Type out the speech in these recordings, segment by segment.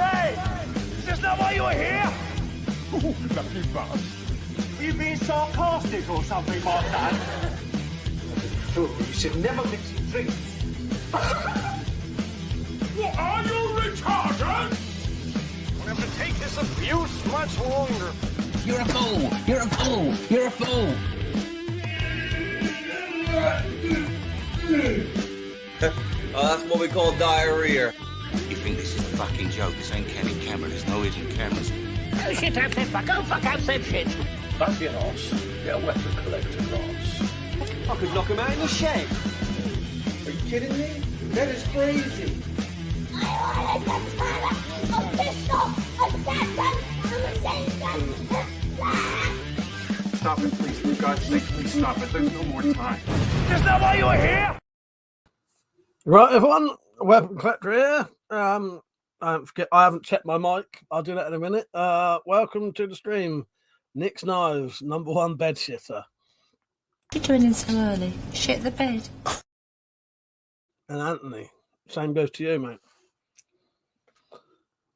Say, is this not why you were here? Ooh, lucky bastard. Are you being sarcastic or something, my son? Fool, you should never mix your drinks. What are you retarded? We'll have to take this abuse much longer. You're a fool! You're a fool! You're a fool! Oh, that's what we call diarrhea. You think this is a fucking joke? This ain't Kenny camera. There's no hidden cameras. Oh shit, I've said fuck, oh fuck, I've said shit. Don't be an arse. Get a weapon collector class. I could knock him out in the shed. Are you kidding me? That is crazy. Stop it, please. For God's sake, please stop it. There's no more time. Is this not why you were here? Right, everyone, Weapon Collector here. I haven't checked my mic. I'll do that in a minute. Welcome to the stream. Nick's Knives, #1 bed shitter. What are you doing in so early? Shit the bed. And Anthony, same goes to you, mate.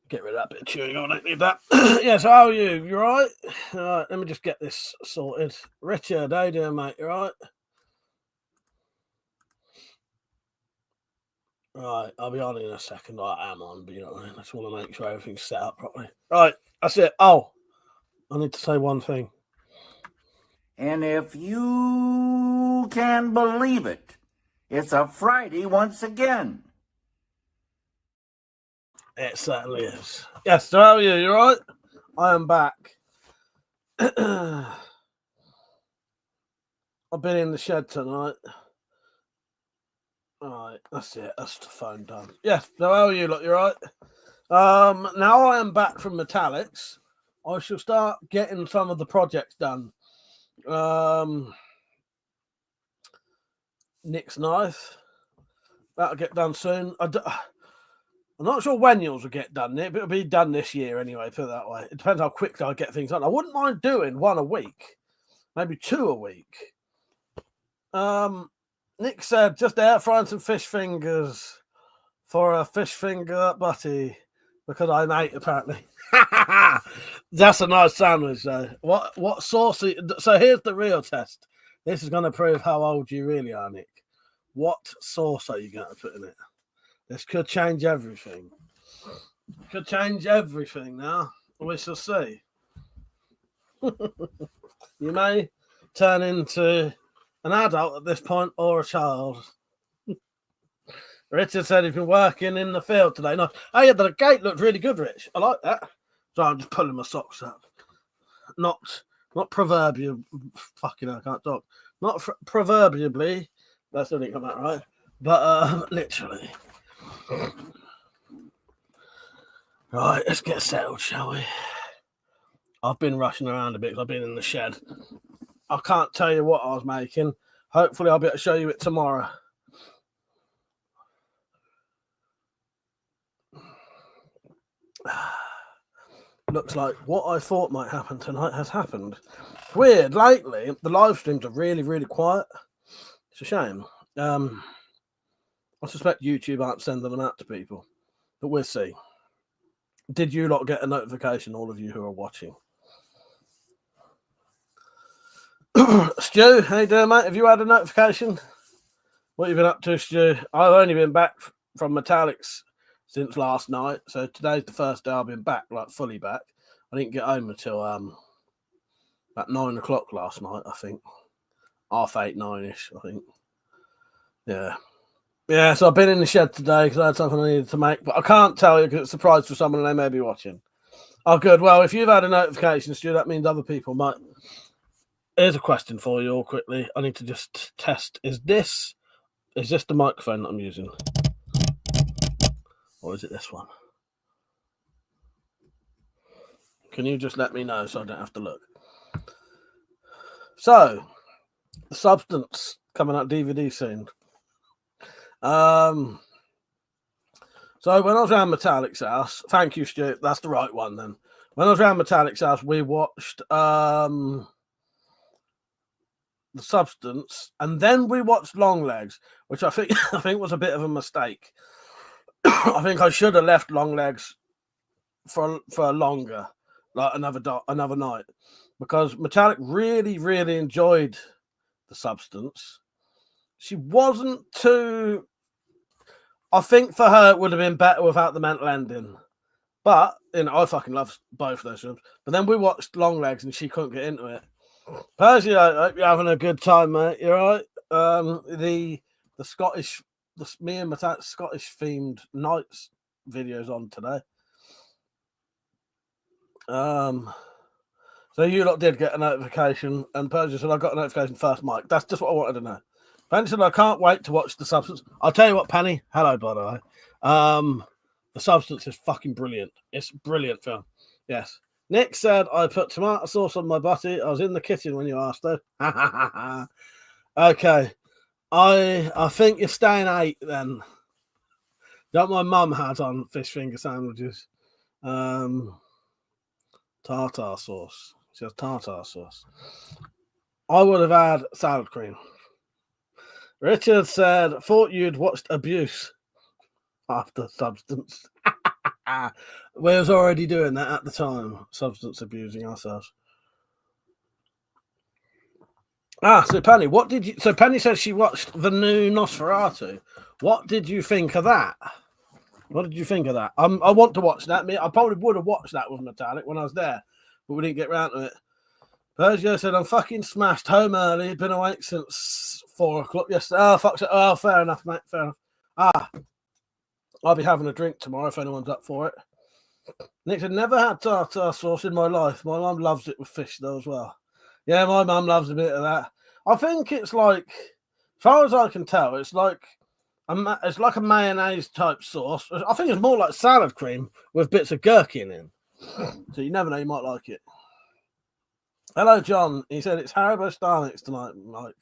Get rid of that bit of chewing. I don't need that. Yeah, so how are you? You all right? All right, let me just get this sorted. Richard, how you doing, mate? You all right? Right, I'll be on in a second. I am on, but you know what I mean? I just want to make sure everything's set up properly. Right, that's it. Oh, I need to say one thing. And if you can believe it, it's a Friday once again. It certainly is. Yes, so how are you? You all right? I am back. I've been in the shed tonight. All right, that's it. That's the phone done. Yes, so how are you? Look, you're right. Now I am back from Metallics. I shall start getting some of the projects done. Nick's Knife. That'll get done soon. I'm not sure when yours will get done, Nick, but it'll be done this year anyway, put it that way. It depends how quick I get things done. I wouldn't mind doing one a week, maybe 2 a week. Nick said, just air frying some fish fingers for a fish finger butty because I'm 8, apparently. That's a nice sandwich, though. What sauce? So here's the real test. This is going to prove how old you really are, Nick. What sauce are you going to put in it? This could change everything. Could change everything now. We shall see. You may turn into an adult at this point or a child. Richard said he's been working in the field today. No, oh yeah, the gate looked really good, Rich. I like that. So I'm just pulling my socks up. Not proverbial. Fucking hell, I can't talk. Not proverbially. That still didn't come out right. But literally. Right, let's get settled, shall we? I've been rushing around a bit because I've been in the shed. I can't tell you what I was making. Hopefully I'll be able to show you it tomorrow. Looks like what I thought might happen tonight has happened. Weird, lately the live streams are really, really quiet. It's a shame. I suspect YouTube aren't sending them out to people, but we'll see. Did you lot get a notification, all of you who are watching? Stu, how you doing, mate? Have you had a notification? What have you been up to, Stu? I've only been back from Metallics since last night, so today's the first day I've been back, like fully back. I didn't get home until about 9 o'clock last night, I think. 8:30, 9-ish, I think. Yeah, so I've been in the shed today because I had something I needed to make, but I can't tell you because it's a surprise for someone and they may be watching. Oh, good. Well, if you've had a notification, Stu, that means other people might. Here's a question for you all quickly. I need to just test. Is this the microphone that I'm using? Or is it this one? Can you just let me know so I don't have to look? So, The Substance coming out DVD soon. So when I was around Metallic's house, thank you, Stuart. That's the right one then. When I was around Metallic's house, we watched The Substance, and then we watched Longlegs, which I think was a bit of a mistake. I think I should have left Longlegs for longer, like another night, because Metallic really, really enjoyed the Substance. She wasn't too. I think for her it would have been better without the mental ending. But I fucking love both of those films. But then we watched Longlegs and she couldn't get into it. Percy, I hope you're having a good time, mate. You're right. The Scottish, me and my Scottish themed nights videos on today. So you lot did get a notification, and Percy said I got a notification first, Mike. That's just what I wanted to know. Penny said I can't wait to watch The Substance. I'll tell you what, Penny. Hello, by the way. The Substance is fucking brilliant. It's a brilliant film. Yes. Nick said I put tomato sauce on my butty. I was in the kitchen when you asked her. Okay. I think you're staying 8 then. That my mum had on fish finger sandwiches. Tartar sauce. She has tartar sauce. I would have had salad cream. Richard said, thought you'd watched Abuse after Substance. We was already doing that at the time, substance abusing ourselves. So Penny, what did you? So Penny said she watched the new Nosferatu. What did you think of that? What did you think of that? I want to watch that. I probably would have watched that with Metallic when I was there, but we didn't get round to it. Persia said, I'm fucking smashed, home early, been awake since 4 o'clock yesterday. Oh, fuck it. Oh, fair enough, mate, fair enough. I'll be having a drink tomorrow if anyone's up for it. Nick said, never had tartar sauce in my life. My mum loves it with fish, though, as well. Yeah, my mum loves a bit of that. I think it's like, as far as I can tell, it's like a mayonnaise type sauce. I think it's more like salad cream with bits of gherkin in. So you never know, you might like it. Hello, John. He said, it's Haribo Starmix tonight, Mike.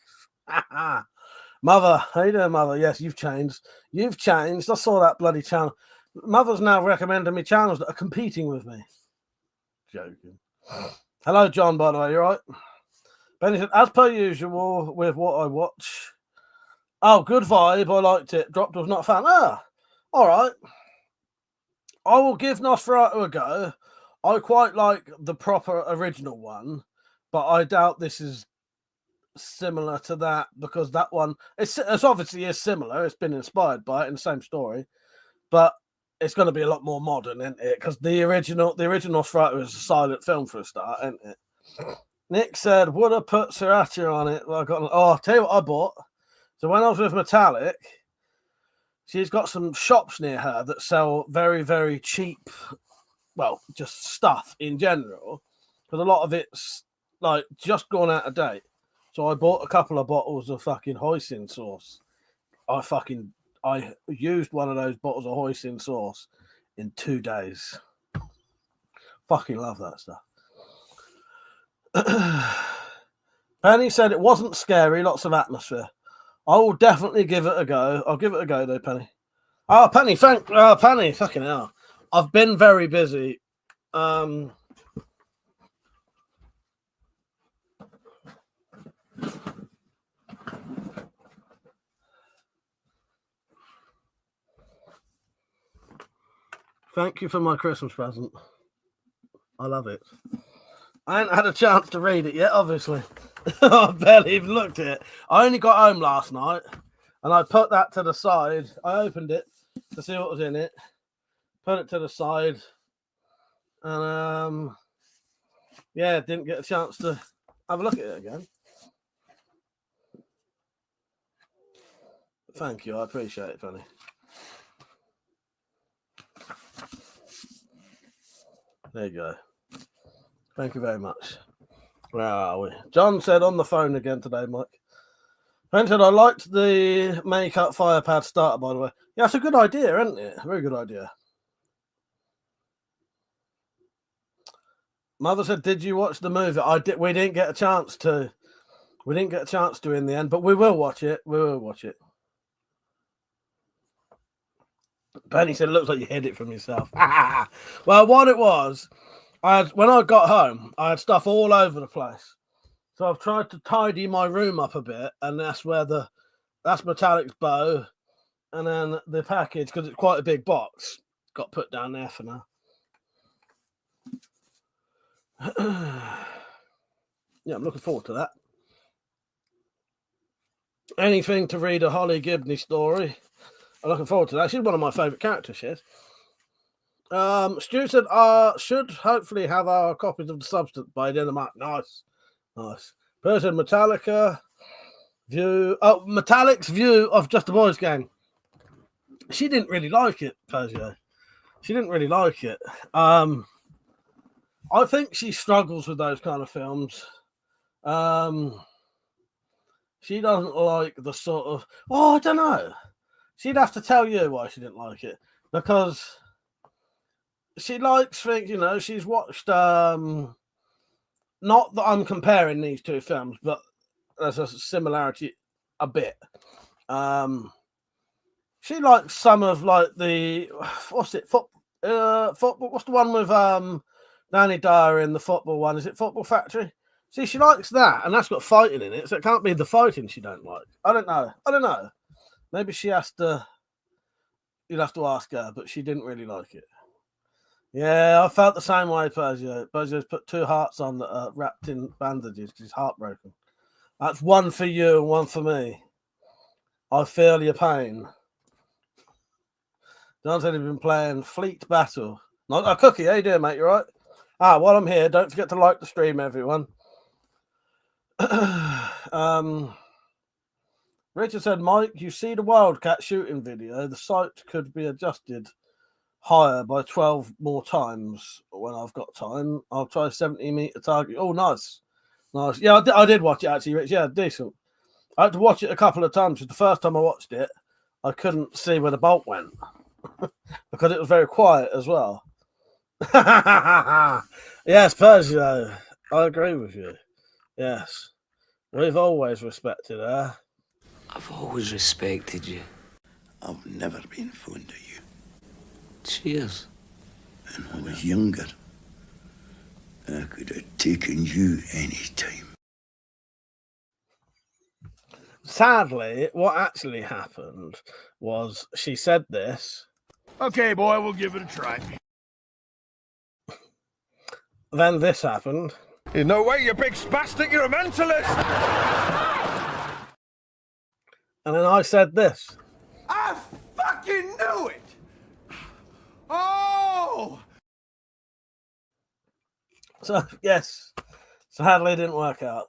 Mother, how you doing, Mother? Yes, you've changed. You've changed. I saw that bloody channel. Mother's now recommending me channels that are competing with me. Joking. Hello, John, by the way. You all right? Benny said, as per usual with what I watch. Oh, good vibe. I liked it. Dropped was not a fan. All right. I will give Nosferatu a go. I quite like the proper original one, but I doubt this is similar to that because that one it's obviously is similar. It's been inspired by it in the same story, but it's going to be a lot more modern, isn't it? Because the original Nosferatu is a silent film for a start, isn't it? Nick said, would I put sriracha on it? Well, I'll tell you what I bought. So when I was with Metallic, she's got some shops near her that sell very, very cheap, well, just stuff in general, because a lot of it's like just gone out of date. So I bought a couple of bottles of fucking hoisin sauce. I used one of those bottles of hoisin sauce in 2 days. Fucking love that stuff. Penny said it wasn't scary, lots of atmosphere. I will definitely give it a go. I'll give it a go though, Penny. Oh, Penny, Penny, fucking hell. I've been very busy. Thank you for my Christmas present. I love it. I haven't had a chance to read it yet, obviously. I barely even looked at it. I only got home last night and I put that to the side. I opened it to see what was in it, put it to the side, and didn't get a chance to have a look at it again. Thank you, I appreciate it, Penny. There you go. Thank you very much. Where are we? John said on the phone again today, Mike. Ben said, I liked the make-up fire pad starter, by the way. Yeah, it's a good idea, isn't it? Very good idea. Mother said, did you watch the movie? I did. We didn't get a chance to. We didn't get a chance to in the end, but we will watch it. We will watch it. Benny said, it looks like you hid it from yourself. Well, what it was, when I got home, I had stuff all over the place. So I've tried to tidy my room up a bit, and that's Metallic's bow, and then the package, because it's quite a big box, got put down there for now. Yeah, I'm looking forward to that. Anything to read a Holly Gibney story. I'm looking forward to that. She's one of my favourite characters, she is. Stu said, should hopefully have our copies of The Substance by the end of March. Nice. Nice. Person Metallica view. Oh, Metallic's view of Just a Boys Game. She didn't really like it, Persia. She didn't really like it. I think she struggles with those kind of films. She doesn't like the sort of... Oh, I don't know. She'd have to tell you why she didn't like it. Because she likes things, you know, she's watched... not that I'm comparing these two films, but there's a similarity a bit. She likes some of like the... What's it? Football. What's the one with Danny Dyer in the football one? Is it Football Factory? See, she likes that, and that's got fighting in it, so it can't be the fighting she don't like. I don't know. Maybe she has to... You'd have to ask her, but she didn't really like it. Yeah, I felt the same way, Persia. Persia's put 2 hearts on that are wrapped in bandages. She's heartbroken. That's one for you and one for me. I feel your pain. John said he'd been playing Fleet Battle. Not a Cookie. How you doing, mate? You all right? While I'm here, don't forget to like the stream, everyone. Richard said, Mike, you see the Wildcat shooting video? The sight could be adjusted higher by 12 more times when I've got time. I'll try 70-meter target. Oh, nice. Nice. Yeah, I did watch it, actually, Rich. Yeah, decent. I had to watch it a couple of times. The first time I watched it, I couldn't see where the bolt went because it was very quiet as well. Yes, Persia, I agree with you. Yes. We've always respected her. I've always respected you. I've never been fond of you. Cheers. And when I was younger, I could have taken you any time. Sadly, what actually happened was she said this. Okay, boy, we'll give it a try. Then this happened. No way, you big spastic, you're a mentalist! And then I said this. I fucking knew it! Oh! So, yes, sadly it didn't work out.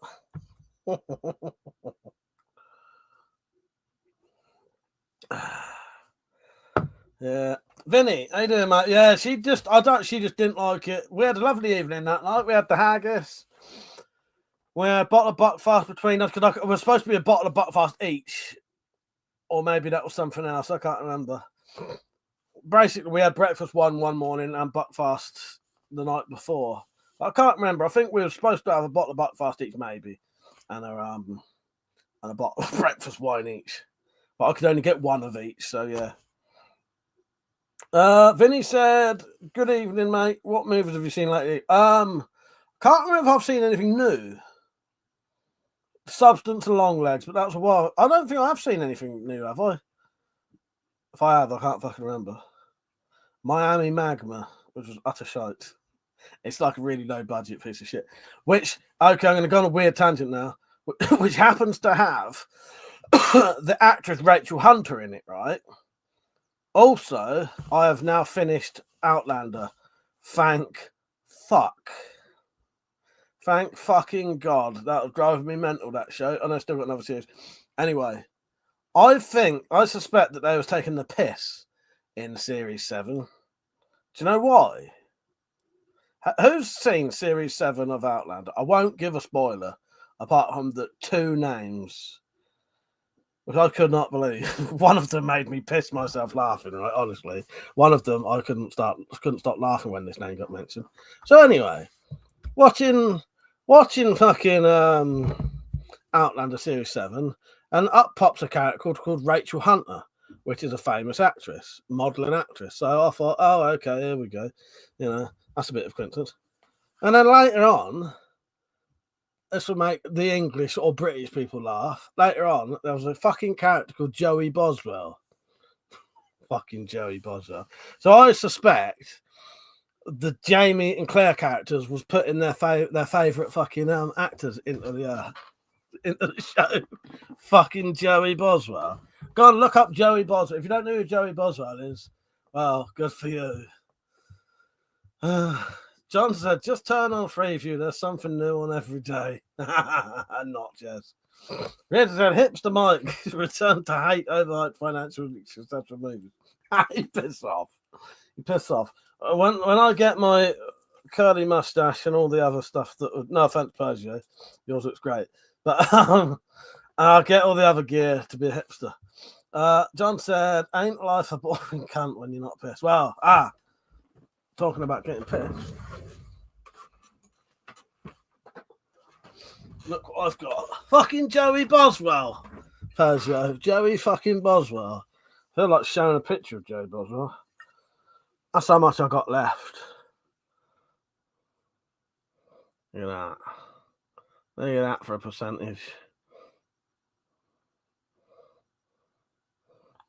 Yeah. Vinny, how you doing, mate? Yeah, she just didn't like it. We had a lovely evening that night. We had the haggis. We had a bottle of Buckfast between us because it was supposed to be a bottle of Buckfast each. Or maybe that was something else. I can't remember. Basically, we had breakfast one morning and Buckfast the night before. I can't remember. I think we were supposed to have a bottle of Buckfast each, maybe, and a bottle of breakfast wine each. But I could only get one of each, so yeah. Vinny said, "Good evening, mate. What movies have you seen lately?" Can't remember if I've seen anything new. Substance and Long Legs, but that was a while. I don't think I have seen anything new, have I? If I have, I can't fucking remember. Miami Magma, which was utter shite. It's like a really low budget piece of shit. Which, okay, I'm going to go on a weird tangent now, which happens to have the actress Rachel Hunter in it, right? Also, I have now finished Outlander. Thank fuck. Thank fucking God. That was driving me mental, that show. And I still got another series. Anyway, I suspect that they was taking the piss in Series 7. Do you know why? Who's seen Series 7 of Outlander? I won't give a spoiler, apart from the 2 names, which I could not believe. One of them made me piss myself laughing, right? Honestly. One of them, I couldn't stop laughing when this name got mentioned. So anyway, watching fucking Outlander Series 7, and up pops a character called Rachel Hunter, which is a famous actress, modelling actress. So I thought, oh, okay, here we go. You know, that's a bit of coincidence. And then later on, this will make the English or British people laugh. Later on, there was a fucking character called Joey Boswell. Fucking Joey Boswell. So I suspect the Jamie and Claire characters was putting their favorite fucking actors into the show. Fucking Joey Boswell. Go and look up Joey Boswell. If you don't know who Joey Boswell is, well, good for you. John said, just turn on Freeview. There's something new on every day. Not just. Red said, hipster Mike returned to hate overhyped financial successful movies. He pissed off. When I get my curly mustache and all the other stuff that, no offense, Persia, yours looks great, but I'll get all the other gear to be a hipster. John said, ain't life a boring cunt when you're not pissed? Well, talking about getting pissed. Look what I've got. Fucking Joey Boswell. Persia. Joey fucking Boswell. I feel like showing a picture of Joey Boswell. That's how much I got left. Look at that. Look at that for a percentage.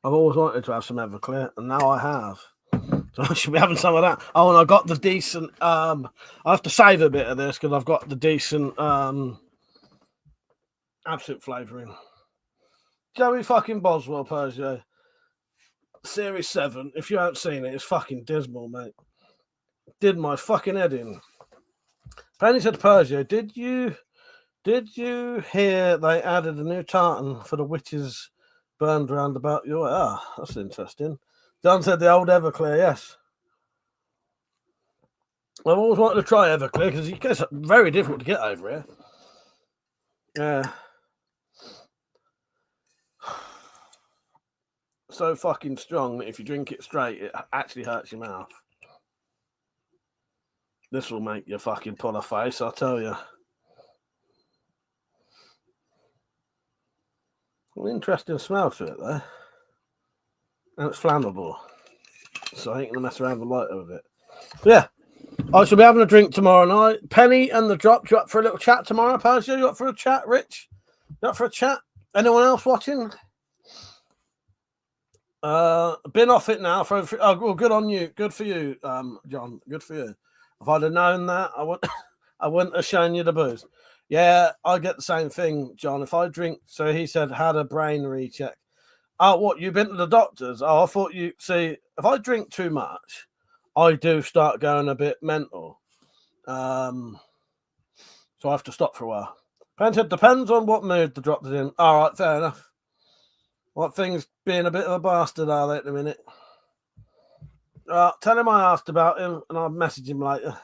I've always wanted to have some Everclear, and now I have. So I should be having some of that. Oh, and I got the decent. I have to save a bit of this because I've got the decent absolute flavouring. Joey fucking Boswell, Persia. Series 7. If you haven't seen it, it's fucking dismal, mate. Did my fucking head in. Penny said to Persia, did you hear they added a new tartan for the witches burned round about your... that's interesting. John said the old Everclear, yes. I've always wanted to try Everclear because it gets very difficult to get over here. Yeah. So fucking strong that if you drink it straight, it actually hurts your mouth. This will make you fucking pull a face, I'll tell you. An interesting smell to it, though. And it's flammable. So I ain't going to mess around with the lighter with it. But yeah. I shall be having a drink tomorrow night. Penny and the Drop, you up for a little chat tomorrow, Persia? You up for a chat, Rich? You up for a chat? Anyone else watching? Been off it now. Well, good on you. Good for you, John. Good for you. If I'd have known that, I wouldn't have shown you the booze. Yeah, I get the same thing, John. If I drink, so he said, had a brain recheck. Oh, what? You've been to the doctors? Oh, I thought you see. If I drink too much, I do start going a bit mental. So I have to stop for a while. Penn said, depends on what mood the drop is in. All right, fair enough. What things being a bit of a bastard are they at the minute? Tell him I asked about him and I'll message him later.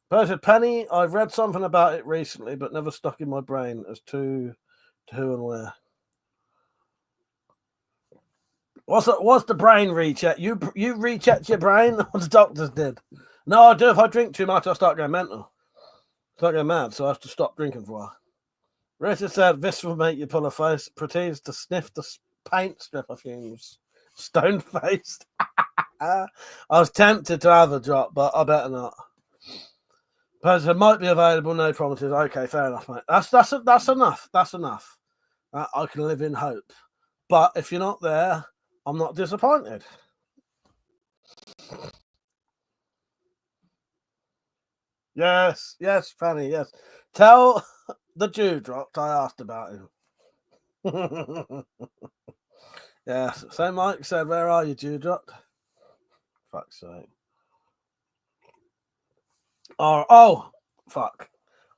Perfect. Penny, I've read something about it recently, but never stuck in my brain as to who and where. What's the brain recheck? You rechecked your brain? What the doctors did? No, I do. If I drink too much, I start going mental. Start going mad, so I have to stop drinking for a while. Richard said, this will make you pull a face. Proceeds to sniff the paint stripper fumes. Stone-faced. I was tempted to have a drop, but I better not. President might be available, no promises. Okay, fair enough, mate. That's enough. That's enough. I can live in hope. But if you're not there, I'm not disappointed. Yes, Fanny, yes. Tell the Jew dropped I asked about him. Yes. So Mike said, where are you, Jew dropped? Fuck's sake. Oh, fuck.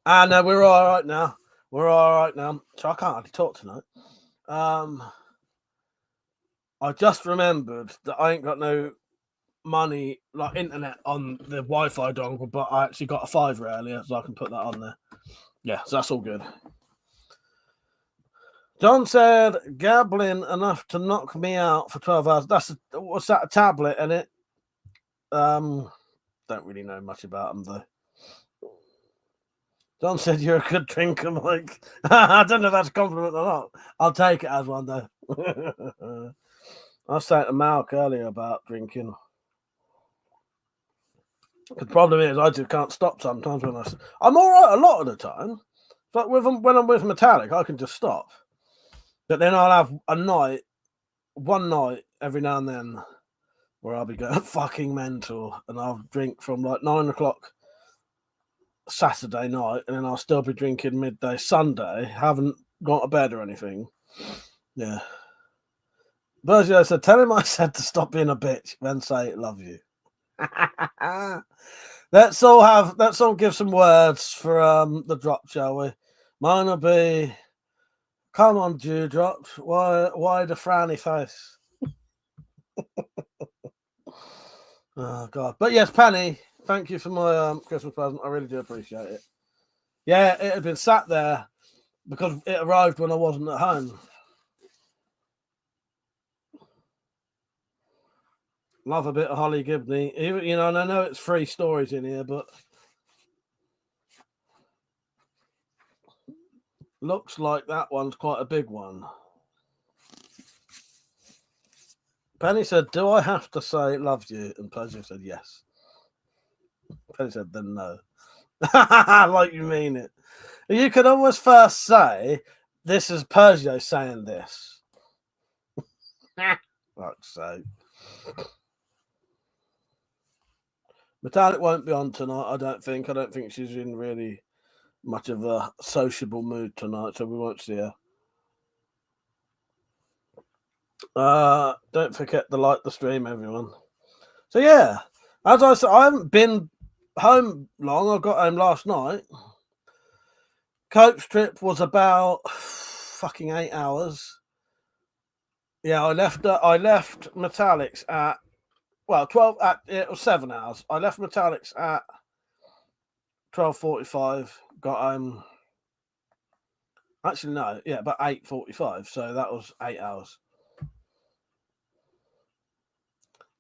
No, we're all right now. We're all right now. So I can't hardly talk tonight. I just remembered that I ain't got no money, like internet, on the Wi-Fi dongle, but I actually got a $5 earlier, so I can put that on there. Yeah, so that's all good. John said, gabbling enough to knock me out for 12 hours. What's that, a tablet, in it? Don't really know much about them, though. John said, you're a good drinker, Mike. I don't know if that's a compliment or not. I'll take it as one, though. I was saying to Malk earlier about drinking. The problem is I just can't stop sometimes when I'm all right a lot of the time. But when I'm with Metallic, I can just stop. But then I'll have one night every now and then where I'll be going fucking mental, and I'll drink from like 9 o'clock Saturday night, and then I'll still be drinking midday Sunday. Haven't gone to bed or anything. Yeah. Virgil said, "Tell him I said to stop being a bitch, then say love you." Let's all give some words for the drop, shall we? Mine will be, "Come on, Dewdrop. Why the frowny face?" Oh God. But yes, Penny, thank you for my Christmas present. I really do appreciate it. Yeah, it had been sat there because it arrived when I wasn't at home. Love a bit of Holly Gibney. You know, and I know it's 3 stories in here, but looks like that one's quite a big one. Penny said, "Do I have to say love you?" And Persia said yes. Penny said, "Then no." Like you mean it. You could almost first say, "This is Persia saying this." Like so. Metallic won't be on tonight, I don't think. I don't think she's in really much of a sociable mood tonight, so we won't see her. Don't forget to like the stream, everyone. So yeah, as I said, I haven't been home long. I got home last night. Coach trip was about fucking 8 hours. Yeah, I left Metallics at 12. It was 7 hours. I left Metallics at 12:45. Got home. Actually, no. Yeah, about 8:45. So that was 8 hours.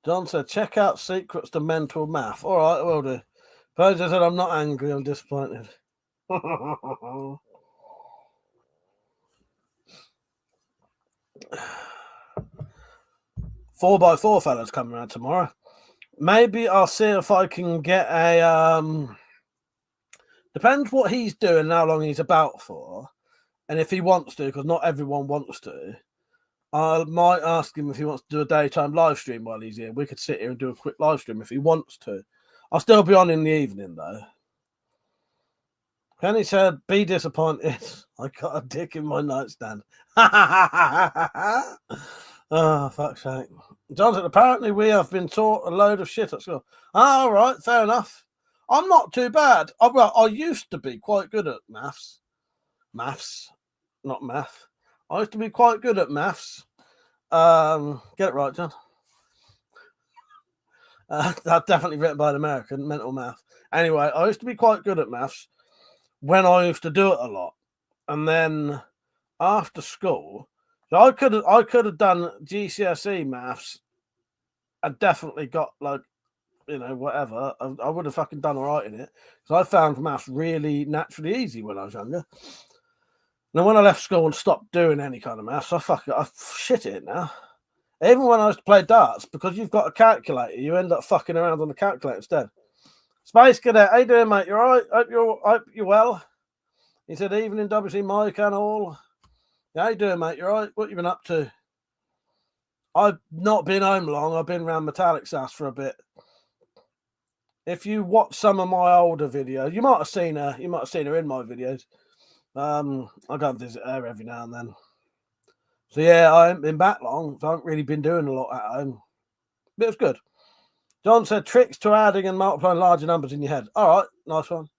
John said, "Check out Secrets to Mental Math." All right, I will do. Persia said, "I'm not angry. I'm disappointed." 4x4 fellas coming around tomorrow. Maybe I'll see if I can get a depends what he's doing and how long he's about for, and if he wants to, because not everyone wants to. I might ask him if he wants to do a daytime live stream while he's here. We could sit here and do a quick live stream if he wants to. I'll still be on in the evening though. Kenny said, "Be disappointed. I got a dick in my nightstand." Oh, fuck's sake. John said, "Apparently we have been taught a load of shit at school." All right, fair enough. I'm not too bad. I used to be quite good at maths. Not math. I used to be quite good at maths. Get it right, John. That's definitely written by an American, mental math. Anyway, I used to be quite good at maths when I used to do it a lot. And then after school, so I could have done GCSE maths and definitely got whatever. I would have fucking done all right in it. Because I found maths really naturally easy when I was younger. Now, when I left school and stopped doing any kind of maths, I shit it now. Even when I used to play darts, because you've got a calculator, you end up fucking around on the calculator instead. Space Cadet, how you doing, mate? You all right? Hope you're well. He said, "Evening, WC Mike and all." How you doing, mate? You all right? What you been up to? I've not been home long. I've been around Metallic's house for a bit. If you watch some of my older videos, you might have seen her. You might have seen her in my videos. I go and visit her every now and then. So yeah, I haven't been back long. So I haven't really been doing a lot at home. But it was good. John said, "Tricks to adding and multiplying larger numbers in your head." All right, nice one.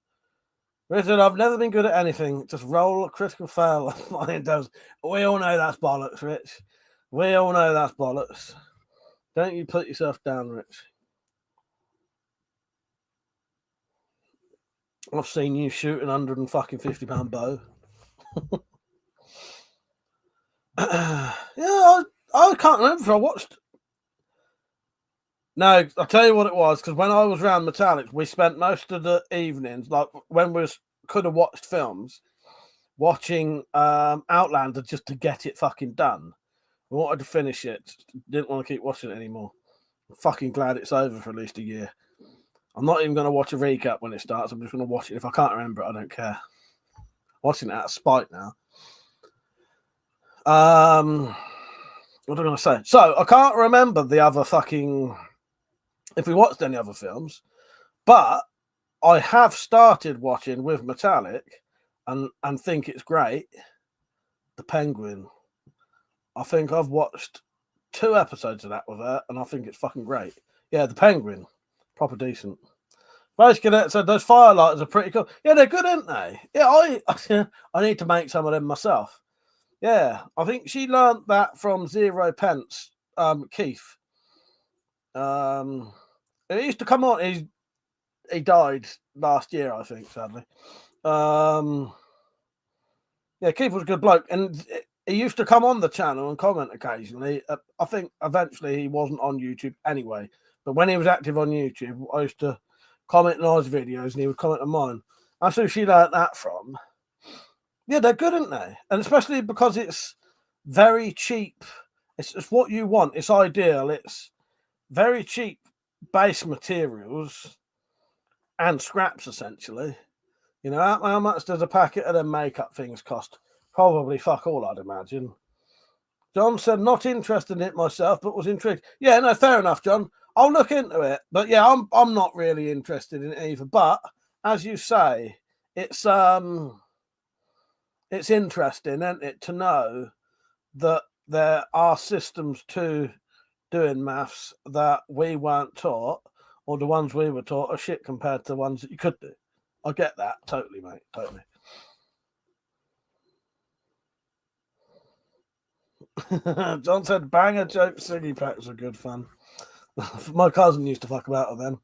Richard, "I've never been good at anything. Just roll a critical fail." We all know that's bollocks, Rich. We all know that's bollocks. Don't you put yourself down, Rich. I've seen you shoot an £150 bow. Yeah, I can't remember if I watched. No, I'll tell you what it was, because when I was around Metallics, we spent most of the evenings, like when we could have watched films, watching Outlander just to get it fucking done. We wanted to finish it. Didn't want to keep watching it anymore. I'm fucking glad it's over for at least a year. I'm not even going to watch a recap when it starts. I'm just going to watch it. If I can't remember it, I don't care. Watching it out of spite now. What am I going to say? So, I can't remember the other fucking if we watched any other films. But I have started watching with Metallic and think it's great. The Penguin. I think I've watched 2 episodes of that with her, and I think it's fucking great. Yeah, The Penguin. Proper decent. Basically, so those firelighters are pretty cool. Yeah, they're good, aren't they? Yeah, I need to make some of them myself. Yeah, I think she learned that from Zero Pence, Keith. It used to come on. He died last year, I think, sadly. Yeah, Keith was a good bloke, and he used to come on the channel and comment occasionally. I think eventually he wasn't on YouTube anyway, but when he was active on YouTube, I used to comment on his videos and he would comment on mine. That's who she learned that from. Yeah, they're good, aren't they? And especially because it's very cheap. It's what you want. It's ideal. It's very cheap base materials and scraps, essentially. You know, how much does a packet of them makeup things cost? Probably fuck all, I'd imagine. John said, not interested in it myself, but was intrigued. Yeah, no, fair enough, John. I'll look into it. But yeah, I'm not really interested in it either. But as you say, it's interesting, isn't it, to know that there are systems to doing maths that we weren't taught, or the ones we were taught are shit compared to the ones that you could do. I get that totally, mate. Totally. John said, banger joke ciggy packs are good fun. My cousin used to fuck about with them.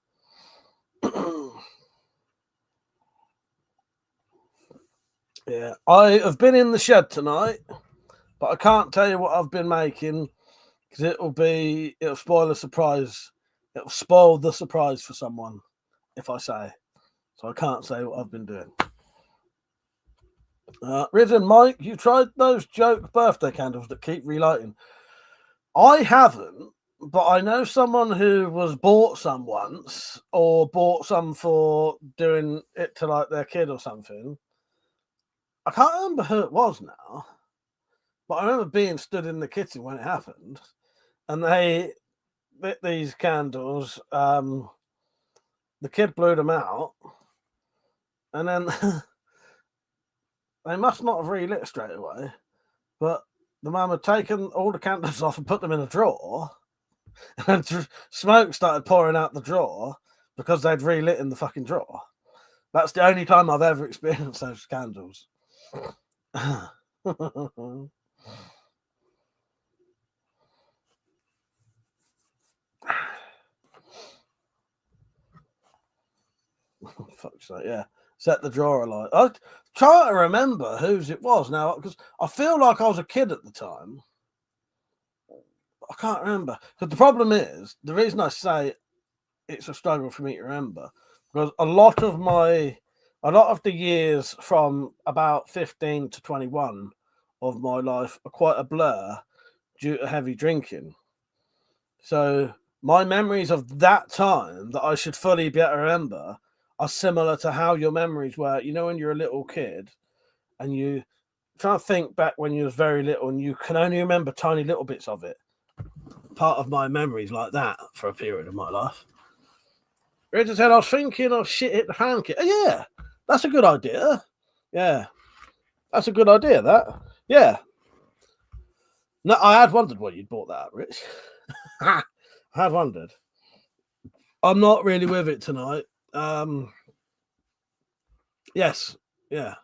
Yeah, I have been in the shed tonight, but I can't tell you what I've been making because it'll spoil the surprise. It'll spoil the surprise for someone if I say. So I can't say what I've been doing. Ridden Mike, you tried those joke birthday candles that keep relighting? I haven't, but I know someone who was bought some once, or bought some for doing it to like their kid or something. I can't remember who it was now, but I remember being stood in the kitchen when it happened, and they lit these candles. The kid blew them out, and then they must not have relit straight away, but the mum had taken all the candles off and put them in a drawer, and smoke started pouring out the drawer because they'd relit in the fucking drawer. That's the only time I've ever experienced those candles. Fuck's sake, yeah. Set the drawer alight. I try to remember whose it was now, because I feel like I was a kid at the time. I can't remember. Because the problem is, the reason I say it's a struggle for me to remember, because a lot of the years from about 15 to 21 of my life are quite a blur due to heavy drinking. So my memories of that time that I should fully be able to remember are similar to how your memories were. You know, when you're a little kid and you try to think back when you was very little and you can only remember tiny little bits of it. Part of my memories like that for a period of my life. Richard said, I was thinking of shit hit the fan kit. Oh, yeah, that's a good idea. Yeah, that's a good idea, that. Yeah. No, I had wondered why you'd bought that, Rich. I had wondered. I'm not really with it tonight. Yes, yeah,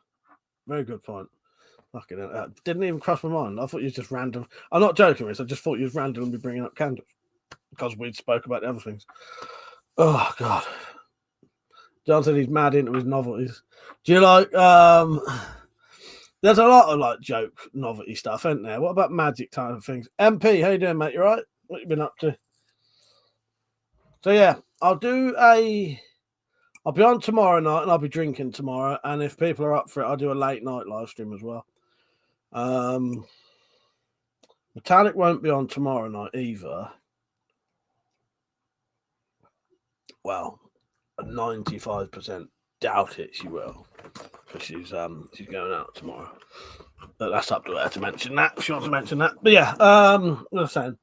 very good point. Fucking didn't even cross my mind. I thought you was just random. I'm not joking, Rich. I just thought you was randomly bringing up candles because we'd spoke about the other things. Oh God, John said he's mad into his novelties. Do you like? There's a lot of like joke novelty stuff, isn't there? What about magic type of things? MP, how you doing, mate? You right? What you been up to? So yeah, I'll be on tomorrow night and I'll be drinking tomorrow. And if people are up for it, I'll do a late night live stream as well. Metallic won't be on tomorrow night either. Well, 95% doubt it she will, because she's going out tomorrow. But that's up to her to mention that if she wants to mention that. But yeah, what was I saying?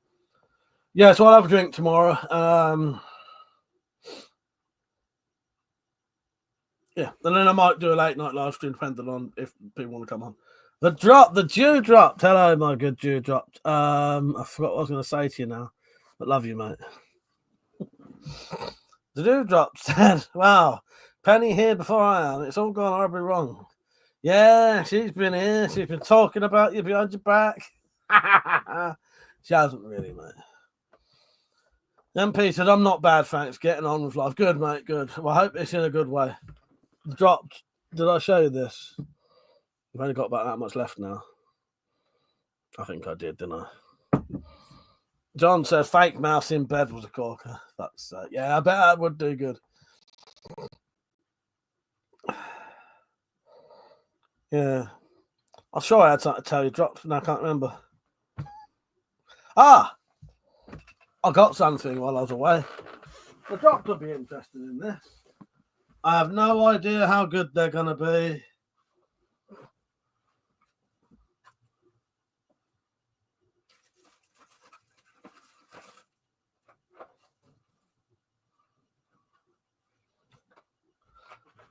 Yeah, so I'll have a drink tomorrow. Yeah, and then I might do a late night live stream depending on if people want to come on. The Jew dropped. Hello, my good Jew dropped. I forgot what I was going to say to you now, but love you, mate. The Jew dropped said, "Wow, Penny here before I am. It's all gone horribly wrong." Yeah, she's been here. She's been talking about you behind your back. She hasn't really, mate. MP said, "I'm not bad, thanks. Getting on with life. Good, mate. Good. Well, I hope it's in a good way." Dropped. Did I show you this? I've only got about that much left now. I think I did, didn't I? John said, "Fake mouse in bed was a corker." That's yeah, I bet that would do good. Yeah, I'm sure I had something to tell you. Dropped, and I can't remember. I got something while I was away. The Dropped will be interested in this. I have no idea how good they're gonna be.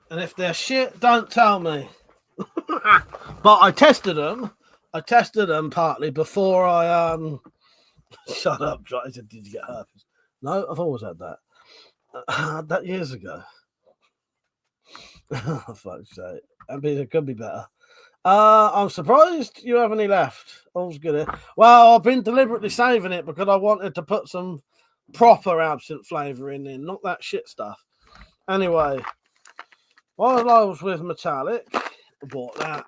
And if they're shit, don't tell me. But I tested them. I tested them partly before I shut up. I said, "Did you get herpes?" No, I've always had that. I had that years ago. Fuck's sake. It could be better. I'm surprised you have any left. All's good here. Well, I've been deliberately saving it because I wanted to put some proper absinthe flavour in there, not that shit stuff. Anyway, while I was with Metallic, I bought that.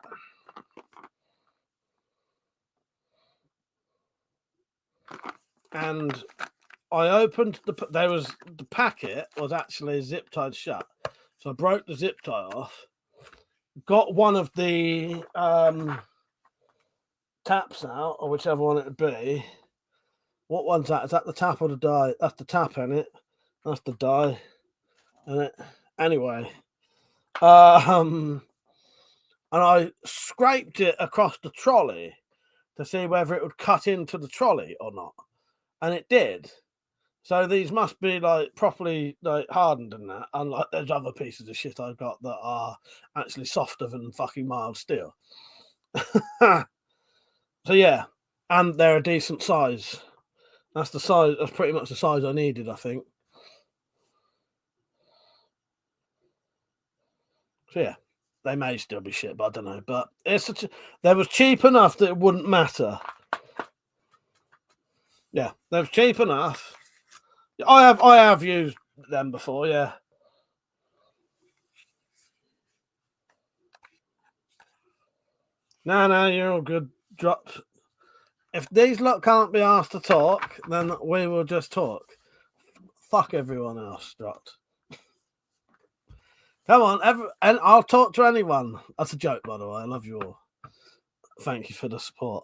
And I opened the packet was actually zip tied shut. So I broke the zip tie off, got one of the taps out, or whichever one it would be. What one's that? Is that the tap or the die? That's the tap in it. That's the die. And anyway. And I scraped it across the trolley to see whether it would cut into the trolley or not. And it did. So these must be like properly like hardened and that, unlike those other pieces of shit I've got that are actually softer than fucking mild steel. So yeah, and they're a decent size. That's the size. That's pretty much the size I needed, I think. So yeah, they may still be shit, but I don't know. But they was cheap enough that it wouldn't matter. Yeah, they was cheap enough. I have used them before, yeah. No, you're all good. Drop. If these lot can't be asked to talk, then we will just talk. Fuck everyone else, Dropped. Come on, and I'll talk to anyone. That's a joke, by the way. I love you all. Thank you for the support.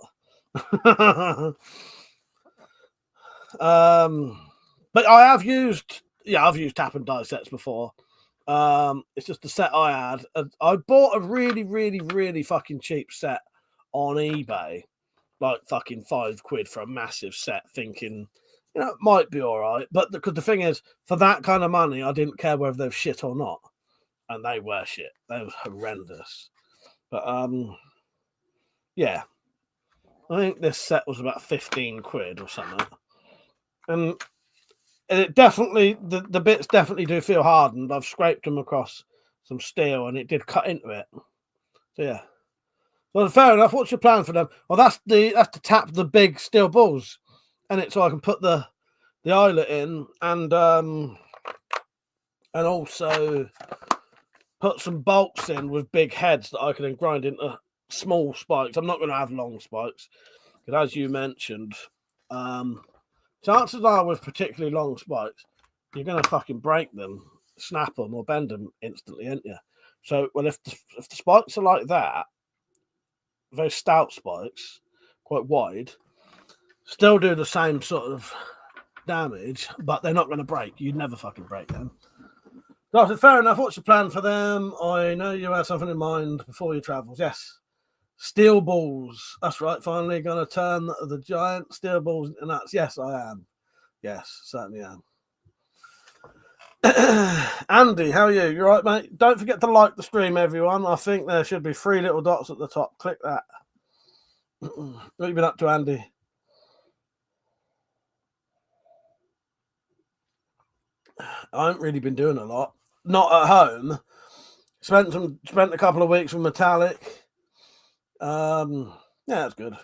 But I've used tap and die sets before. It's just the set I had. I bought a really, really, really fucking cheap set on eBay, like fucking £5 for a massive set, thinking, it might be all right. But because the thing is, for that kind of money, I didn't care whether they were shit or not, and they were shit. They were horrendous. But yeah, I think this set was about £15 or something, and it definitely the bits definitely do feel hardened. I've scraped them across some steel, and it did cut into it. So yeah. Well, fair enough. What's your plan for them? Well, that's to tap the big steel balls, and so I can put the eyelet in, and also put some bolts in with big heads that I can then grind into small spikes. I'm not going to have long spikes, because as you mentioned, chances are with particularly long spikes, you're going to fucking break them, snap them, or bend them instantly, ain't you? So, well, if the spikes are like that, very stout spikes, quite wide, still do the same sort of damage, but they're not going to break. You'd never fucking break them. So, fair enough. What's your plan for them? I know you had something in mind before your travels. Yes. Steel balls. That's right. Finally going to turn the giant steel balls into nuts. Yes, I am. Yes, certainly am. Andy, how are you? You right, mate? Don't forget to like the stream, everyone. I think there should be 3 little dots at the top. Click that. What have you been up to, Andy? I haven't really been doing a lot. Not at home. Spent a couple of weeks with Metallic. Yeah, that's good.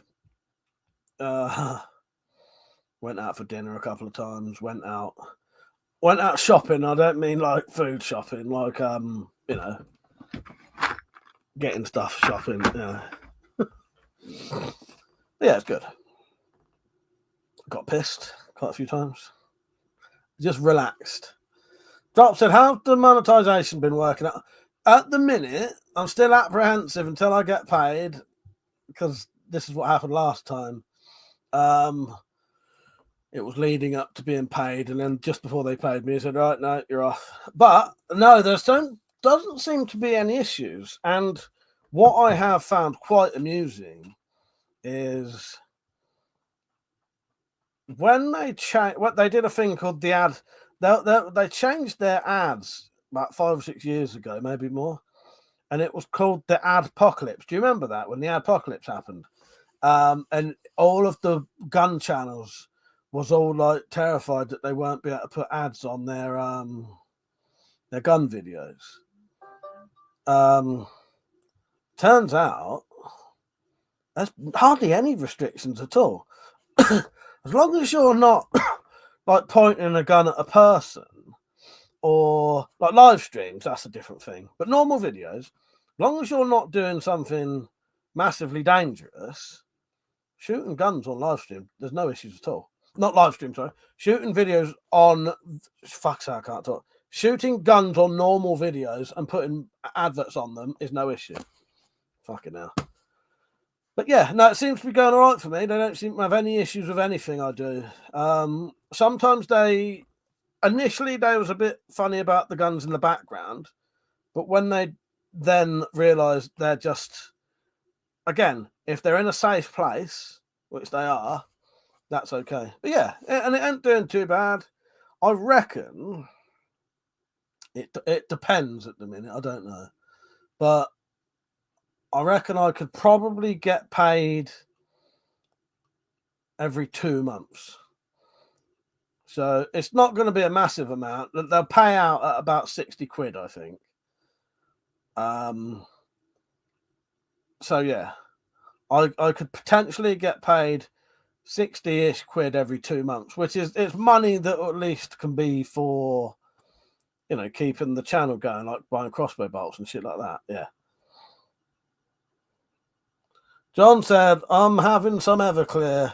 Went out for dinner a couple of times. Went out shopping. I don't mean like food shopping, like getting stuff shopping. Yeah, it's good. Got pissed quite a few times. Just relaxed. Drop said, how's the monetization been working out? At the minute, I'm still apprehensive until I get paid, because this is what happened last time. It was leading up to being paid, and then just before they paid me, I said, right, no, you're off. But no, doesn't seem to be any issues. And what I have found quite amusing is when they they did a thing called the ad. They changed their ads about 5 or 6 years ago, maybe more, and it was called the Adpocalypse. Do you remember that, when the Adpocalypse happened? And all of the gun channels was all like terrified that they won't be able to put ads on their gun videos. Turns out there's hardly any restrictions at all. As long as you're not like pointing a gun at a person, or like live streams, that's a different thing. But normal videos, as long as you're not doing something massively dangerous, shooting guns on live stream, there's no issues at all. Not live stream, sorry. Shooting videos on fuck's sake, I can't talk. Shooting guns on normal videos and putting adverts on them is no issue. Fucking hell. But yeah, no, it seems to be going all right for me. They don't seem to have any issues with anything I do. Sometimes initially they was a bit funny about the guns in the background, but when they then realised they're just, again, if they're in a safe place, which they are, that's okay. But yeah, and it ain't doing too bad. I reckon it depends at the minute. I don't know, but I reckon I could probably get paid every 2 months. So it's not going to be a massive amount. They'll pay out at about 60 quid, I think. So yeah, I could potentially get paid 60-ish quid every 2 months, which it's money that at least can be for, keeping the channel going, like buying crossbow bolts and shit like that. Yeah. John said, I'm having some Everclear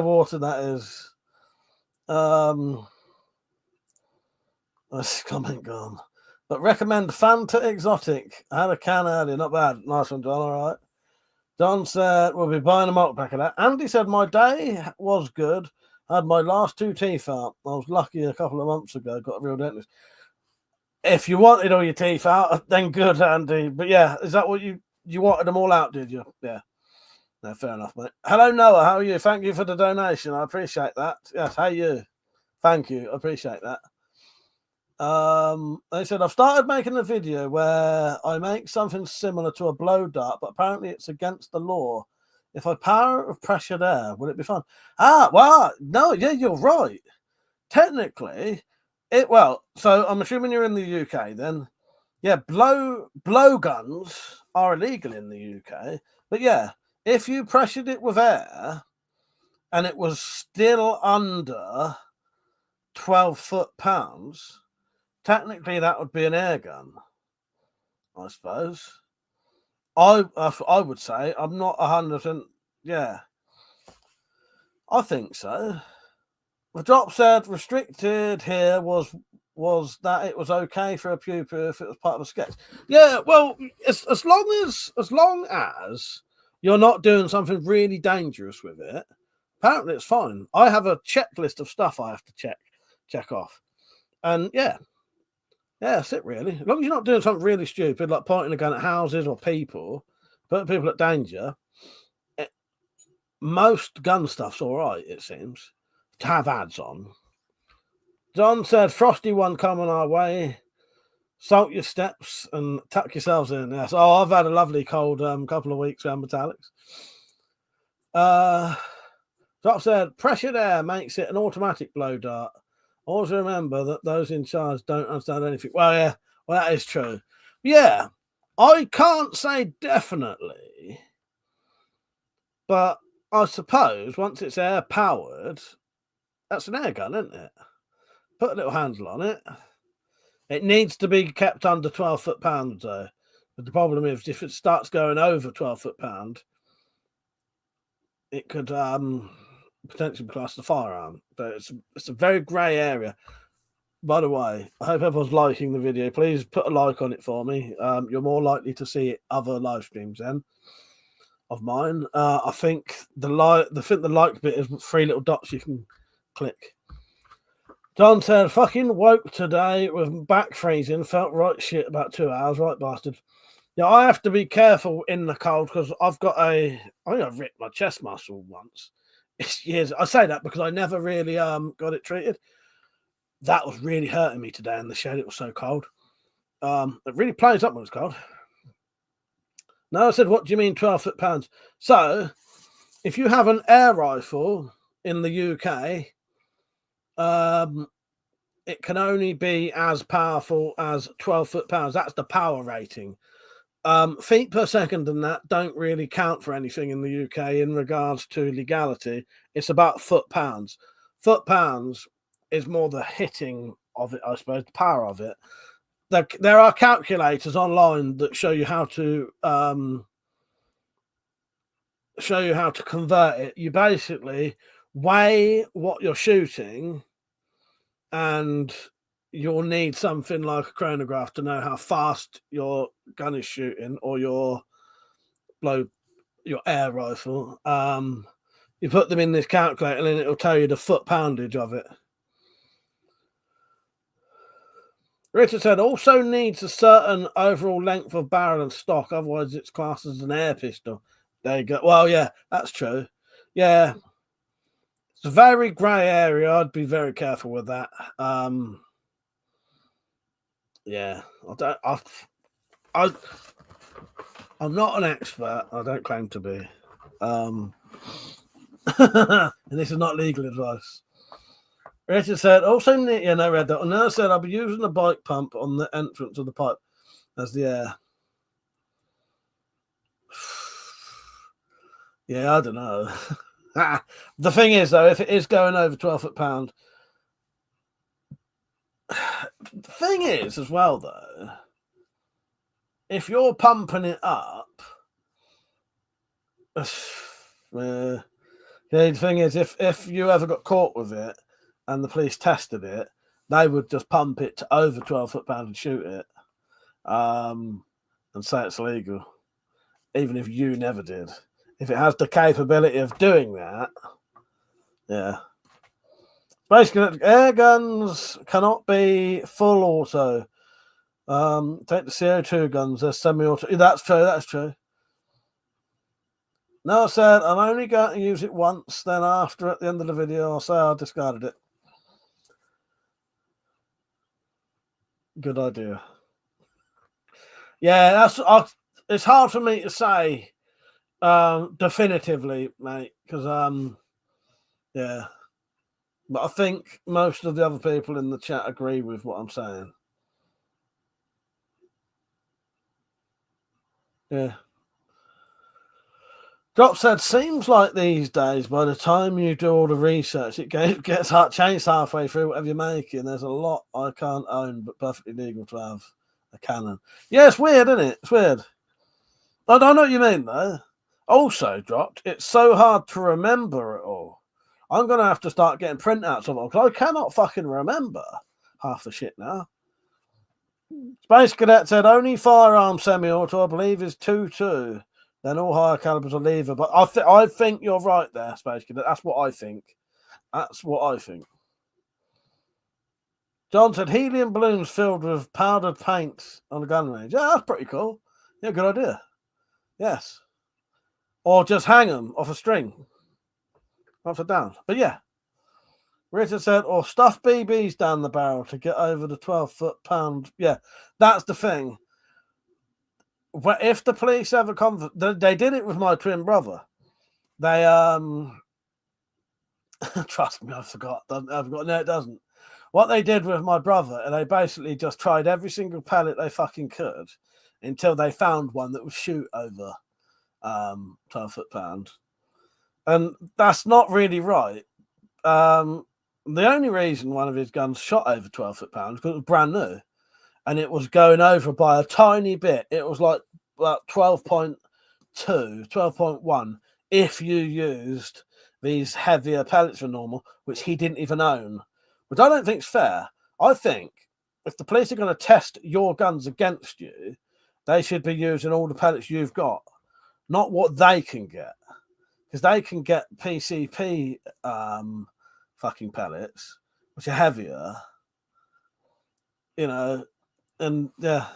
water, that is. This comment gone. But recommend Fanta Exotic. I had a can earlier, not bad. Nice one, John, all right. John said, we'll be buying a multi-pack of that. Andy said, my day was good. I had my last 2 teeth out. I was lucky a couple of months ago, got a real dentist. If you wanted all your teeth out, then good, Andy. But yeah, is that what you wanted them all out, did you? Yeah. No, fair enough, mate. Hello, Noah. How are you? Thank you for the donation. I appreciate that. Yes, how are you? Thank you. I appreciate that. They said, I've started making a video where I make something similar to a blow dart, but apparently it's against the law. If I power it with pressured air, will it be fun? Well, no, yeah, you're right. Technically, so I'm assuming you're in the UK then. Yeah, blow guns are illegal in the UK. But yeah, if you pressured it with air and it was still under 12 foot-pounds, technically that would be an air gun, I suppose. I would say. I'm not 100%. Yeah, I think so. The drop said restricted here was that it was okay for a pupil if it was part of a sketch. Yeah, well, as long as you're not doing something really dangerous with it, apparently it's fine. I have a checklist of stuff I have to check off, and yeah, that's it really. As long as you're not doing something really stupid like pointing a gun at houses or people, putting people at danger, most gun stuff's all right. It seems to have ads on. John said, Frosty one coming our way. Salt your steps and tuck yourselves in. Yes. Oh, I've had a lovely cold couple of weeks around Metallics. Drop said, pressured air makes it an automatic blow dart. Always remember that those in charge don't understand anything. Well, yeah, well, that is true. Yeah, I can't say definitely, but I suppose once it's air powered, that's an air gun, isn't it? Put a little handle on it. It needs to be kept under 12 foot-pounds, though. But the problem is, if it starts going over 12 foot-pound, it could potentially be classed as a firearm. But it's a very grey area. By the way, I hope everyone's liking the video. Please put a like on it for me. You're more likely to see other live streams then of mine. I think the like bit is 3 little dots you can click. John said, fucking woke today with back freezing. Felt right shit about 2 hours. Right, bastard. Yeah, I have to be careful in the cold because I think I've ripped my chest muscle once. It's years. I say that because I never really got it treated. That was really hurting me today in the shed. It was so cold. It really plays up when it's cold. No, I said, what do you mean 12 foot-pounds? So, if you have an air rifle in the UK, it can only be as powerful as 12 foot-pounds. That's the power rating. Feet per second and that don't really count for anything in the UK in regards to legality. It's about foot-pounds. Foot-pounds is more the hitting of it, I suppose, the power of it. There are calculators online that show you how to convert it. You basically weigh what you're shooting, and you'll need something like a chronograph to know how fast your gun is shooting, or your air rifle. You put them in this calculator, and then it'll tell you the foot poundage of it. Richard said, also needs a certain overall length of barrel and stock, otherwise it's classed as an air pistol. There you go. Well, yeah, that's true. Yeah. It's a very grey area. I'd be very careful with that. Yeah. I'm not an expert. I don't claim to be. And this is not legal advice. Richard said, also, yeah, no, read that. And then I said, I'll be using the bike pump on the entrance of the pipe as the air. Yeah, I don't know. The thing is, though, if it is going over 12 foot-pound, the thing is, as well, though, if you're pumping it up, the thing is, if you ever got caught with it, and the police tested it, they would just pump it to over 12 foot-pound and shoot it, and say it's legal, even if you never did. If it has the capability of doing that, yeah. Basically, air guns cannot be full auto. Take the CO2 guns, they're semi-auto. That's true, that's true. No, I said, I'm only going to use it once, then after, at the end of the video, I'll say I discarded it. Good idea. Yeah, it's hard for me to say definitively, mate, because yeah, but I think most of the other people in the chat agree with what I'm saying. Yeah. Drop said, seems like these days, by the time you do all the research, it gets changed halfway through whatever you're making. There's a lot I can't own, but perfectly legal to have a cannon. Yeah, it's weird, isn't it? It's weird. I don't know what you mean, though. Also, Dropped, it's so hard to remember it all. I'm going to have to start getting printouts of it all, because I cannot fucking remember half the shit now. Space Cadet said, only firearm semi-auto, I believe, is 2.2. Then all higher calibers are lever. But I think you're right there, Space Cadet. That's what I think. That's what I think. John said, helium balloons filled with powdered paint on the gun range. Yeah, that's pretty cool. Yeah, good idea. Yes. Or just hang them off a string. Upside down. But yeah. Richard said, or stuff BBs down the barrel to get over the 12 foot-pound. Yeah, that's the thing. If the police ever come, they did it with my twin brother. They trust me, I forgot. No, it doesn't. What they did with my brother, and they basically just tried every single pellet they fucking could until they found one that would shoot over 12 foot-pound. And that's not really right. The only reason one of his guns shot over 12 foot-pound is because it was brand new. And it was going over by a tiny bit. It was like about 12.2, 12.1 if you used these heavier pellets than normal, which he didn't even own. Which I don't think is fair. I think if the police are going to test your guns against you, they should be using all the pellets you've got, not what they can get. Because they can get PCP fucking pellets, which are heavier, you know, and yeah.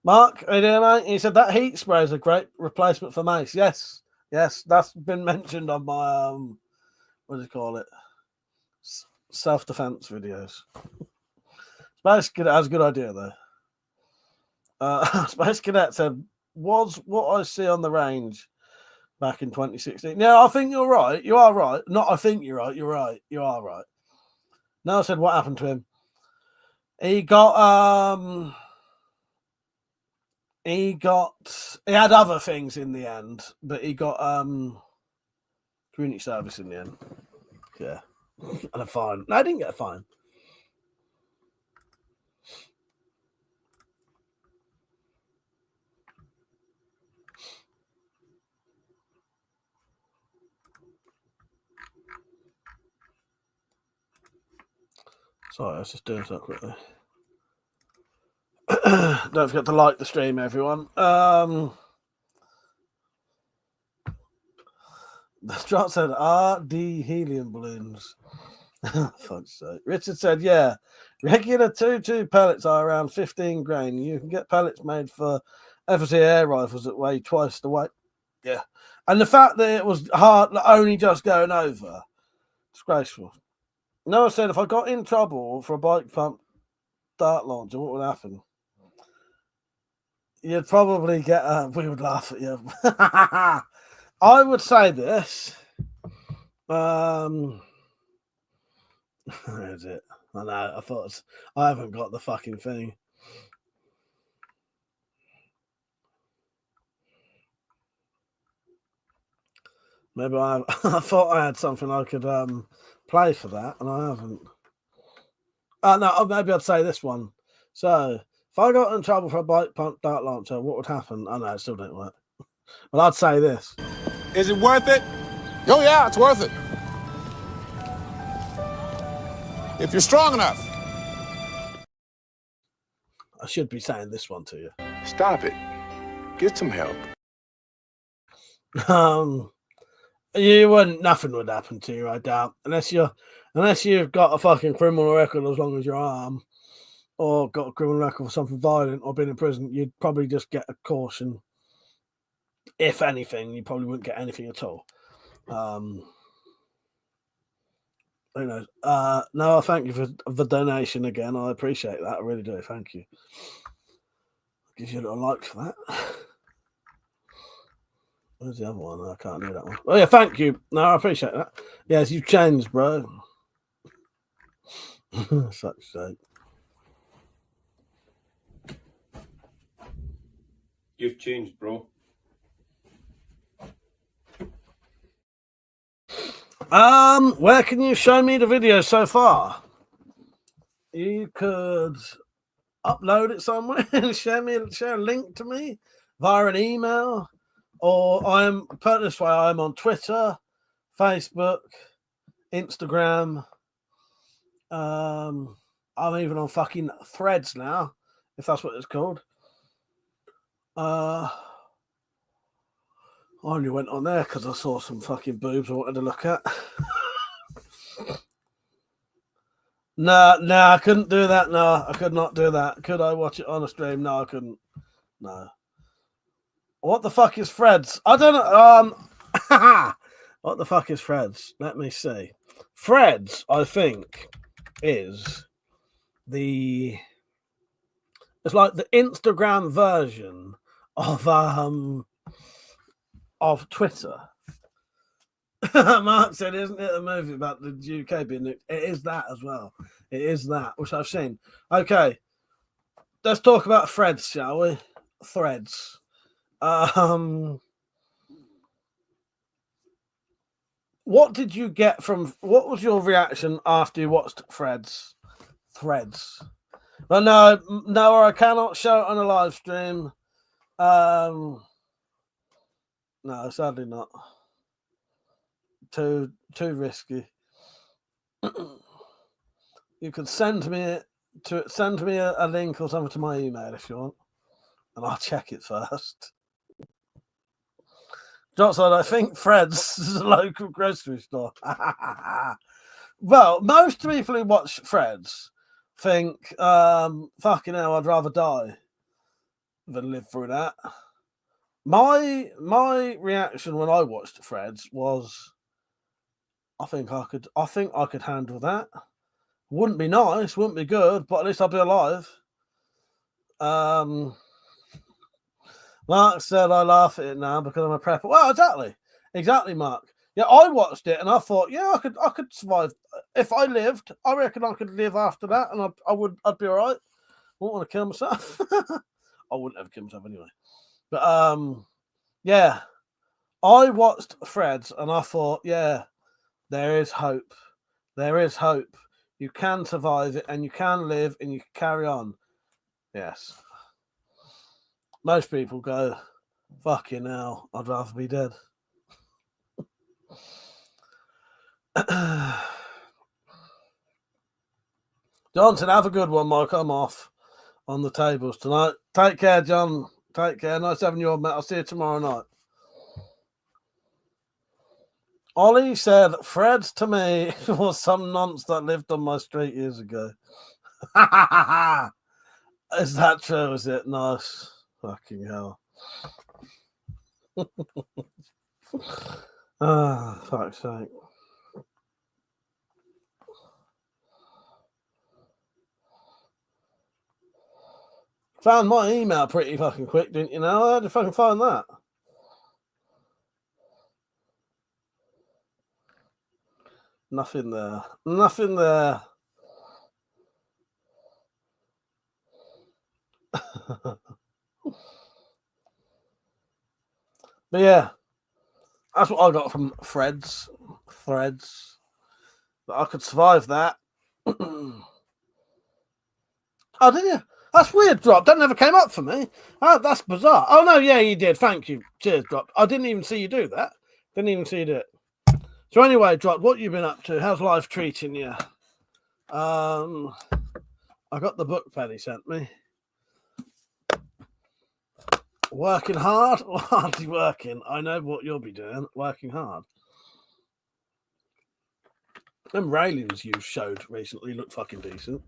Mark, how you doing, mate? He said that heat spray is a great replacement for mace. Yes, that's been mentioned on my what do you call it? Self-defense videos. Space Cadet has a good idea though. Space Cadet said, "Was what I see on the range back in 2016." Yeah, I think you're right. You are right. Not I think you're right. You're right. You are right. No, I said what happened to him. He had other things in the end, but he got community service in the end. Yeah. And a fine. No, I didn't get a fine. Sorry, I was just doing something quickly. Don't forget to like the stream, everyone. The Strut said, RD helium balloons. Fuck's sake. Richard said, yeah, regular 2.2 pellets are around 15 grain. You can get pellets made for FSC air rifles that weigh twice the weight. Yeah. And the fact that it was hard, only just going over, disgraceful. Noah said, if I got in trouble for a bike pump dart launcher, what would happen? You'd probably get we would laugh at you. I would say this. Where is it? I know. I haven't got the fucking thing. Maybe I thought I had something I could play for that, and I haven't. No, maybe I'd say this one. So, if I got in trouble for a bike pump dart launcher, what would happen? I know it still didn't work. But I'd say this. Is it worth it? Oh, yeah, it's worth it. If you're strong enough. I should be saying this one to you. Stop it. Get some help. Nothing would happen to you, I doubt. Unless you've got a fucking criminal record as long as your arm, or got a criminal record for something violent, or been in prison, you'd probably just get a caution. If anything, you probably wouldn't get anything at all. Who knows? No, thank you for the donation again. I appreciate that. I really do. Thank you. I'll give you a little like for that. Where's the other one? I can't do that one. Oh, yeah, thank you. No, I appreciate that. Yes, you've changed, bro. Such sake. You've changed, bro. Where can you show me the video so far? You could upload it somewhere and share a link to me via an email, or put it this way, I'm on Twitter, Facebook, Instagram. I'm even on fucking Threads now, if that's what it's called. I only went on there because I saw some fucking boobs I wanted to look at. No, I couldn't do that. No, I could not do that. Could I watch it on a stream? No, I couldn't. No. What the fuck is Threads? I don't know. What the fuck is Fred's? Let me see. Fred's, I think, is it's like the Instagram version of Twitter. Mark said, isn't it a movie about the UK being nuked? It is that as well. It is that, which I've seen. Okay. Let's talk about Threads, shall we? Threads. What did you get from? What was your reaction after you watched Threads? Well, no, I cannot show it on a live stream. No, sadly not. Too risky. You could send me a link or something to my email if you want, and I'll check it first. Johnson, I think Fred's is a local grocery store. Well, most people who watch Fred's think, fucking hell, I'd rather die than live through that. My reaction when I watched Fred's was, I think I could handle that. Wouldn't be nice, wouldn't be good, but at least I'll be alive. Mark said I laugh at it now because I'm a prepper. Well, exactly, Mark. Yeah, I watched it and I thought, yeah, I could survive if I lived. I reckon I could live after that, and I'd be all right. Wouldn't want to kill myself. I wouldn't ever kill myself anyway. But yeah, I watched Fred's and I thought, yeah, there is hope. There is hope. You can survive it and you can live and you can carry on. Yes. Most people go, fucking hell, I'd rather be dead. Johnson, have a good one, Mike. I'm off on the tables tonight. Take care, John. Take care. Nice having you on, mate. I'll see you tomorrow night. Ollie said, Fred's to me was some nonce that lived on my street years ago. Is that true? Is it? Nice. Fucking hell. Fuck's sake. Found my email pretty fucking quick, didn't you know? How did you fucking find that? Nothing there. Nothing there. But yeah, that's what I got from Threads. But I could survive that. Oh, did you? That's weird, Drop. That never came up for me. Oh, that's bizarre. Oh, no, yeah, you did. Thank you. Cheers, Drop. I didn't even see you do that. Didn't even see you do it. So anyway, Drop, what you been up to? How's life treating you? I got the book Penny sent me. Working hard or hardly working? I know what you'll be doing. Working hard. Them railings you showed recently look fucking decent.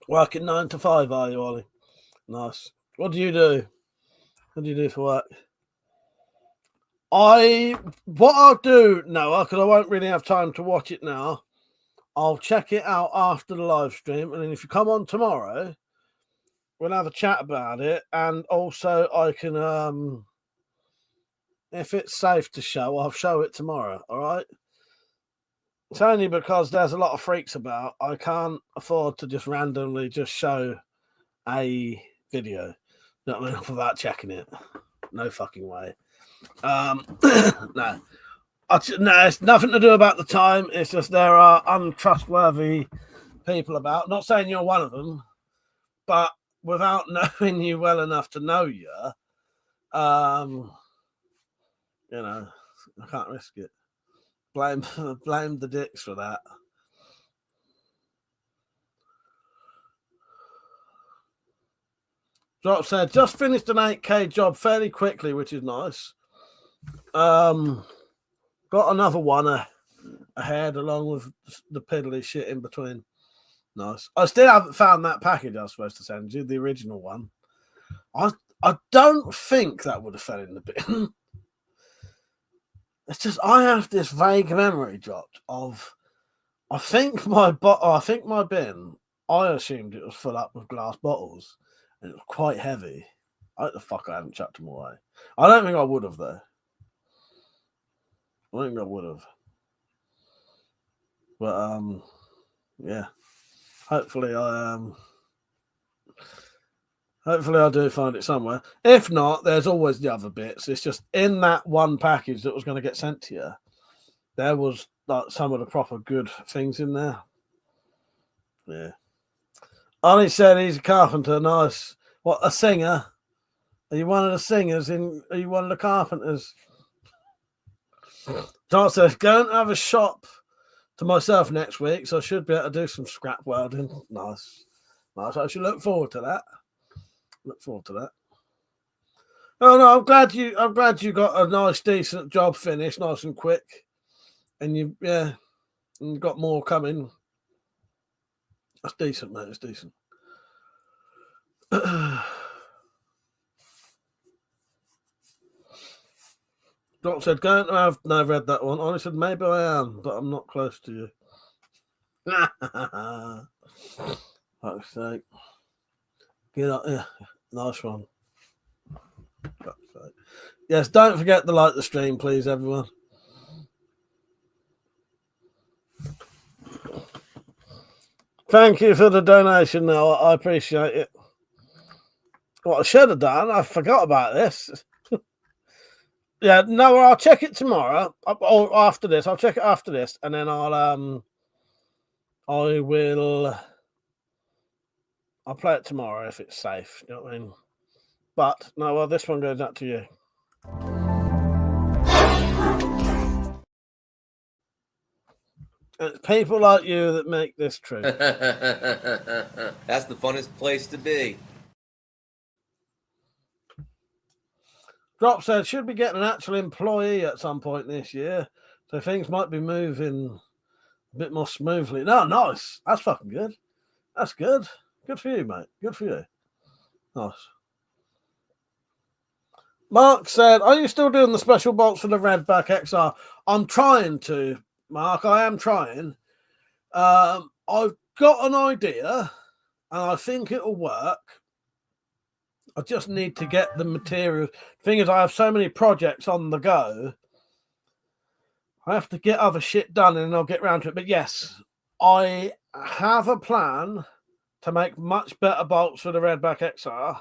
Working 9 to 5, are you, Ollie? Nice. What do you do? What do you do for work? What I'll do, Noah, because I won't really have time to watch it now, I'll check it out after the live stream, and then if you come on tomorrow, we'll have a chat about it, and also I can, if it's safe to show, I'll show it tomorrow, all right? It's only because there's a lot of freaks about. I can't afford to just randomly just show a video. You know what I mean? Without checking it. No fucking way. No. No, it's nothing to do about the time. It's just there are untrustworthy people about. Not saying you're one of them, but without knowing you well enough to know you, you know, I can't risk it. Blame the dicks for that. Drop said, just finished an 8K job fairly quickly, which is nice. Got another one ahead along with the piddly shit in between. Nice. I still haven't found that package I was supposed to send you, the original one. I don't think that would have fell in the bin. It's just I have this vague memory dropped of I think my bin, I assumed it was full up with glass bottles and it was quite heavy. I hope the fuck I haven't chucked them away. I don't think I would have though. I think I would have. But yeah. Hopefully I do find it somewhere. If not, there's always the other bits. It's just in that one package that was going to get sent to you, there was like some of the proper good things in there. Yeah. Ollie said he's a carpenter. Nice. What, a singer? Are you one of the singers? Are you one of the carpenters? John says, going to have a shop to myself next week, so I should be able to do some scrap welding. Nice. I should look forward to that. Oh no, I'm glad you got a nice, decent job finished, nice and quick, and you got more coming. That's decent, mate. It's decent. Doc said, going to have. No, I've read that one. I said, maybe I am, but I'm not close to you. Fuck's sake. Get up, yeah. Nice one. Fuck's sake. Yes, don't forget to like the stream, please, everyone. Thank you for the donation, Noah. I appreciate it. What I should have done, I forgot about this. Yeah, no, I'll check it tomorrow or after this. I'll check it after this, and then I'll play it tomorrow if it's safe. You know what I mean? But no, well, this one goes out to you. It's people like you that make this true. That's the funnest place to be. Drop said, should be getting an actual employee at some point this year, so things might be moving a bit more smoothly. No, nice. That's fucking good. That's good. Good for you, mate. Good for you. Nice. Mark said, are you still doing the special box for the Redback XR? I'm trying to, Mark. I am trying. I've got an idea, and I think it'll work. I just need to get the material. Thing is, I have so many projects on the go. I have to get other shit done, and then I'll get round to it. But yes, I have a plan to make much better bolts for the Redback XR.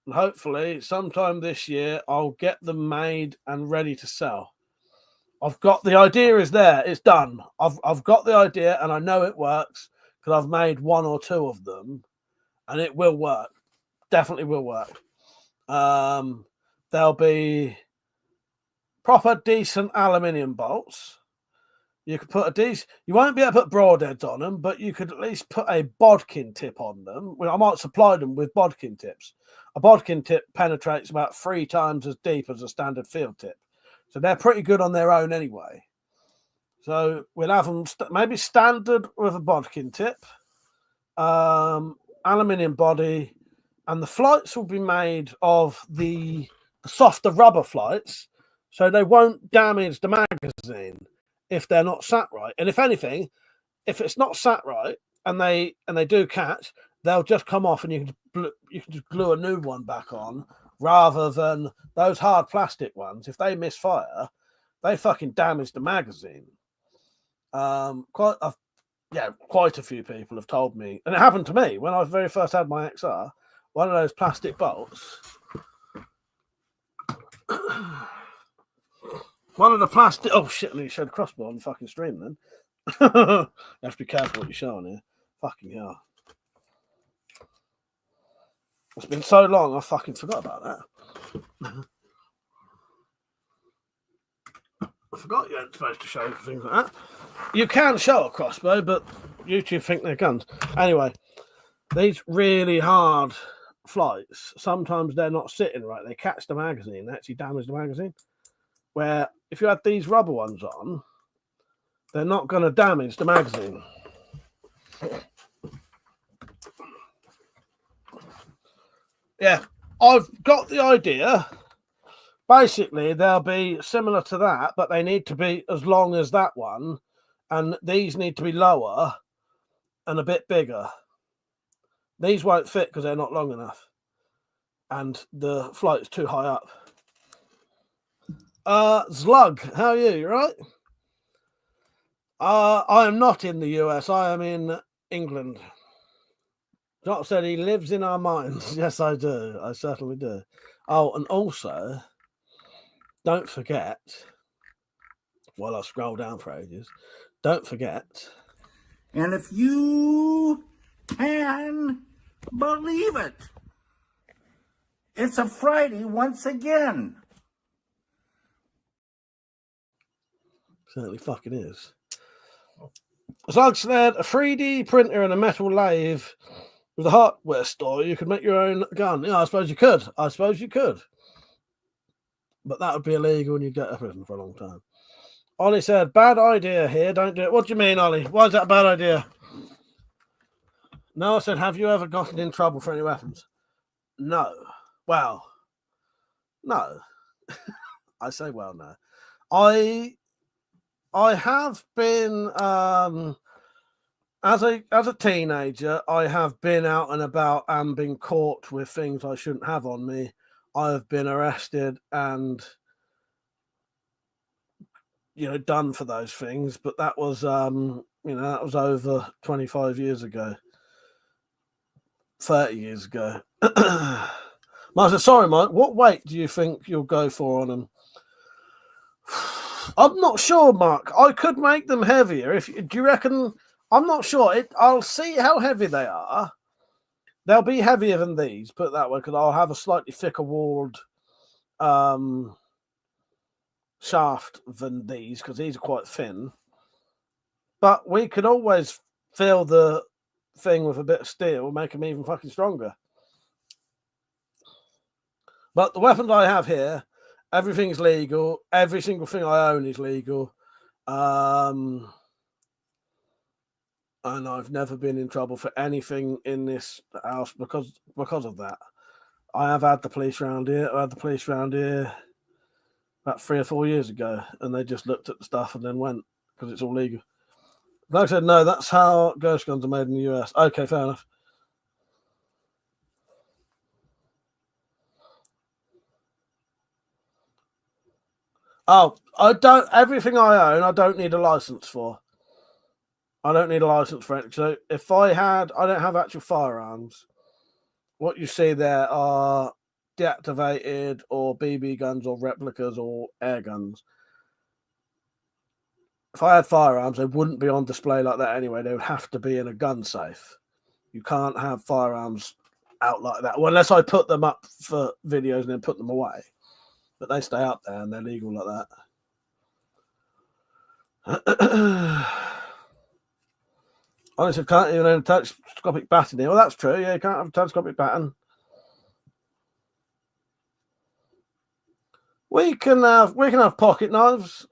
And hopefully, sometime this year, I'll get them made and ready to sell. I've got the idea is there. It's done. I've got the idea, and I know it works because I've made one or two of them, and it will work. Definitely will work. There'll be proper decent aluminium bolts. You could put you won't be able to put broadheads on them, but you could at least put a bodkin tip on them. Well, I might supply them with bodkin tips. A bodkin tip penetrates about 3 times as deep as a standard field tip. So they're pretty good on their own anyway. So we'll have them maybe standard with a bodkin tip, aluminium body, and the flights will be made of the softer rubber flights, so they won't damage the magazine if they're not sat right. And if anything, if it's not sat right and they do catch, they'll just come off, and you can just glue a new one back on, rather than those hard plastic ones. If they misfire, they fucking damage the magazine. Quite a few people have told me, and it happened to me when I very first had my XR. One of those plastic bolts. One of the plastic. Oh shit! You showed crossbow on the fucking stream. Then you have to be careful what you're showing here. Fucking hell! It's been so long, I fucking forgot about that. I forgot you weren't supposed to show things like that. You can show a crossbow, but YouTube think they're guns. Anyway, these really hard flights, sometimes they're not sitting right. They catch the magazine, they actually damage the magazine. Where if you had these rubber ones on, they're not going to damage the magazine. Yeah, I've got the idea. Basically, they'll be similar to that, but they need to be as long as that one, and these need to be lower and a bit bigger. These won't fit because they're not long enough, and the flight's too high up. Zlug, how are you? You right? I am not in the US. I am in England. Jock said he lives in our minds. Yes, I do. I certainly do. Oh, and also, don't forget, while I scroll down for ages, don't forget. And if you can believe it, it's a Friday once again. Certainly fucking is. Zlug said, a 3D printer and a metal lathe with a hardware store, you could make your own gun. Yeah, I suppose you could. But that would be illegal and you'd get to prison for a long time. Ollie said, bad idea here. Don't do it. What do you mean, Ollie? Why is that a bad idea? Noah said, have you ever gotten in trouble for any weapons? No. Well, no. I say, well, no. I have been, as a teenager, I have been out and about and been caught with things I shouldn't have on me. I have been arrested and, done for those things. But that was, that was over 25 years ago, 30 years ago. I said, sorry, Mike, what weight do you think you'll go for on them? I'm not sure, Mark. I could make them heavier. Do you reckon? I'm not sure. I'll see how heavy they are. They'll be heavier than these, put it that way, because I'll have a slightly thicker walled shaft than these, because these are quite thin. But we could always fill the thing with a bit of steel, make them even fucking stronger. But the weapons I have here, everything's legal. Every single thing I own is legal. And I've never been in trouble for anything in this house because of that. I have had the police around here. I had the police around here about 3 or 4 years ago, and they just looked at the stuff and then went because it's all legal. Like I said, no, that's how ghost guns are made in the US. Okay, fair enough. Oh, everything I own, I don't need a license for. I don't need a license for it. So if I don't have actual firearms. What you see there are deactivated or BB guns or replicas or air guns. If I had firearms, they wouldn't be on display like that anyway. They would have to be in a gun safe. You can't have firearms out like that. Well, unless I put them up for videos and then put them away. But they stay up there and they're legal like that. Honestly, can't even have a telescopic baton here. Well, that's true. Yeah, you can't have a telescopic baton. We can have pocket knives.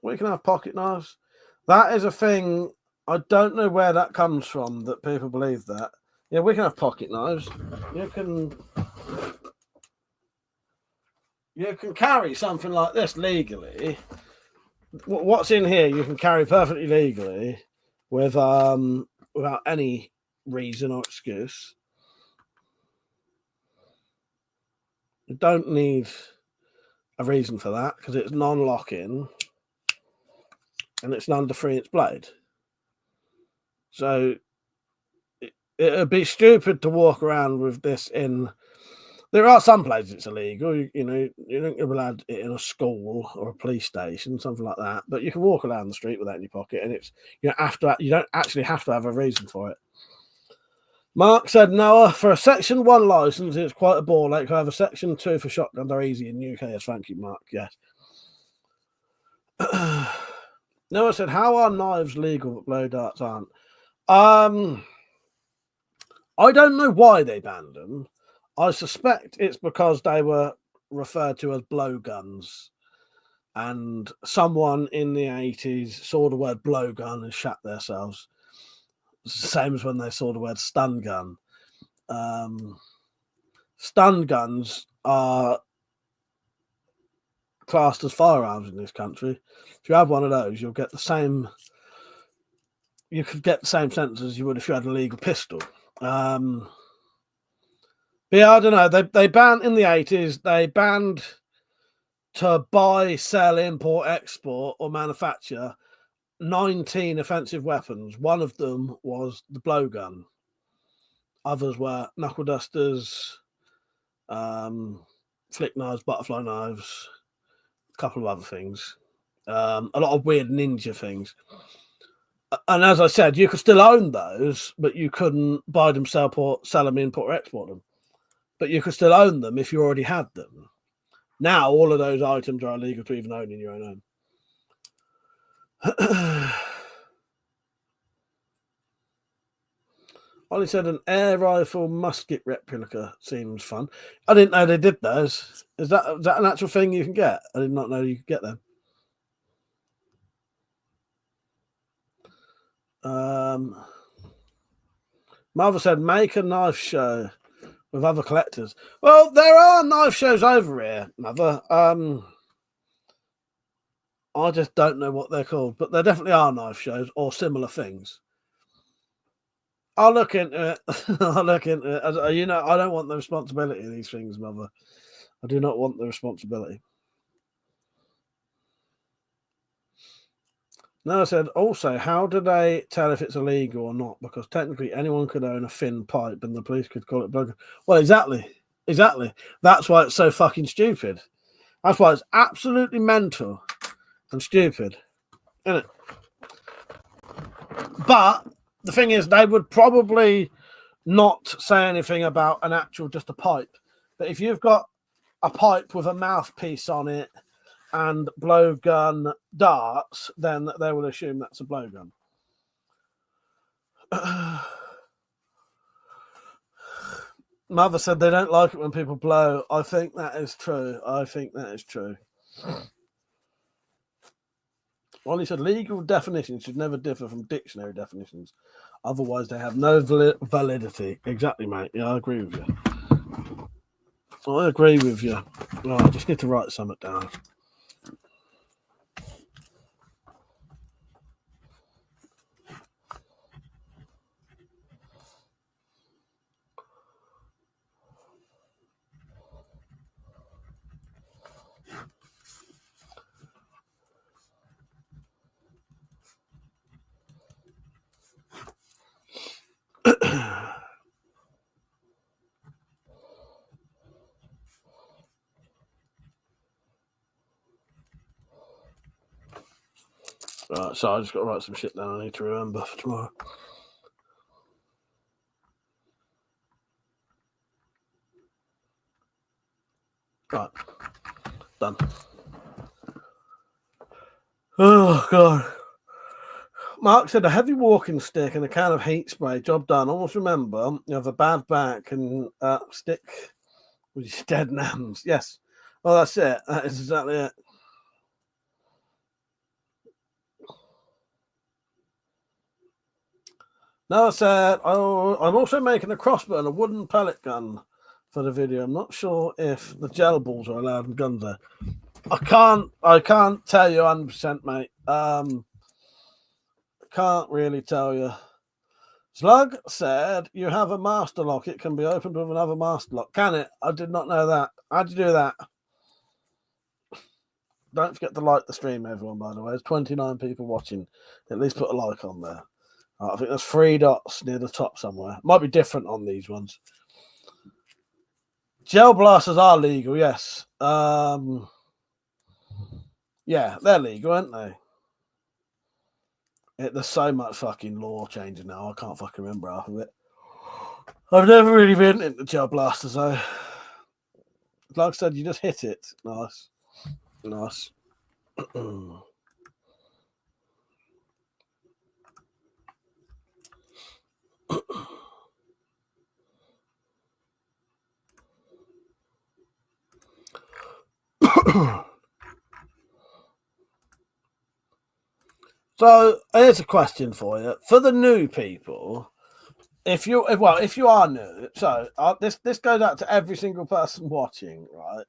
That is a thing. I don't know where that comes from that people believe that. Yeah, we can have pocket knives. You can carry something like this legally. What's in here you can carry perfectly legally without any reason or excuse. You don't need a reason for that because it's non-lock-in and it's an under 3-inch blade. So it would be stupid to walk around with this in. There are some places it's illegal. You don't get allowed it in a school or a police station, something like that. But you can walk around the street with that in your pocket, and you don't actually have to have a reason for it. Mark said, Noah, for a Section 1 license, it's quite a ball ache. However, Section 2 for shotguns are easy in the UK. Yes, thank you, Mark. Yes. Noah said, how are knives legal but blow darts aren't? I don't know why they banned them. I suspect it's because they were referred to as blowguns. and someone in the 80s saw the word blowgun and shat themselves. It's the same as when they saw the word stun gun. Stun guns are classed as firearms in this country. If you have one of those, you'll get the same. You could get the same sentence as you would if you had an illegal pistol. But yeah, I don't know. They banned in the 80s. They banned to buy, sell, import, export, or manufacture 19 offensive weapons. One of them was the blowgun. Others were knuckle dusters, flick knives, butterfly knives, a couple of other things. A lot of weird ninja things. And as I said, you could still own those, but you couldn't buy them, sell them, import, or export them. But you could still own them if you already had them. Now, all of those items are illegal to even own in your own home. Ollie said an air rifle musket replica seems fun. I didn't know they did those. Is that an actual thing you can get? I did not know you could get them. Mother said, make a knife show with other collectors. Well, there are knife shows over here, Mother. I just don't know what they're called, but there definitely are knife shows or similar things. I'll look into it. I'll look into it. You know, I don't want the responsibility of these things, Mother. I do not want the responsibility. No, I said, also, how do they tell if it's illegal or not? Because technically anyone could own a thin pipe and the police could call it blowgun. Well, exactly. That's why it's so fucking stupid. That's why it's absolutely mental and stupid, isn't it? But the thing is, they would probably not say anything about an actual, just a pipe. But if you've got a pipe with a mouthpiece on it and blowgun darts, then they will assume that's a blowgun. Mother said they don't like it when people blow. I think that is true. Ollie said legal definitions should never differ from dictionary definitions. Otherwise, they have no validity. Exactly, mate. Yeah, I agree with you. Right, I just need to write something down. Right, so I just got to write some shit down I need to remember for tomorrow. Right, done. Oh, God. Mark said a heavy walking stick and a can of heat spray. Job done. Almost remember, you have a bad back and stick with your dead nams. Yes. Well, that's it. That is exactly it. No, I said, I'm also making a crossbow and a wooden pellet gun for the video. I'm not sure if the gel balls are allowed in guns there. I can't tell you 100%, mate. Can't really tell you. Slug said you have a master lock. It can be opened with another master lock. Can it? I did not know that. How'd you do that? Don't forget to like the stream, everyone, by the way. There's 29 people watching. At least put a like on there. I think there's 3 dots near the top somewhere. Might be different on these ones. Gel blasters are legal, yes. Yeah, they're legal, aren't they? There's so much fucking law changing now. I can't fucking remember half of it. I've never really been into gel blasters, though. Like I said, you just hit it. Nice. So here's a question for you. For the new people, if you are new, so this goes out to every single person watching, right?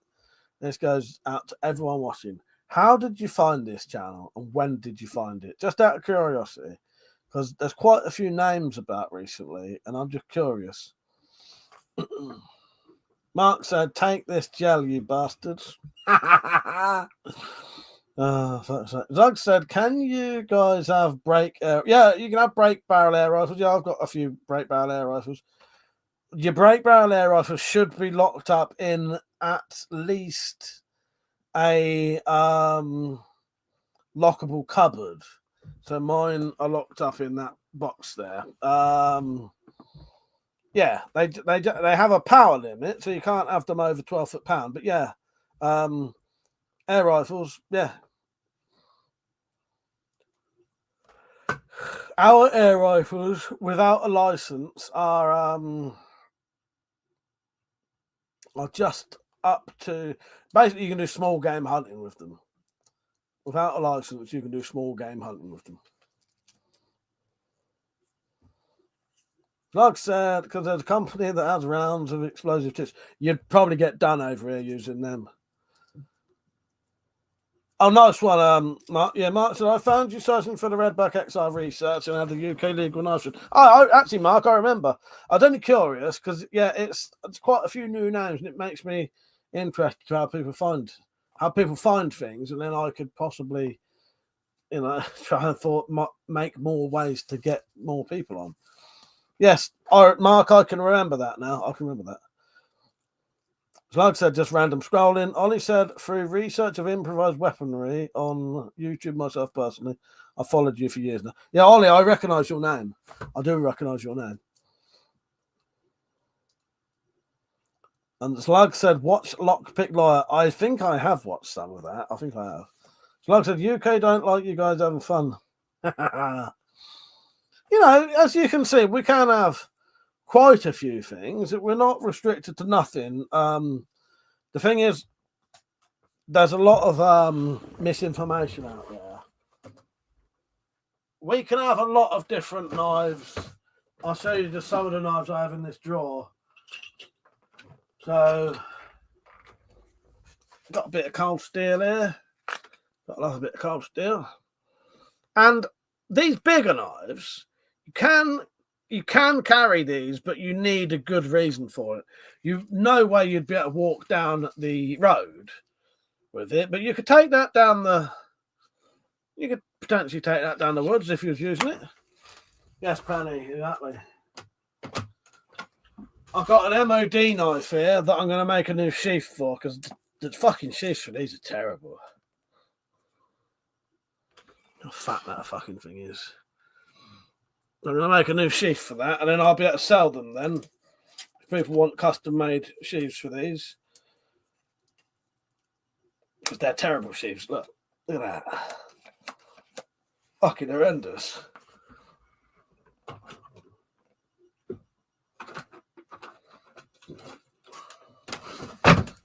This goes out to everyone watching. How did you find this channel and when did you find it? Just out of curiosity, because there's quite a few names about recently, and I'm just curious. Mark said, "Take this gel, you bastards." Zug said, "Can you guys have break? Yeah, you can have break barrel air rifles. Yeah, I've got a few break barrel air rifles. Your break barrel air rifles should be locked up in at least a lockable cupboard. So mine are locked up in that box there. Yeah, they have a power limit, so you can't have them over 12 foot-pound. But yeah, air rifles, yeah." Our air rifles without a license are just up to basically you can do small game hunting with them. Without a license, you can do small game hunting with them. Like I said, because there's a company that has rounds of explosive tips, you'd probably get done over here using them. Oh, nice one, Mark. Yeah, Mark said, "I found you searching for the Redback XR research and had the UK legal knife." Actually, Mark, I remember. I was only curious because, yeah, it's quite a few new names, and it makes me interested to how people find things, and then I could possibly, try and make more ways to get more people on. Yes, Mark, I can remember that now. I can remember that. Like I said, just random scrolling. Ollie said, "Through research of improvised weaponry on YouTube myself personally, I followed you for years now." Yeah, Ollie, I recognise your name. I do recognise your name. And Slug said, "Watch Lockpick Lawyer." I think I have watched some of that. I think I have. Slug said, "UK don't like you guys having fun." As you can see, we can have quite a few things. We're not restricted to nothing. The thing is, there's a lot of misinformation out there. We can have a lot of different knives. I'll show you just some of the knives I have in this drawer. So, got a bit of cold steel here. Got another bit of cold steel. And these bigger knives, you can carry these, but you need a good reason for it. No way you'd be able to walk down the road with it, but you could take that down you could potentially take that down the woods if you was using it. Yes, Penny, exactly. I've got an MOD knife here that I'm going to make a new sheath for, because the fucking sheaths for these are terrible. How fat that fucking thing is. I'm going to make a new sheath for that, and then I'll be able to sell them then. If people want custom-made sheaths for these. Because they're terrible sheaths. Look at that. Fucking horrendous.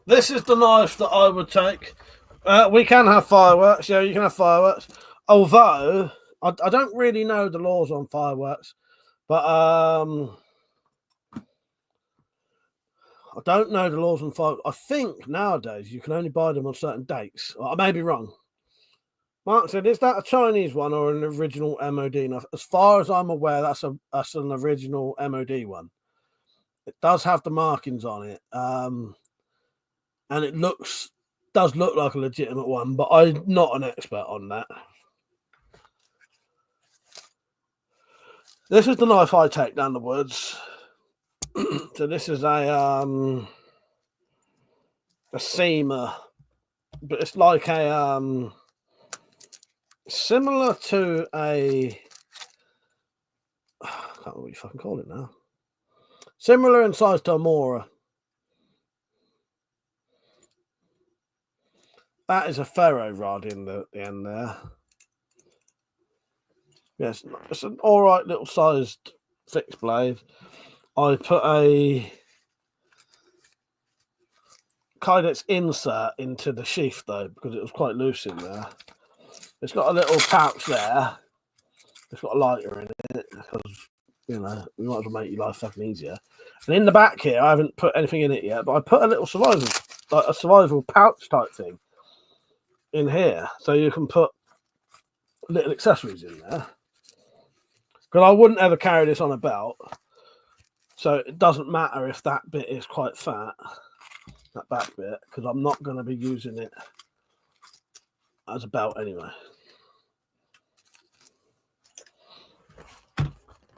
This is the knife that I would take. We can have fireworks. Yeah, you can have fireworks. Although, I don't really know the laws on fireworks. But I don't know the laws on fireworks. I think nowadays you can only buy them on certain dates. I may be wrong. Mark said, "Is that a Chinese one or an original MOD knife?" As far as I'm aware, that's an original MOD one. It does have the markings on it. And it does look like a legitimate one, but I'm not an expert on that. This is the knife I take down the woods. So this is a seamer, but it's like a similar to a I can't remember what you fucking call it now. Similar in size to a Mora. That is a ferro rod in the end there. Yes, it's an alright little sized fixed blade. I put a Kydex insert into the sheath though, because it was quite loose in there. It's got a little pouch there, It's got a lighter in it because, you know, we might as well make your life fucking easier. And in the back here, I haven't put anything in it yet, but I put a little survival pouch type thing in here, so you can put little accessories in there. Because I wouldn't ever carry this on a belt, so it doesn't matter if that bit is quite fat, that back bit, because I'm not going to be using it as a belt anyway.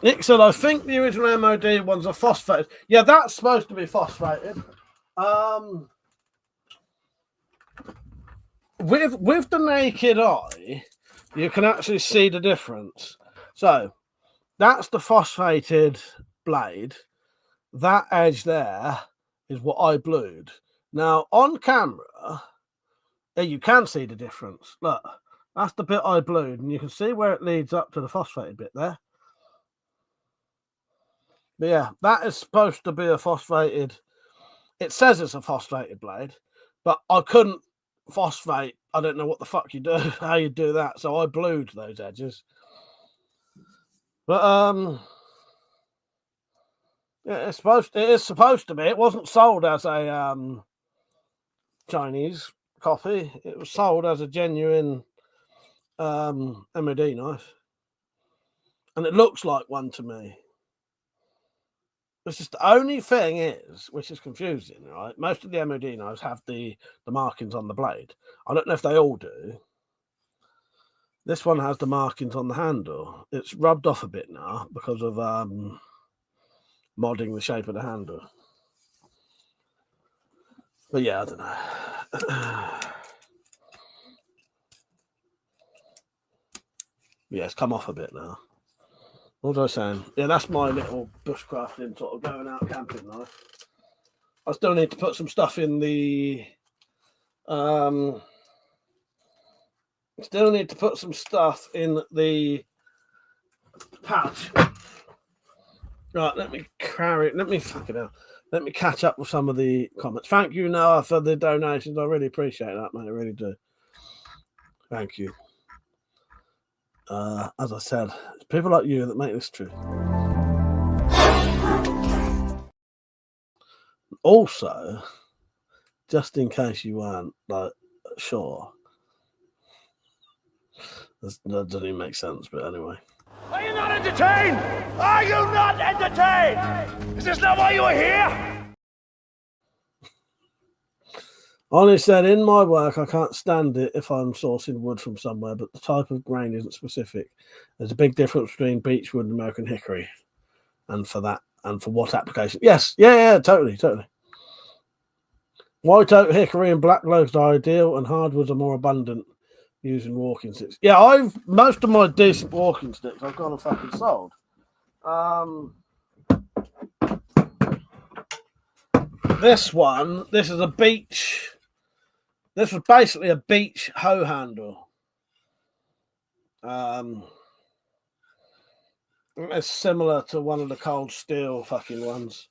Nick said, I think the original MOD ones are phosphated. Yeah, that's supposed to be phosphated. With the naked eye, you can actually see the difference. So that's the phosphated blade. That edge there is what I blued. Now on camera, you can see the difference. Look, that's the bit I blued, and you can see where it leads up to the phosphated bit there. But yeah, that is supposed to be a phosphated. It says it's a phosphated blade, but I couldn't phosphate. I don't know what the fuck you do, how you do that. So I blued those edges. But yeah, it is supposed to be. It wasn't sold as a Chinese copy. It was sold as a genuine MOD knife, and it looks like one to me. It's just the only thing is, which is confusing, right? Most of the MOD knives have the markings on the blade. I don't know if they all do. This one has the markings on the handle. It's rubbed off a bit now because of modding the shape of the handle. But yeah, I don't know. Yeah, it's come off a bit now. What was I saying? Yeah, that's my little bushcrafting sort of going out camping knife. I still need to put some stuff in the pouch. Right, let me catch up with some of the comments. Thank you, Noah, for the donations. I really appreciate that, mate. I really do. Thank you. As I said, it's people like you that make this true. Also, just in case you weren't sure, that doesn't even make sense, but anyway. Are you not entertained? Are you not entertained? Is this not why you are here? Ollie said, in my work, I can't stand it if I'm sourcing wood from somewhere, but the type of grain isn't specific. There's a big difference between beechwood and American hickory. And for that, and for what application? Yes, yeah, totally. White oak, hickory, and black logs are ideal, and hardwoods are more abundant using walking sticks. Yeah, most of my decent walking sticks I've gone and fucking sold. This is a beech. This was basically a beech hoe handle. It's similar to one of the cold steel fucking ones.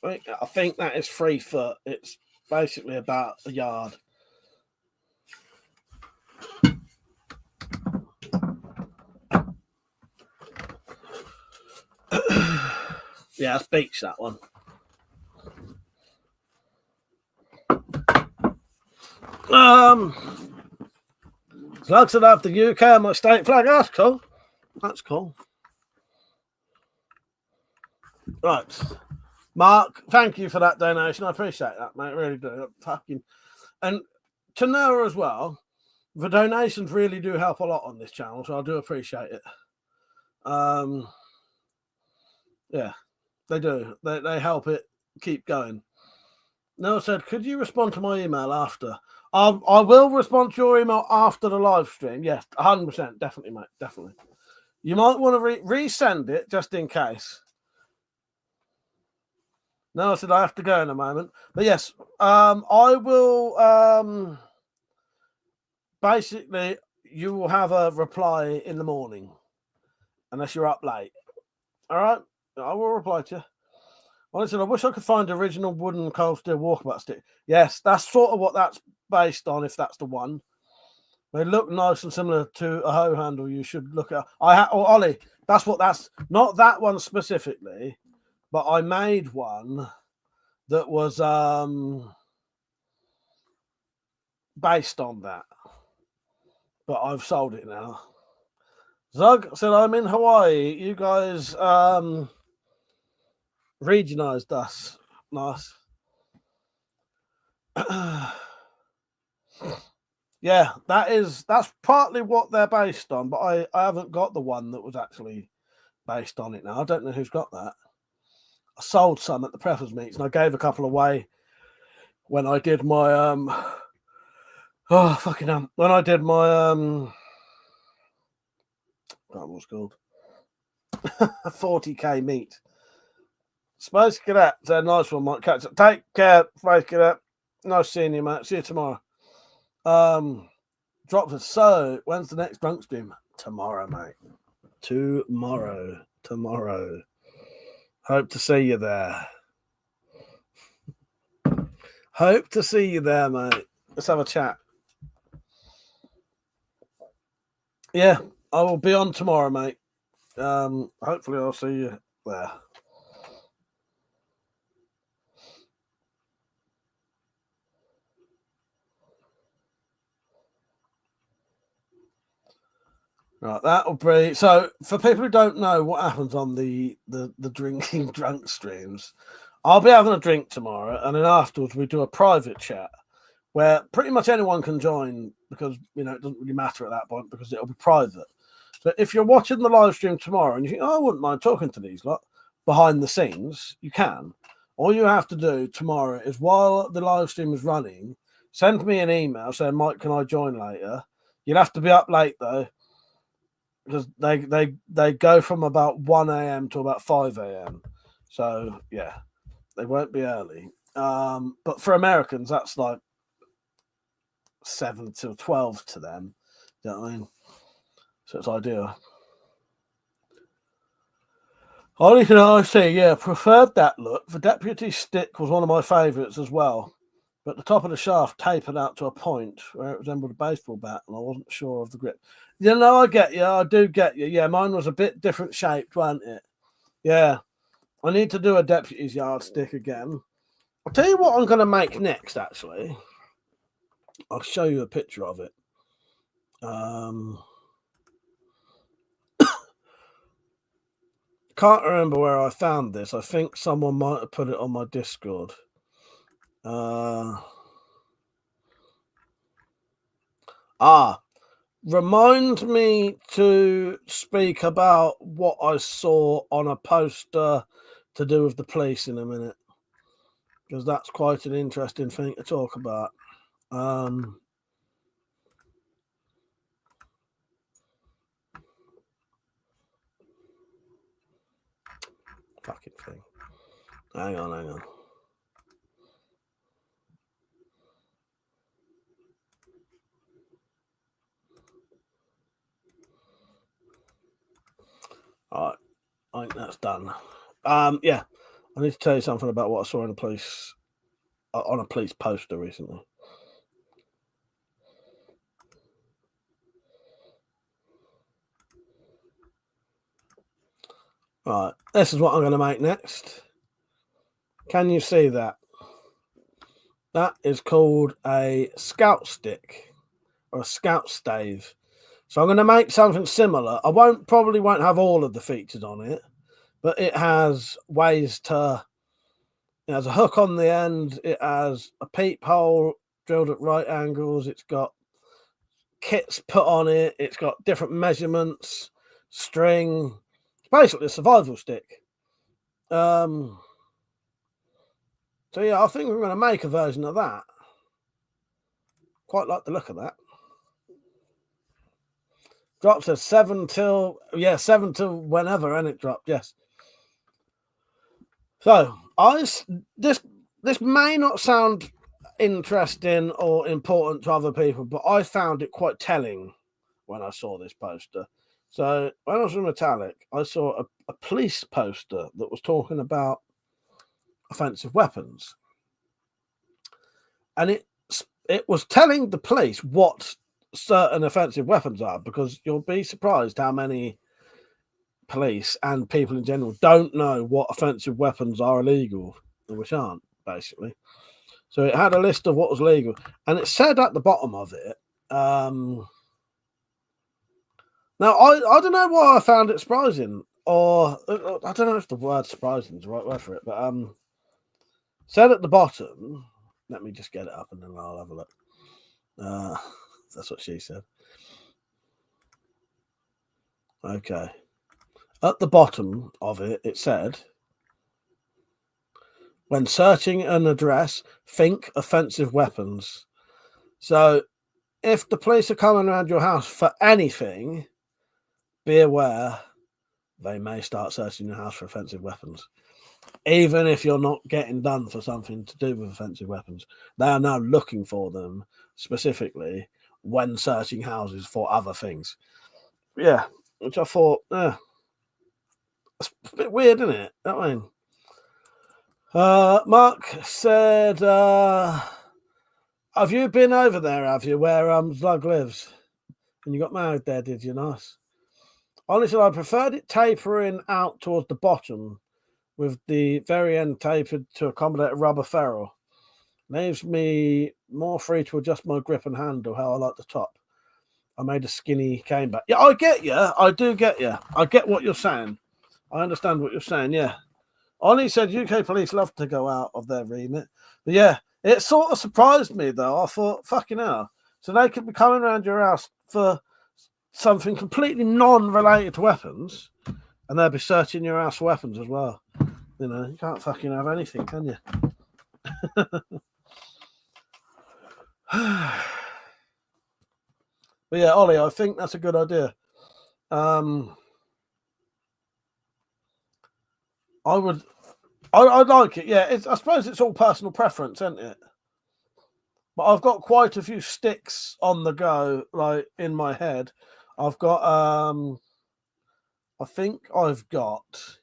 I think that is 3 foot. It's basically about a yard. Yeah, it's beech, that one. Slugs that have the UK on my state flag. That's cool. That's cool. Right. Mark, thank you for that donation. I appreciate that, mate. I really do. And to Noah as well, the donations really do help a lot on this channel, so I do appreciate it. Yeah, they do. They help it keep going. Noah said, could you respond to my email after? I will respond to your email after the live stream. Yes, 100%. Definitely, mate. Definitely. You might want to resend it just in case. No, I said I have to go in a moment. But yes, I will. Basically, you will have a reply in the morning, unless you're up late. All right? I will reply to you. I said, I wish I could find the original wooden cold steel walkabout stick. Yes, that's sort of what that's based on, if that's the one. They look nice and similar to a hoe handle. You should look at. Ollie. That's not that one specifically, but I made one that was based on that. But I've sold it now. Zug said, I'm in Hawaii. You guys regionalized us. Nice. Yeah, that's partly what they're based on, but I haven't got the one that was actually based on it now. I don't know who's got that. I sold some at the preppers meets and I gave a couple away when I did my when I did my what's called 40k meet. Space Cadet, a nice one, might catch up. Take care, Space Cadet. Nice seeing you, mate. See you tomorrow. Dropped it. So, when's the next drunk stream? Tomorrow, mate. Tomorrow. Hope to see you there. Hope to see you there, mate. Let's have a chat. Yeah, I will be on tomorrow, mate. Hopefully I'll see you there. Right, that'll be so. For people who don't know what happens on the drinking drunk streams, I'll be having a drink tomorrow, and then afterwards we do a private chat where pretty much anyone can join because it doesn't really matter at that point because it'll be private. So if you're watching the live stream tomorrow and you think, I wouldn't mind talking to these lot behind the scenes, you can. All you have to do tomorrow is while the live stream is running, send me an email saying, Mike, can I join later? You'll have to be up late though, because they go from about 1 a.m. to about 5 a.m. So yeah, they won't be early. But for Americans, that's like 7 till 12 to them. You know what I mean? So it's ideal. Only can I say, yeah, preferred that look. The deputy stick was one of my favourites as well. But the top of the shaft tapered out to a point where it resembled a baseball bat, and I wasn't sure of the grip. I get you. I do get you. Yeah, mine was a bit different shaped, wasn't it? Yeah. I need to do a deputy's yardstick again. I'll tell you what I'm going to make next, actually. I'll show you a picture of it. Can't remember where I found this. I think someone might have put it on my Discord. Remind me to speak about what I saw on a poster to do with the police in a minute, because that's quite an interesting thing to talk about. Fucking thing. Hang on. All right, I think that's done. Yeah, I need to tell you something about what I saw in on a police poster recently. All right, this is what I'm going to make next. Can you see that? That is called a scout stick or a scout stave. So I'm going to make something similar. I probably won't have all of the features on it, but it has ways to. It has a hook on the end. It has a peephole drilled at right angles. It's got kits put on it. It's got different measurements, string. It's basically a survival stick. So yeah, I think we're going to make a version of that. Quite like the look of that. Drops at 7 till whenever, and it dropped. Yes. So this may not sound interesting or important to other people, but I found it quite telling when I saw this poster. So when I was in Metallic, I saw a police poster that was talking about offensive weapons, and it was telling the police what certain offensive weapons are, because you'll be surprised how many police and people in general don't know what offensive weapons are illegal and which aren't, basically. So it had a list of what was legal, and it said at the bottom of it. Now, I don't know why I found it surprising, or I don't know if the word surprising is the right word for it, but said at the bottom, let me just get it up and then I'll have a look. That's what she said. Okay. At the bottom of it, it said, when searching an address, think offensive weapons. So if the police are coming around your house for anything, be aware they may start searching your house for offensive weapons. Even if you're not getting done for something to do with offensive weapons, they are now looking for them specifically when searching houses for other things. Yeah, which I thought, it's a bit weird, isn't it? I mean, Mark said, have you been over there, have you, where Slug lives? And you got married there, did you? Nice. Honestly, I preferred it tapering out towards the bottom, with the very end tapered to accommodate a rubber ferrule. Leaves me more free to adjust my grip and handle how I like the top. I made a skinny caneback. Yeah, I get you. I do get you. I get what you're saying. I understand what you're saying, yeah. Ollie said UK police love to go out of their remit. But yeah, it sort of surprised me, though. I thought, fucking hell. So they could be coming around your house for something completely non-related to weapons, and they'll be searching your house for weapons as well. You know, you can't fucking have anything, can you? But yeah, Ollie, I think that's a good idea. I'd like it. Yeah, I suppose it's all personal preference, isn't it? But I've got quite a few sticks on the go, like in my head. I've got, I think I've got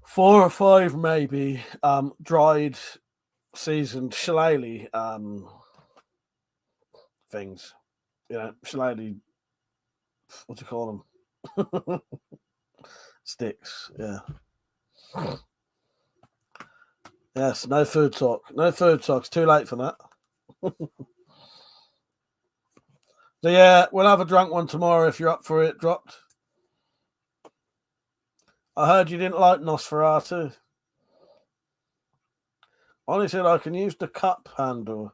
4 or 5 maybe dried, seasoned shillelagh things. You know, shillelagh, what do you call them? Sticks, yeah. Yes, no food talk. No food talk. It's too late for that. So yeah, we'll have a drunk one tomorrow if you're up for it, Dropped. I heard you didn't like Nosferatu. Honestly, I can use the cup handle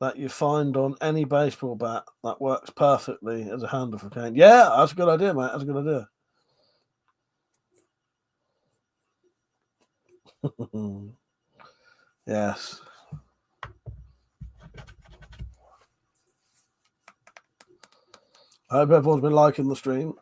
that you find on any baseball bat. That works perfectly as a handle for cane. Yeah, that's a good idea, mate. That's a good idea. Yes. I hope everyone's been liking the stream.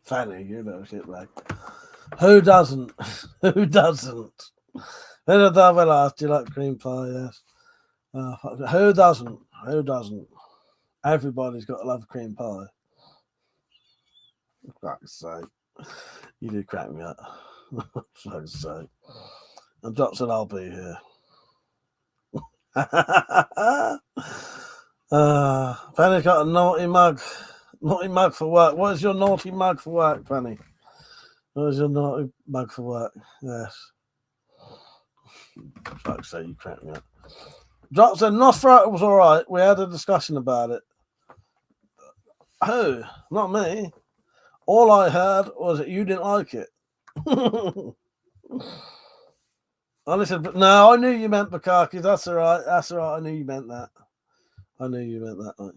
Fanny, you know shit, like. Who doesn't? Who doesn't? Who the will ask, do you like cream pie? Yes. Who doesn't? Who doesn't? Everybody's got to love cream pie. For fuck's sake. You do crack me up. For fuck's sake. And Drop said I'll be here. Penny's got a naughty mug. Naughty mug for work. What is your naughty mug for work, Penny? What is your naughty mug for work? Yes. For fuck's sake, you crack me up. Drop said Nosferatu was alright. We had a discussion about it. Who? Not me. All I heard was that you didn't like it. I said, no, I knew you meant Bukaki. That's all right. That's all right. I knew you meant that. I knew you meant that. Right.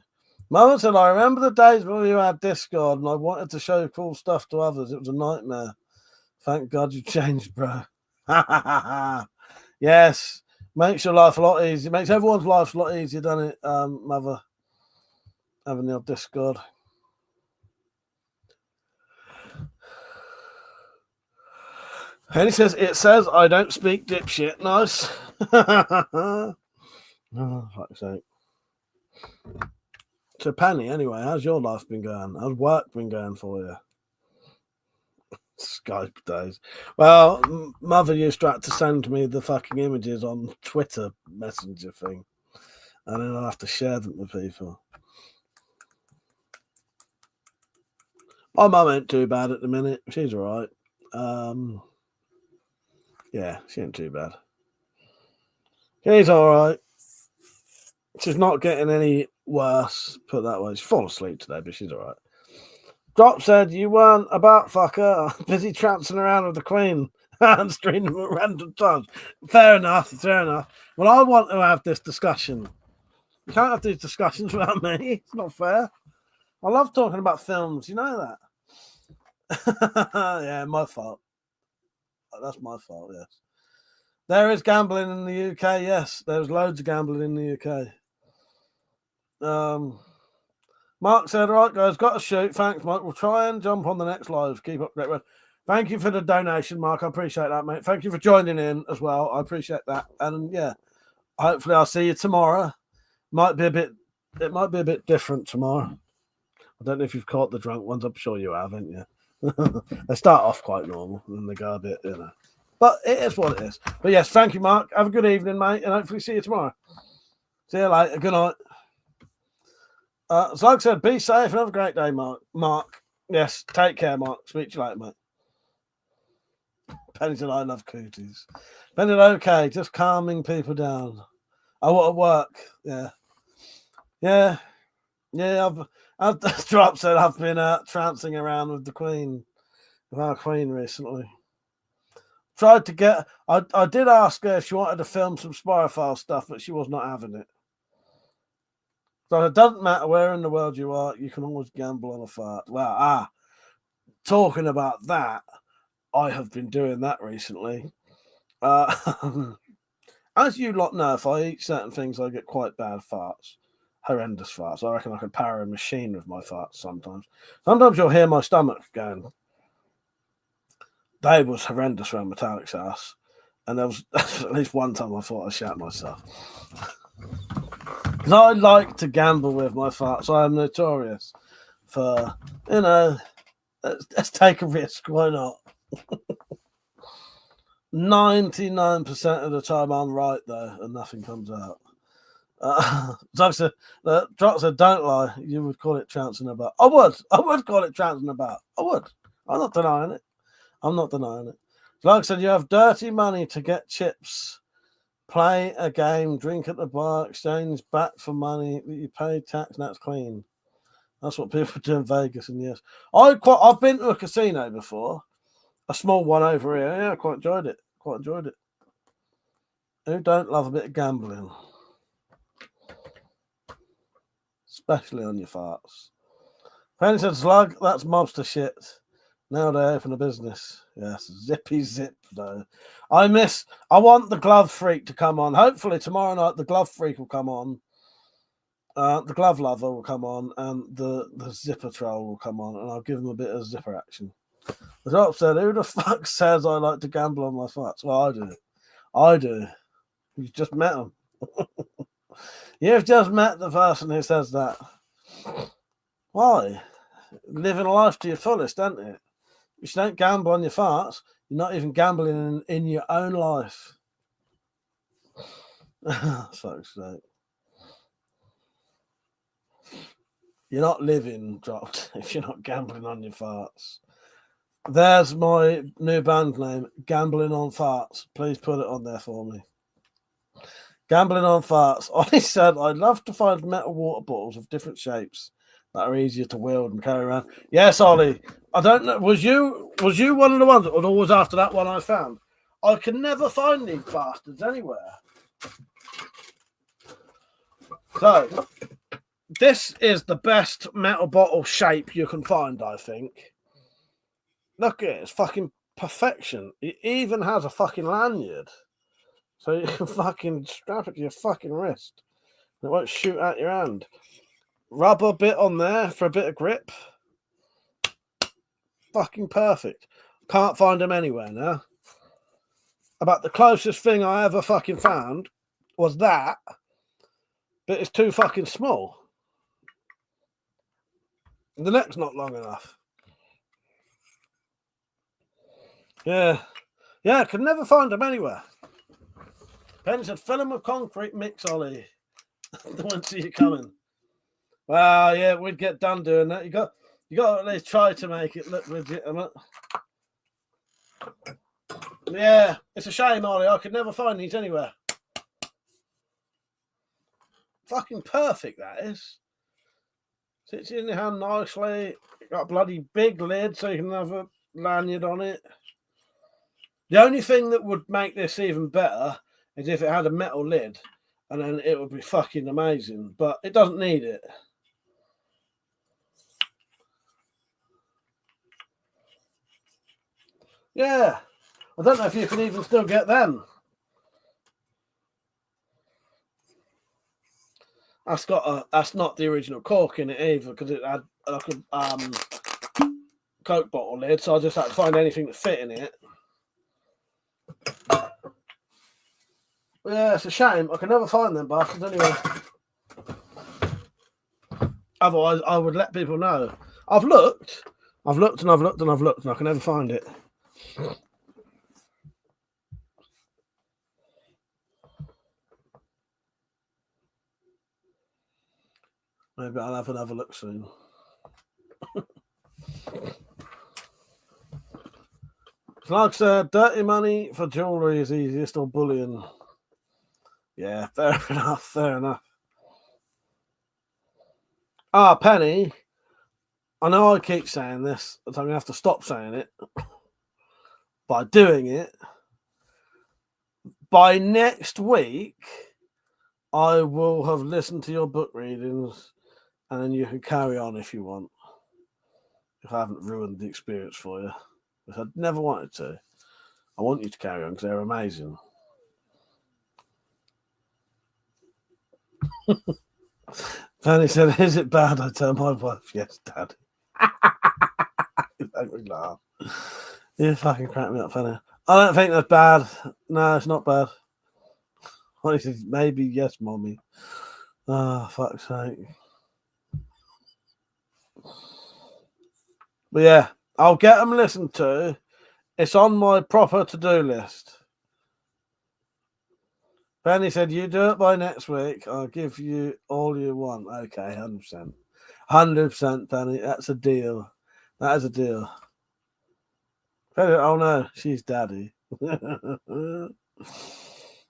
Mama said, I remember the days when you had Discord and I wanted to show cool stuff to others. It was a nightmare. Thank God you changed, bro. Yes. Makes your life a lot easier. Makes everyone's life a lot easier, doesn't it, Mother? Having your Discord. And he says, it says I don't speak dipshit. Nice. Oh, fuck's sake. to Penny anyway. How's your life been going? How's work been going for you? Skype days. Well, Mother used to have to send me the fucking images on Twitter Messenger thing, and then I'll have to share them with people. My mum ain't too bad at the minute. She's all right. Yeah, she ain't too bad. She's all right. She's not getting any worse, put it that way. She's fallen asleep today, but she's all right. Drop said, you weren't about, fucker. Busy trancing around with the Queen and streaming at random times. Fair enough, fair enough. Well, I want to have this discussion. You can't have these discussions without me. It's not fair. I love talking about films. You know that? Yeah, my fault. That's my fault, yes. There is gambling in the UK, yes. There's loads of gambling in the UK. Mark said, right, guys, got to shoot. Thanks, Mike. We'll try and jump on the next live. Keep up great work. Thank you for the donation, Mark. I appreciate that, mate. Thank you for joining in as well. I appreciate that. And yeah, hopefully I'll see you tomorrow. It might be a bit different tomorrow. I don't know if you've caught the drunk ones. I'm sure you have, haven't you? They start off quite normal and they go a bit, you know. But it is what it is. But yes, thank you, Mark. Have a good evening, mate, and hopefully see you tomorrow. See you later. Good night. So like I said, be safe and have a great day, Mark. Yes, take care, Mark. Speak to you later, mate. Penny said, I love cooties. Penny, okay, just calming people down. I want to work. Yeah. I've Drop said I've been trancing around with the Queen, with our Queen recently. Tried to get, I did ask her if she wanted to film some Spyrophile stuff, but she was not having it. So it doesn't matter where in the world you are, you can always gamble on a fart. Well, talking about that, I have been doing that recently. As you lot know, if I eat certain things, I get quite bad farts. Horrendous farts. I reckon I could power a machine with my farts sometimes. Sometimes you'll hear my stomach going. They was horrendous around Metallic's house. And there was at least one time I thought I shat myself. Because I like to gamble with my farts. I am notorious for, let's take a risk. Why not? 99% of the time I'm right, though, and nothing comes out. Drop said, don't lie. You would call it trouncing about. I would call it trouncing about. I would. I'm not denying it. Like I said, you have dirty money to get chips, play a game, drink at the bar, exchange back for money that you pay tax, and that's clean. That's what people do in Vegas, and yes. I've been to a casino before. A small one over here. Yeah, I quite enjoyed it. Who don't love a bit of gambling? Especially on your farts. Penny said, slug, that's mobster shit. Now they open a business. Yes, zippy zip, though. I want the glove freak to come on. Hopefully tomorrow night the glove freak will come on. The glove lover will come on, and the zipper troll will come on, and I'll give them a bit of zipper action. The Drop said, who the fuck says I like to gamble on my farts? Well, I do. You've just met him. You've just met the person who says that. Why? Living life to your fullest, isn't it? If you don't gamble on your farts, you're not even gambling in your own life. Fuck's sake. You're not living, Dropped, if you're not gambling on your farts. There's my new band name, Gambling on Farts. Please put it on there for me. Gambling on Farts. Ollie said, I'd love to find metal water bottles of different shapes that are easier to wield and carry around. Yes, Ollie. I don't know. Was you one of the ones that was always after that one I found? I can never find these bastards anywhere. So, this is the best metal bottle shape you can find, I think. Look at it. It's fucking perfection. It even has a fucking lanyard. So you can fucking strap it to your fucking wrist. It won't shoot out your hand. Rubber bit on there for a bit of grip. Fucking perfect. Can't find them anywhere now. About the closest thing I ever fucking found was that. But it's too fucking small. The neck's not long enough. Yeah. Yeah, I could never find them anywhere. Penny said, fill them with concrete mix, Ollie. They won't see you coming. Well, yeah, we'd get done doing that. You got to at least try to make it look legitimate. Yeah, it's a shame, Ollie. I could never find these anywhere. Fucking perfect, that is. Sits in your hand nicely. Got a bloody big lid so you can have a lanyard on it. The only thing that would make this even better is if it had a metal lid, and then it would be fucking amazing. But it doesn't need it. Yeah. I don't know if you can even still get them. That's not the original cork in it either, because it had like a Coke bottle lid, so I just had to find anything to fit in it. Yeah, it's a shame. I can never find them bastards anyway. Otherwise, I would let people know. I've looked, and I can never find it. Maybe I'll have another look soon. Like I said, dirty money for jewellery is easiest, or bullion. Yeah, fair enough. Ah, Penny, I know I keep saying this, but I'm going to have to stop saying it by doing it. By next week, I will have listened to your book readings, and then you can carry on if you want. If I haven't ruined the experience for you. If I never wanted to. I want you to carry on because they're amazing. Fanny said, is it bad? I tell my wife, yes, Dad. You make me laugh. You fucking crack me up, Fanny. I don't think that's bad. No, it's not bad. He says, maybe yes, Mommy. Oh, fuck's sake. But yeah, I'll get them listened to. It's on my proper to-do list. Penny said, you do it by next week. I'll give you all you want. Okay, 100%. 100%, Penny. That's a deal. That is a deal. Penny, oh no, she's daddy. Oh,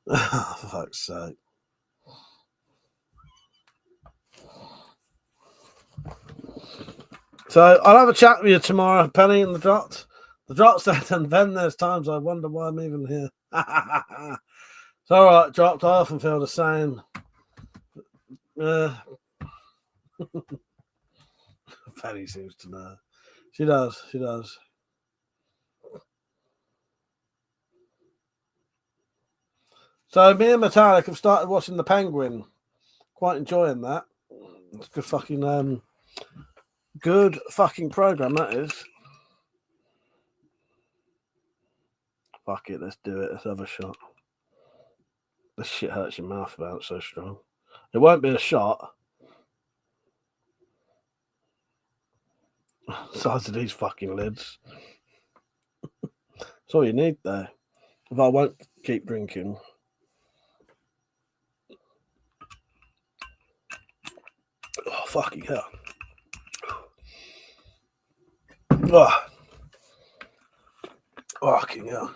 for fuck's sake. So I'll have a chat with you tomorrow, Penny, in the Drot. The Drot said, and then there's times I wonder why I'm even here. It's all right, Drot. I often feel the same. Penny seems to know. She does. So me and Metallic have started watching The Penguin. Quite enjoying that. It's a good fucking program, that is. Fuck it, let's do it. Let's have a shot. This shit hurts your mouth about it so strong. It won't be a shot. Size of these fucking lids. That's all you need there. If I won't keep drinking. Oh, fucking hell. Oh. Fucking hell.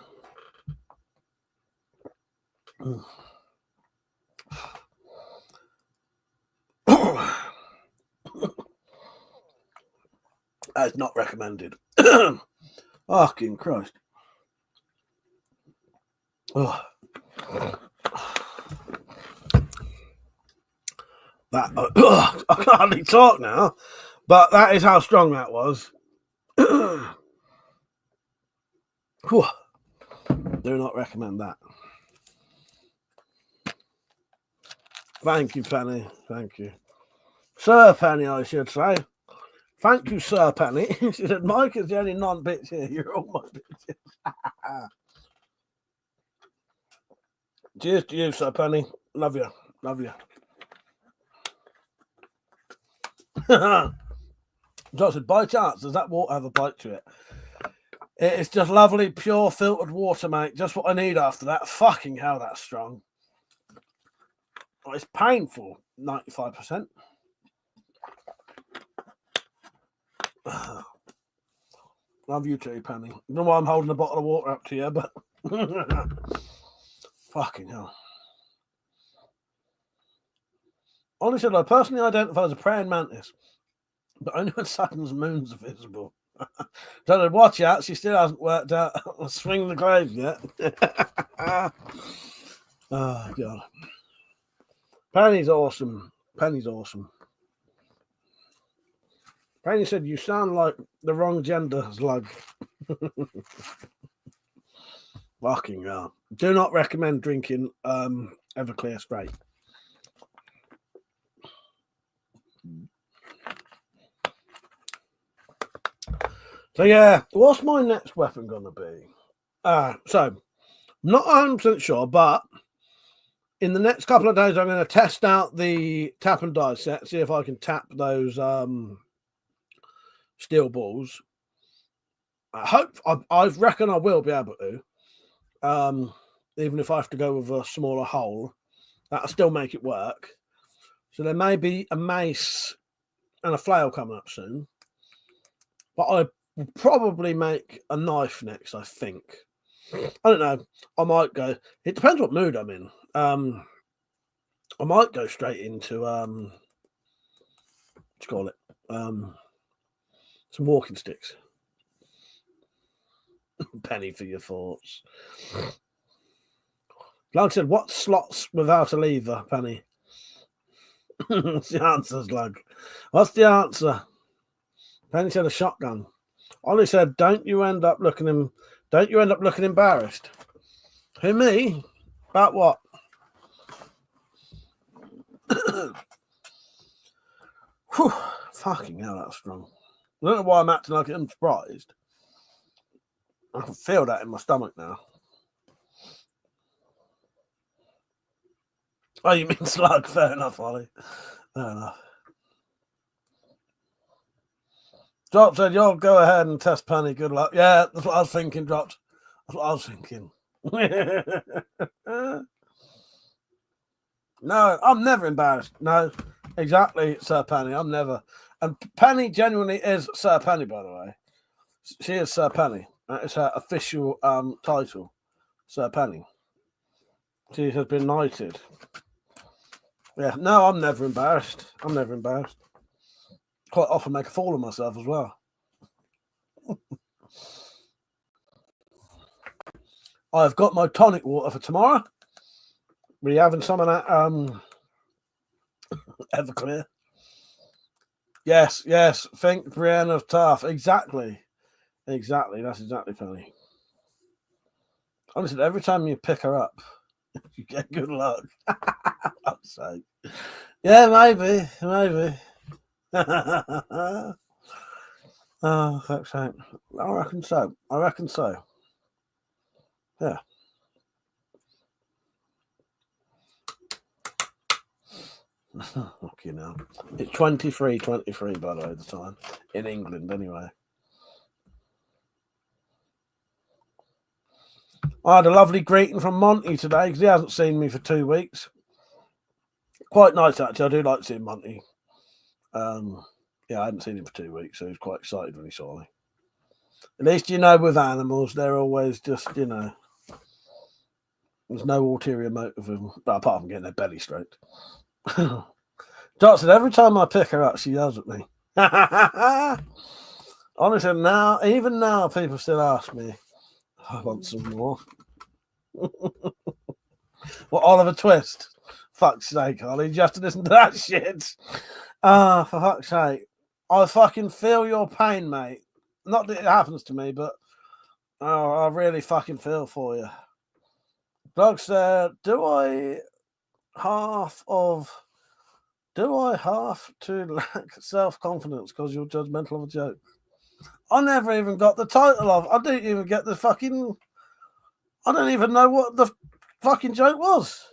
That's not recommended. Fucking Christ. Oh. That I can hardly talk now, but that is how strong that was. Do not recommend that. Thank you, Penny. Thank you. Sir Penny, I should say. Thank you, Sir Penny. She said, Mike is the only non-bitch here. You're all my bitches. Cheers to you, Sir Penny. Love you. Love you. Doc said, by chance, does that water have a bite to it? It's just lovely, pure, filtered water, mate. Just what I need after that. Fucking hell, that's strong. Oh, it's painful, 95%. Love you too, Penny. I don't know why I'm holding a bottle of water up to you, but fucking hell. Ollie said, I personally identify as a praying mantis, but only when Saturn's moons are visible. Don't know, watch out, she still hasn't worked out swing the grave yet. Oh, God. Penny's awesome. Penny's awesome. Penny said, you sound like the wrong gender, slug. Fucking hell. Do not recommend drinking Everclear straight. So yeah, what's my next weapon gonna be? So not 100% sure, but in the next couple of days I'm going to test out the tap and die set, see if I can tap those steel balls. I reckon I will be able to. Even if I have to go with a smaller hole, that'll still make it work. So there may be a mace and a flail coming up soon. But I will probably make a knife next, I think. I don't know. I might go. It depends what mood I'm in. I might go straight into what do you call it? Some walking sticks. Penny for your thoughts. Like I said, what slots without a lever, Penny? What's the answer, Slug? What's the answer? Penny said a shotgun. Ollie said, don't you end up looking embarrassed? Who, me? About what? Whew, fucking hell, that's strong. I don't know why I'm acting like I'm surprised. I can feel that in my stomach now. Oh, you mean slug? Fair enough, Ollie. Fair enough. Drop said, you'll go ahead and test Penny. Good luck. Yeah, that's what I was thinking, Dropped. That's what I was thinking. No, I'm never embarrassed. No, exactly, Sir Penny. I'm never. And Penny genuinely is Sir Penny, by the way. She is Sir Penny. That is her official title, Sir Penny. She has been knighted. Yeah, no, I'm never embarrassed. I'm never embarrassed. Quite often make a fool of myself as well. I've got my tonic water for tomorrow. Were you having some of that Everclear? Yes. Think Brienne of Tarth. Exactly. That's exactly funny. Honestly, every time you pick her up, you get good luck. I'm saying. Yeah, maybe. Oh, fuck's sake. I reckon so. Yeah. Okay, now. It's 23, by the way, the time. In England, anyway. I had a lovely greeting from Monty today because he hasn't seen me for 2 weeks. Quite nice, actually. I do like seeing Monty. Yeah, I hadn't seen him for 2 weeks, so he was quite excited when he saw me. At least, with animals, they're always just, there's no ulterior motive with them, apart from getting their belly stroked. Dot said, every time I pick her up, she yells at me. Honestly, even now, people still ask me, I want some more. What, Oliver Twist? Fuck's sake, Ollie, you have to listen to that shit. For fuck's sake. I fucking feel your pain, mate. Not that it happens to me, but I really fucking feel for you. Doug said, do I have to lack self-confidence because you're judgmental of a joke? I never even got the title of. I didn't even get the fucking. I don't even know what the fucking joke was.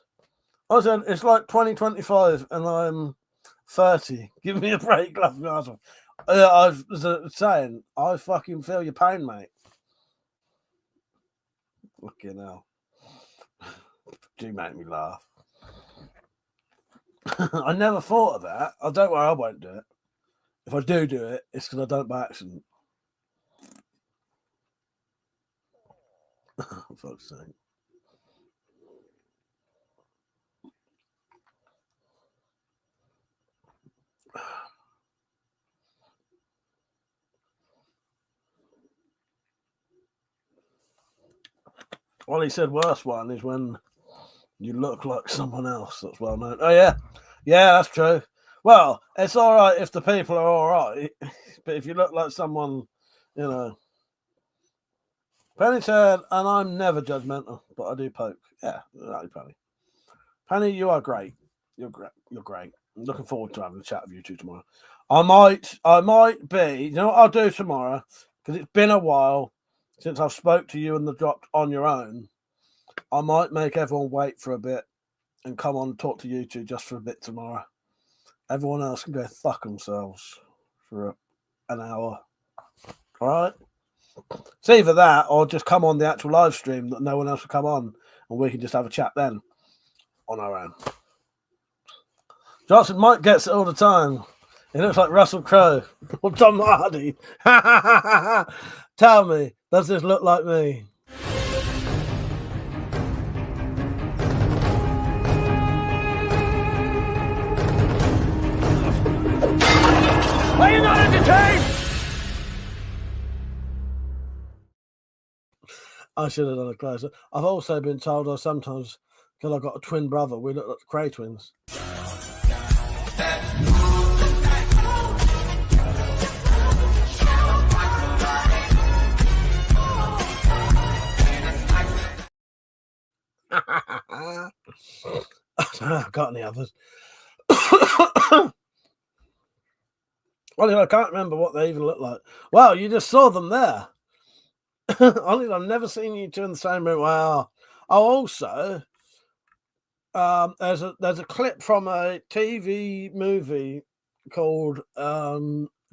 I said it's like 2025 and I'm 30. Give me a break, laughing asshole. I was saying, I fucking feel your pain, mate. Fucking hell. Do make me laugh. I never thought of that. I don't worry, I won't do it. If I do it, it's because I don't by accident. For fuck's sake. Well, he said worst one is when you look like someone else that's well known. Oh, yeah. Yeah, that's true. Well, it's all right if the people are all right. But if you look like someone, you know. Penny said, and I'm never judgmental, but I do poke. Yeah, exactly, Penny. Penny, you are great. You're great. You're great. I'm looking forward to having a chat with you two tomorrow. I might be, you know what I'll do tomorrow? Because it's been a while since I've spoke to you and the dropped on your own. I might make everyone wait for a bit and come on and talk to you two just for a bit tomorrow. Everyone else can go fuck themselves for an hour. All right? It's either that or just come on the actual live stream that no one else will come on and we can just have a chat then on our own. Johnson Mike gets it all the time. He looks like Russell Crowe or Tom Hardy. Tell me, does this look like me? Are you not entertained? I should have done a closer. I've also been told I sometimes, because I've got a twin brother, we look like the Cray twins. I don't know, I've got any others. Well, I can't remember what they even look like. Well, you just saw them there. Honestly, I've never seen you two in the same room. Wow. Oh, also, there's a clip from a TV movie called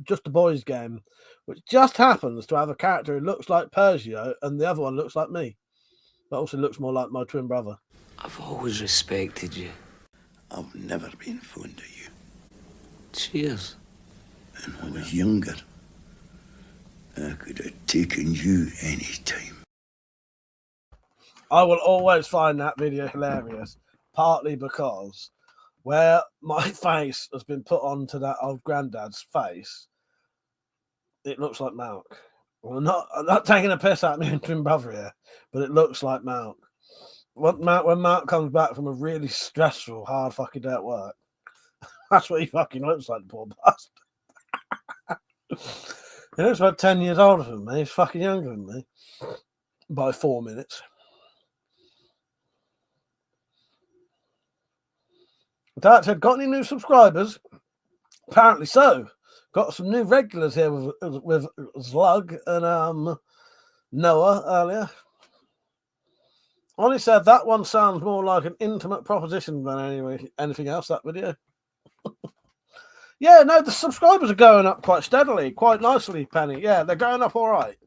Just a Boys Game, which just happens to have a character who looks like Pergio, and the other one looks like me, but also looks more like my twin brother. I've always respected you. I've never been fond of you. Cheers. And when I was younger, I could have taken you any time. I will always find that video hilarious, partly because where my face has been put onto that old granddad's face, it looks like Malk. Well, I'm not taking a piss at me and twin brother here, but it looks like Malk. When Malk comes back from a really stressful, hard fucking day at work, that's what he fucking looks like, the poor bastard. He looks about 10 years older than me. He's fucking younger than me by 4 minutes. Dad said, got any new subscribers? Apparently so. Got some new regulars here with Slug and Noah earlier. Ollie said that one sounds more like an intimate proposition than anything else, that video. Yeah, no, the subscribers are going up quite steadily, quite nicely, Penny. Yeah, they're going up all right.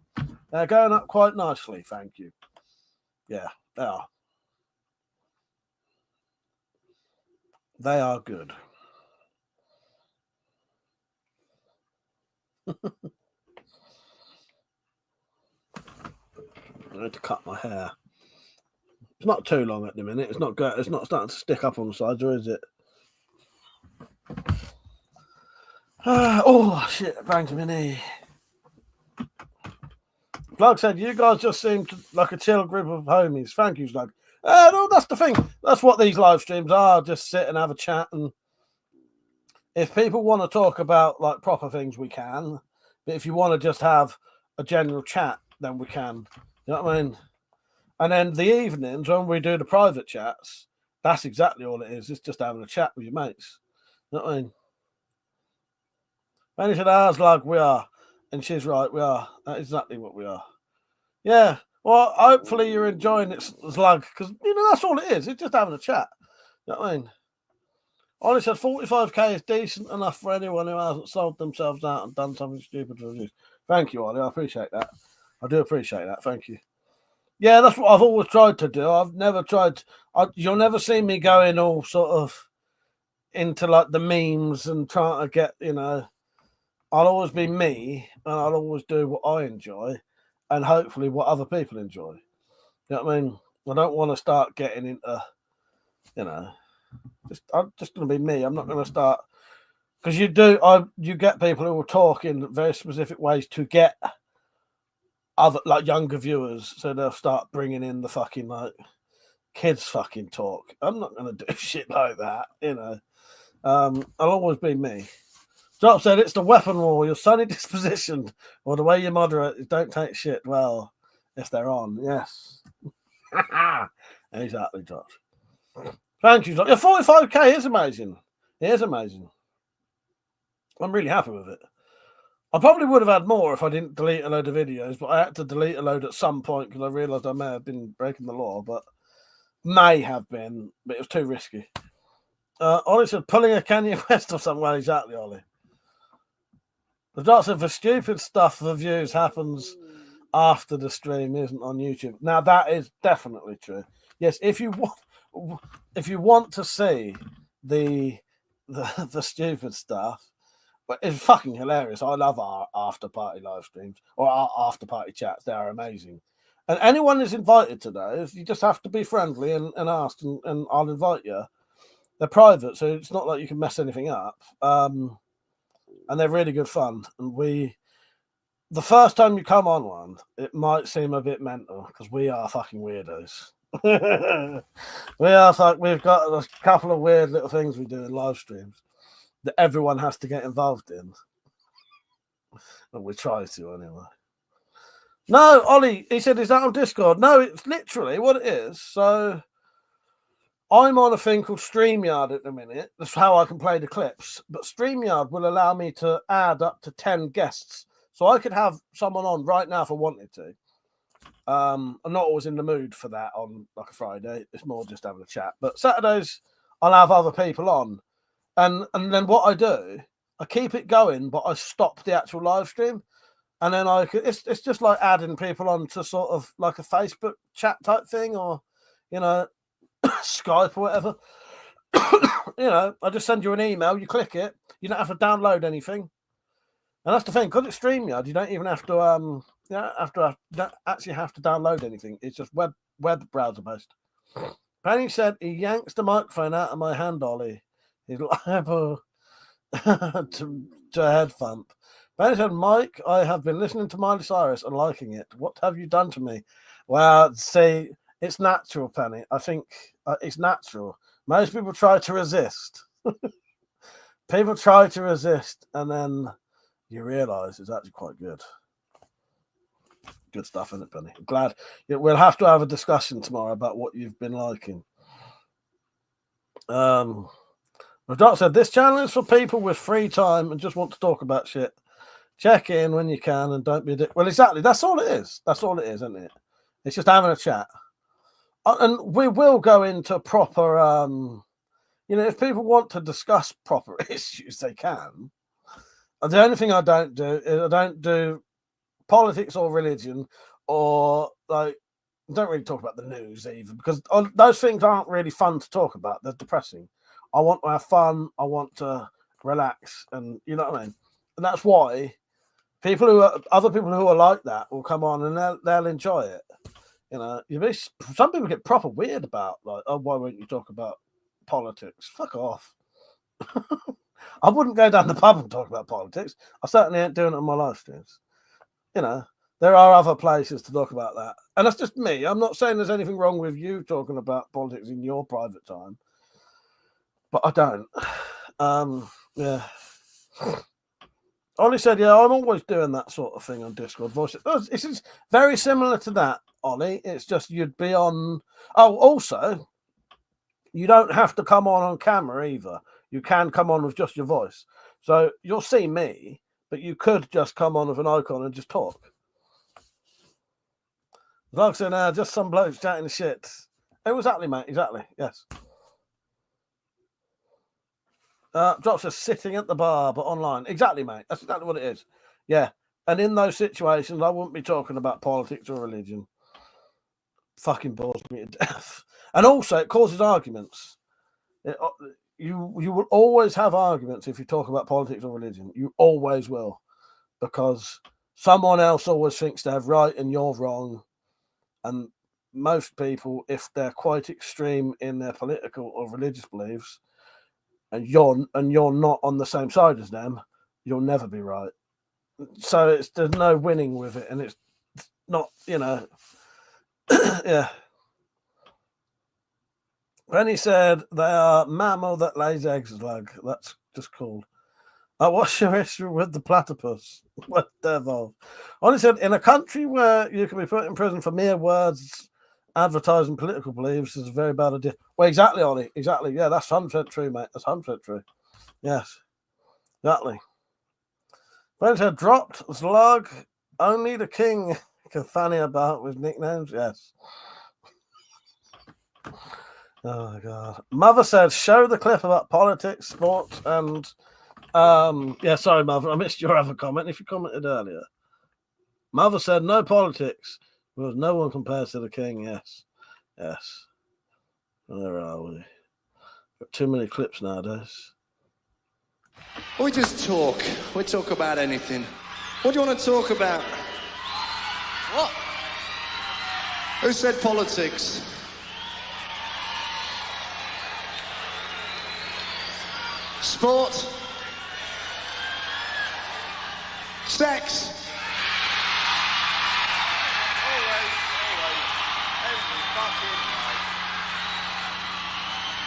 They're going up quite nicely, thank you. Yeah, they are. They are good. I need to cut my hair. It's not too long at the minute. It's not good. It's not starting to stick up on the sides, or is it? Oh shit! Banged my knee. Plug said, "You guys just seem like a chill group of homies." Thank you, Slug. No, that's the thing. That's what these live streams are. Just sit and have a chat, and if people want to talk about like proper things, we can. But if you want to just have a general chat, then we can. You know what I mean? And then the evenings when we do the private chats, that's exactly all it is. It's just having a chat with your mates. You know what I mean? Penny said, ours, like we are. And she's right, we are. That's exactly what we are. Yeah. Well, hopefully you're enjoying it, Slug, because, you know, that's all it is. It's just having a chat. You know what I mean? Ollie said 45k is decent enough for anyone who hasn't sold themselves out and done something stupid for reviews. Thank you, Ollie. I appreciate that. I do appreciate that. Thank you. Yeah, that's what I've always tried to do. I've never tried. You'll never see me going all sort of into like the memes and trying to get, I'll always be me and I'll always do what I enjoy and hopefully what other people enjoy. You know what I mean? I don't want to start getting into, I'm just going to be me. I'm not going to start because you get people who will talk in very specific ways to get other like younger viewers, so they'll start bringing in the fucking like kids fucking talk. I'm not going to do shit like that, I'll always be me. Drop said it's the weapon war, your sunny disposition, or the way you moderate. Don't take shit well if they're on. Yes. Exactly, Drop. Thank you, Drop. Yeah, 45k is amazing. It is amazing. I'm really happy with it. I probably would have had more if I didn't delete a load of videos, but I had to delete a load at some point because I realised I may have been breaking the law, but it was too risky. Ollie said pulling a Kanye West or something. Well, exactly, Ollie. The Dot said for stupid stuff, the views happens after the stream isn't on YouTube. Now that is definitely true. Yes, if you want to see the stupid stuff, but it's fucking hilarious. I love our after party live streams or our after party chats. They are amazing. And anyone is invited to those. You just have to be friendly and ask, and I'll invite you. They're private, so it's not like you can mess anything up. And they're really good fun. And the first time you come on one, it might seem a bit mental because we are fucking weirdos. We've got a couple of weird little things we do in live streams that everyone has to get involved in. And we try to anyway. No, Ollie, he said, is that on Discord? No, it's literally what it is. So I'm on a thing called StreamYard at the minute. That's how I can play the clips. But StreamYard will allow me to add up to 10 guests. So I could have someone on right now if I wanted to. I'm not always in the mood for that on like a Friday. It's more just having a chat. But Saturdays, I'll have other people on. And then what I do, I keep it going, but I stop the actual live stream. And then it's just like adding people on to sort of like a Facebook chat type thing or, Skype or whatever. I just send you an email, you click it, you don't have to download anything. And that's the thing, because it's StreamYard, you don't even have to you don't actually have to download anything. It's just web browser based. Penny said he yanks the microphone out of my hand, Ollie. He's liable to a head thump. Penny said, Mike, I have been listening to Miley Cyrus and liking it. What have you done to me? Well, see, it's natural, Penny. I think it's natural. Most people try to resist. People try to resist, and then you realise it's actually quite good. Good stuff, isn't it, Penny? I'm glad. We'll have to have a discussion tomorrow about what you've been liking. The Doc said, this channel is for people with free time and just want to talk about shit. Check in when you can and don't be a dick. Well, exactly. That's all it is. That's all it is, isn't it? It's just having a chat. And we will go into proper, if people want to discuss proper issues, they can. The only thing I don't do is I don't do politics or religion or I don't really talk about the news either because those things aren't really fun to talk about. They're depressing. I want to have fun. I want to relax, and you know what I mean. And that's why other people who are like that will come on and they'll enjoy it. Some people get proper weird about like, oh, why won't you talk about politics? Fuck off. I wouldn't go down the pub and talk about politics. I certainly ain't doing it on my live streams. There are other places to talk about that. And that's just me. I'm not saying there's anything wrong with you talking about politics in your private time. But I don't. Yeah. Ollie said, yeah, I'm always doing that sort of thing on Discord. Voice. It's very similar to that, Ollie. It's just you'd be on... Oh, also, you don't have to come on camera either. You can come on with just your voice. So you'll see me, but you could just come on with an icon and just talk. Like I said, just some blokes chatting shit. Exactly, mate. Exactly. Yes. Drop says sitting at the bar, but online. Exactly, mate. That's exactly what it is. Yeah. And in those situations, I wouldn't be talking about politics or religion. Fucking bores me to death. And also, it causes arguments. You will always have arguments if you talk about politics or religion. You always will. Because someone else always thinks they're right and you're wrong. And most people, if they're quite extreme in their political or religious beliefs, and you're not on the same side as them, you'll never be right. So there's no winning with it, and it's not, yeah. Penny said they are mammal that lays eggs, lug. That's just cool. What's your issue with the platypus? What the evolve? Only said in a country where you can be put in prison for mere words advertising political beliefs is a very bad idea. Well, exactly, Ollie. Exactly. Yeah, that's 100% true, mate. That's 100% true. Yes. Exactly. Friends had dropped slug. Only the king can fanny about with nicknames. Yes. Oh my god. Mother said, show the clip about politics, sports, and yeah, sorry, Mother, I missed your other comment if you commented earlier. Mother said no politics because no one compares to the king. Yes. Yes. Where are we? Got too many clips nowadays. We just talk. We talk about anything. What do you want to talk about? What? Who said politics? Sport? Sex?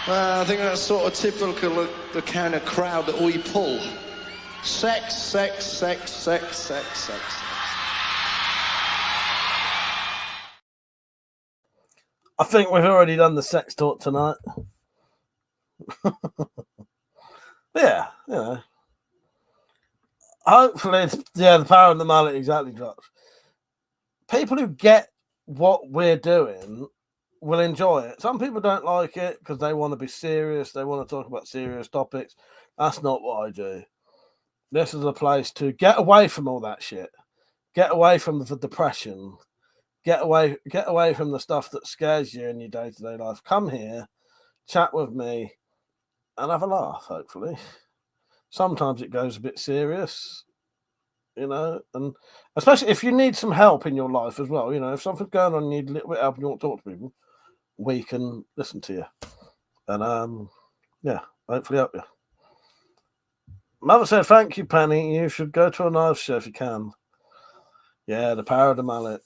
Well, I think that's sort of typical of the kind of crowd that we pull. Sex, sex, sex, sex, sex, sex. I think we've already done the sex talk tonight. Yeah, hopefully, the power of the mallet exactly drops. People who get what we're doing will enjoy it. Some people don't like it because they want to be serious. They want to talk about serious topics. That's not what I do. This is a place to get away from all that shit. Get away from the depression. Get away from the stuff that scares you in your day-to-day life. Come here, chat with me, and have a laugh, hopefully. Sometimes it goes a bit serious, and especially if you need some help in your life as well. If something's going on and you need a little bit of help and you want to talk to people, we can listen to you. And, yeah, hopefully help you. Mother said, thank you, Penny. You should go to a knife show if you can. Yeah, the power of the mallet.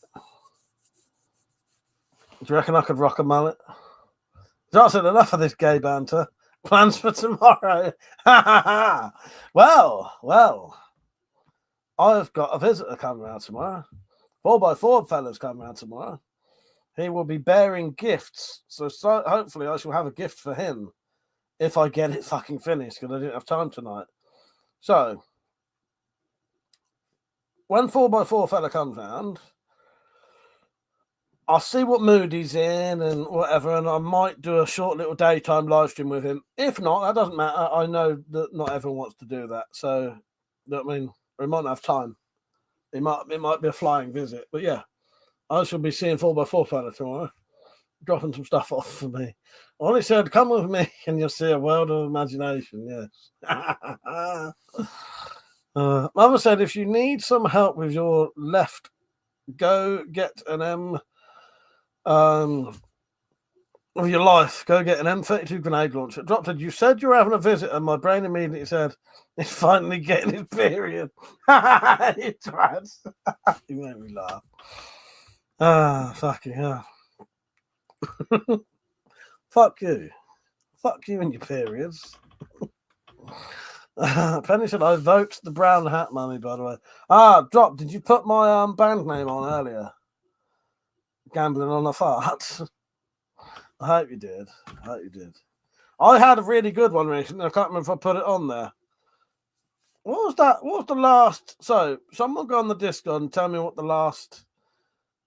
Do you reckon I could rock a mallet? Johnson, enough of this gay banter. Plans for tomorrow. Well. I've got a visitor coming around tomorrow. 4x4 fella's coming around tomorrow. He will be bearing gifts. So hopefully I shall have a gift for him if I get it fucking finished because I didn't have time tonight. So, when 4x4 fella comes round, I'll see what mood he's in and whatever, and I might do a short little daytime live stream with him. If not, that doesn't matter. I know that not everyone wants to do that. So, I mean, we might not have time. It might be a flying visit. But yeah, I shall be seeing 4x4 fella tomorrow, dropping some stuff off for me. Ollie said, come with me and you'll see a world of imagination. Yes. Mother said, if you need some help with your left, go get an of your life. Go get an M32 grenade launcher. Dropped it. You said you were having a visit, and my brain immediately said, he's finally getting his period. You twats. You made me laugh. Fucking hell. Fuck you. Fuck you and your periods. Penny said, I vote the brown hat mummy, by the way. Drop, did you put my band name on earlier? Gambling on a fart. I hope you did. I had a really good one recently. I can't remember if I put it on there. What was that? What was the last? So, someone go on the Discord and tell me what the last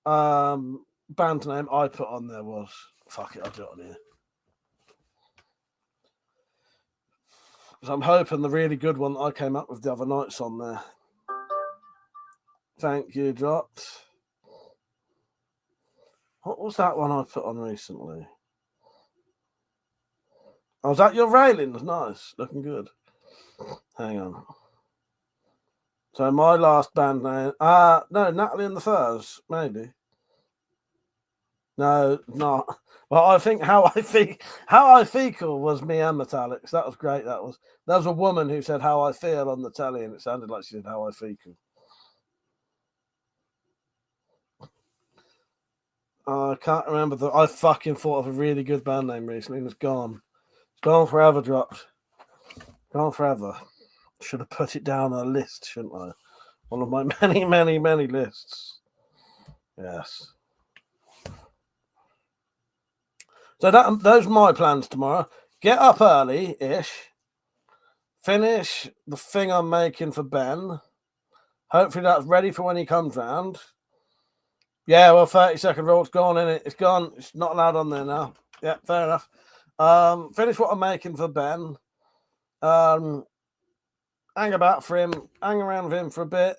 band name I put on there was. Fuck it, I'll do it on here. So I'm hoping the really good one that I came up with the other night's on there. Thank you, dropped. What was that one I put on recently? Oh, was that your railings? Nice. Looking good. Hang on. So my last band name... no, Natalie and the Furs, maybe. No, not. Well, I think How I Fecal was me and Metallics. That was great. There was a woman who said How I Feel on the telly, and it sounded like she said How I Fecal. I can't remember I fucking thought of a really good band name recently, and it's gone. It's gone forever, dropped. Gone forever. Should have put it down on a list, shouldn't I? One of my many, many, many lists. Yes. So those are my plans tomorrow. Get up early-ish. Finish the thing I'm making for Ben. Hopefully that's ready for when he comes round. Yeah, well, 30-second rule's gone, innit? It's gone. It's not allowed on there now. Yeah, fair enough. Finish what I'm making for Ben. Hang about for him. Hang around with him for a bit.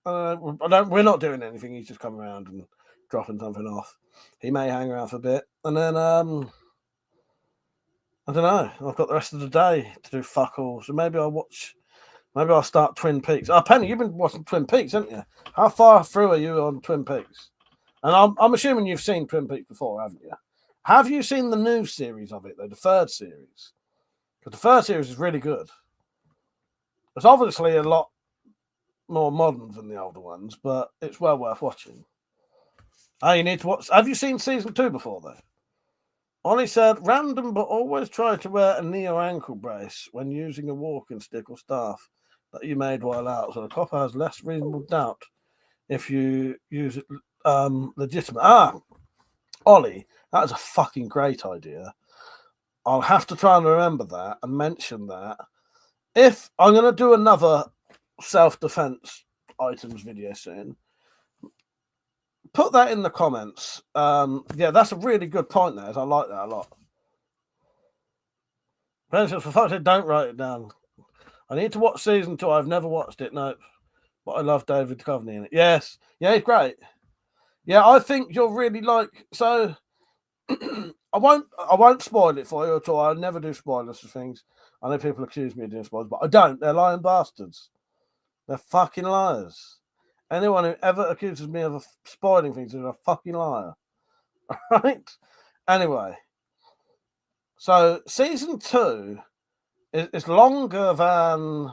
We're not doing anything. He's just coming around and dropping something off. He may hang around for a bit. And then, I don't know. I've got the rest of the day to do fuck all. So maybe I'll start Twin Peaks. Oh, Penny, you've been watching Twin Peaks, haven't you? How far through are you on Twin Peaks? And I'm assuming you've seen Twin Peaks before, haven't you? Have you seen the new series of it, though? The third series? Because the first series is really good. It's obviously a lot more modern than the older ones, but it's well worth watching. Oh, you need to watch. Have you seen season 2 before, though? Ollie said, random, but always try to wear a Neo ankle brace when using a walking stick or staff that you made while out, so the copper has less reasonable doubt if you use it legitimate. Ollie, that is a fucking great idea. I'll have to try and remember that and mention that. If I'm going to do another self-defense items video soon, put that in the comments. Yeah, that's a really good point there. I like that a lot. For fuck's sake, don't write it down. I need to watch season 2. I've never watched it, no. But I love David Duchovny in it. Yes. Yeah, he's great. Yeah, I think you'll really like... So, I won't spoil it for you at all. I never do spoilers for things. I know people accuse me of doing spoilers, but I don't. They're lying bastards. They're fucking liars. Anyone who ever accuses me of spoiling things is a fucking liar. Right? Anyway. So, season 2 is longer than...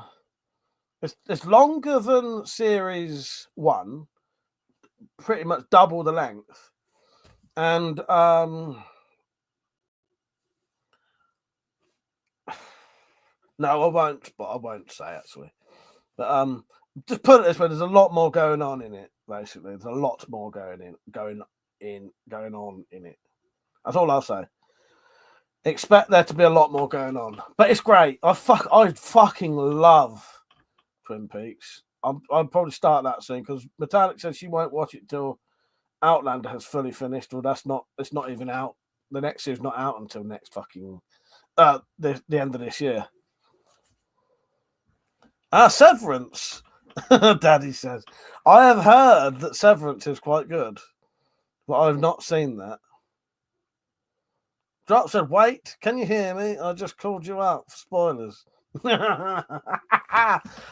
It's longer than series 1. Pretty much double the length. And no, I won't say actually. But just put it this way: there's a lot more going on in it. Basically, there's a lot more going on in it. That's all I'll say. Expect there to be a lot more going on, but it's great. I fucking love Twin Peaks. I'll probably start that soon because Metallic says she won't watch it till Outlander has fully finished. Well, it's not even out. The next series not out until next fucking the end of this year. Severance. Daddy says, I have heard that Severance is quite good, but I've not seen that. Drop said, wait, can you hear me? I just called you out for spoilers.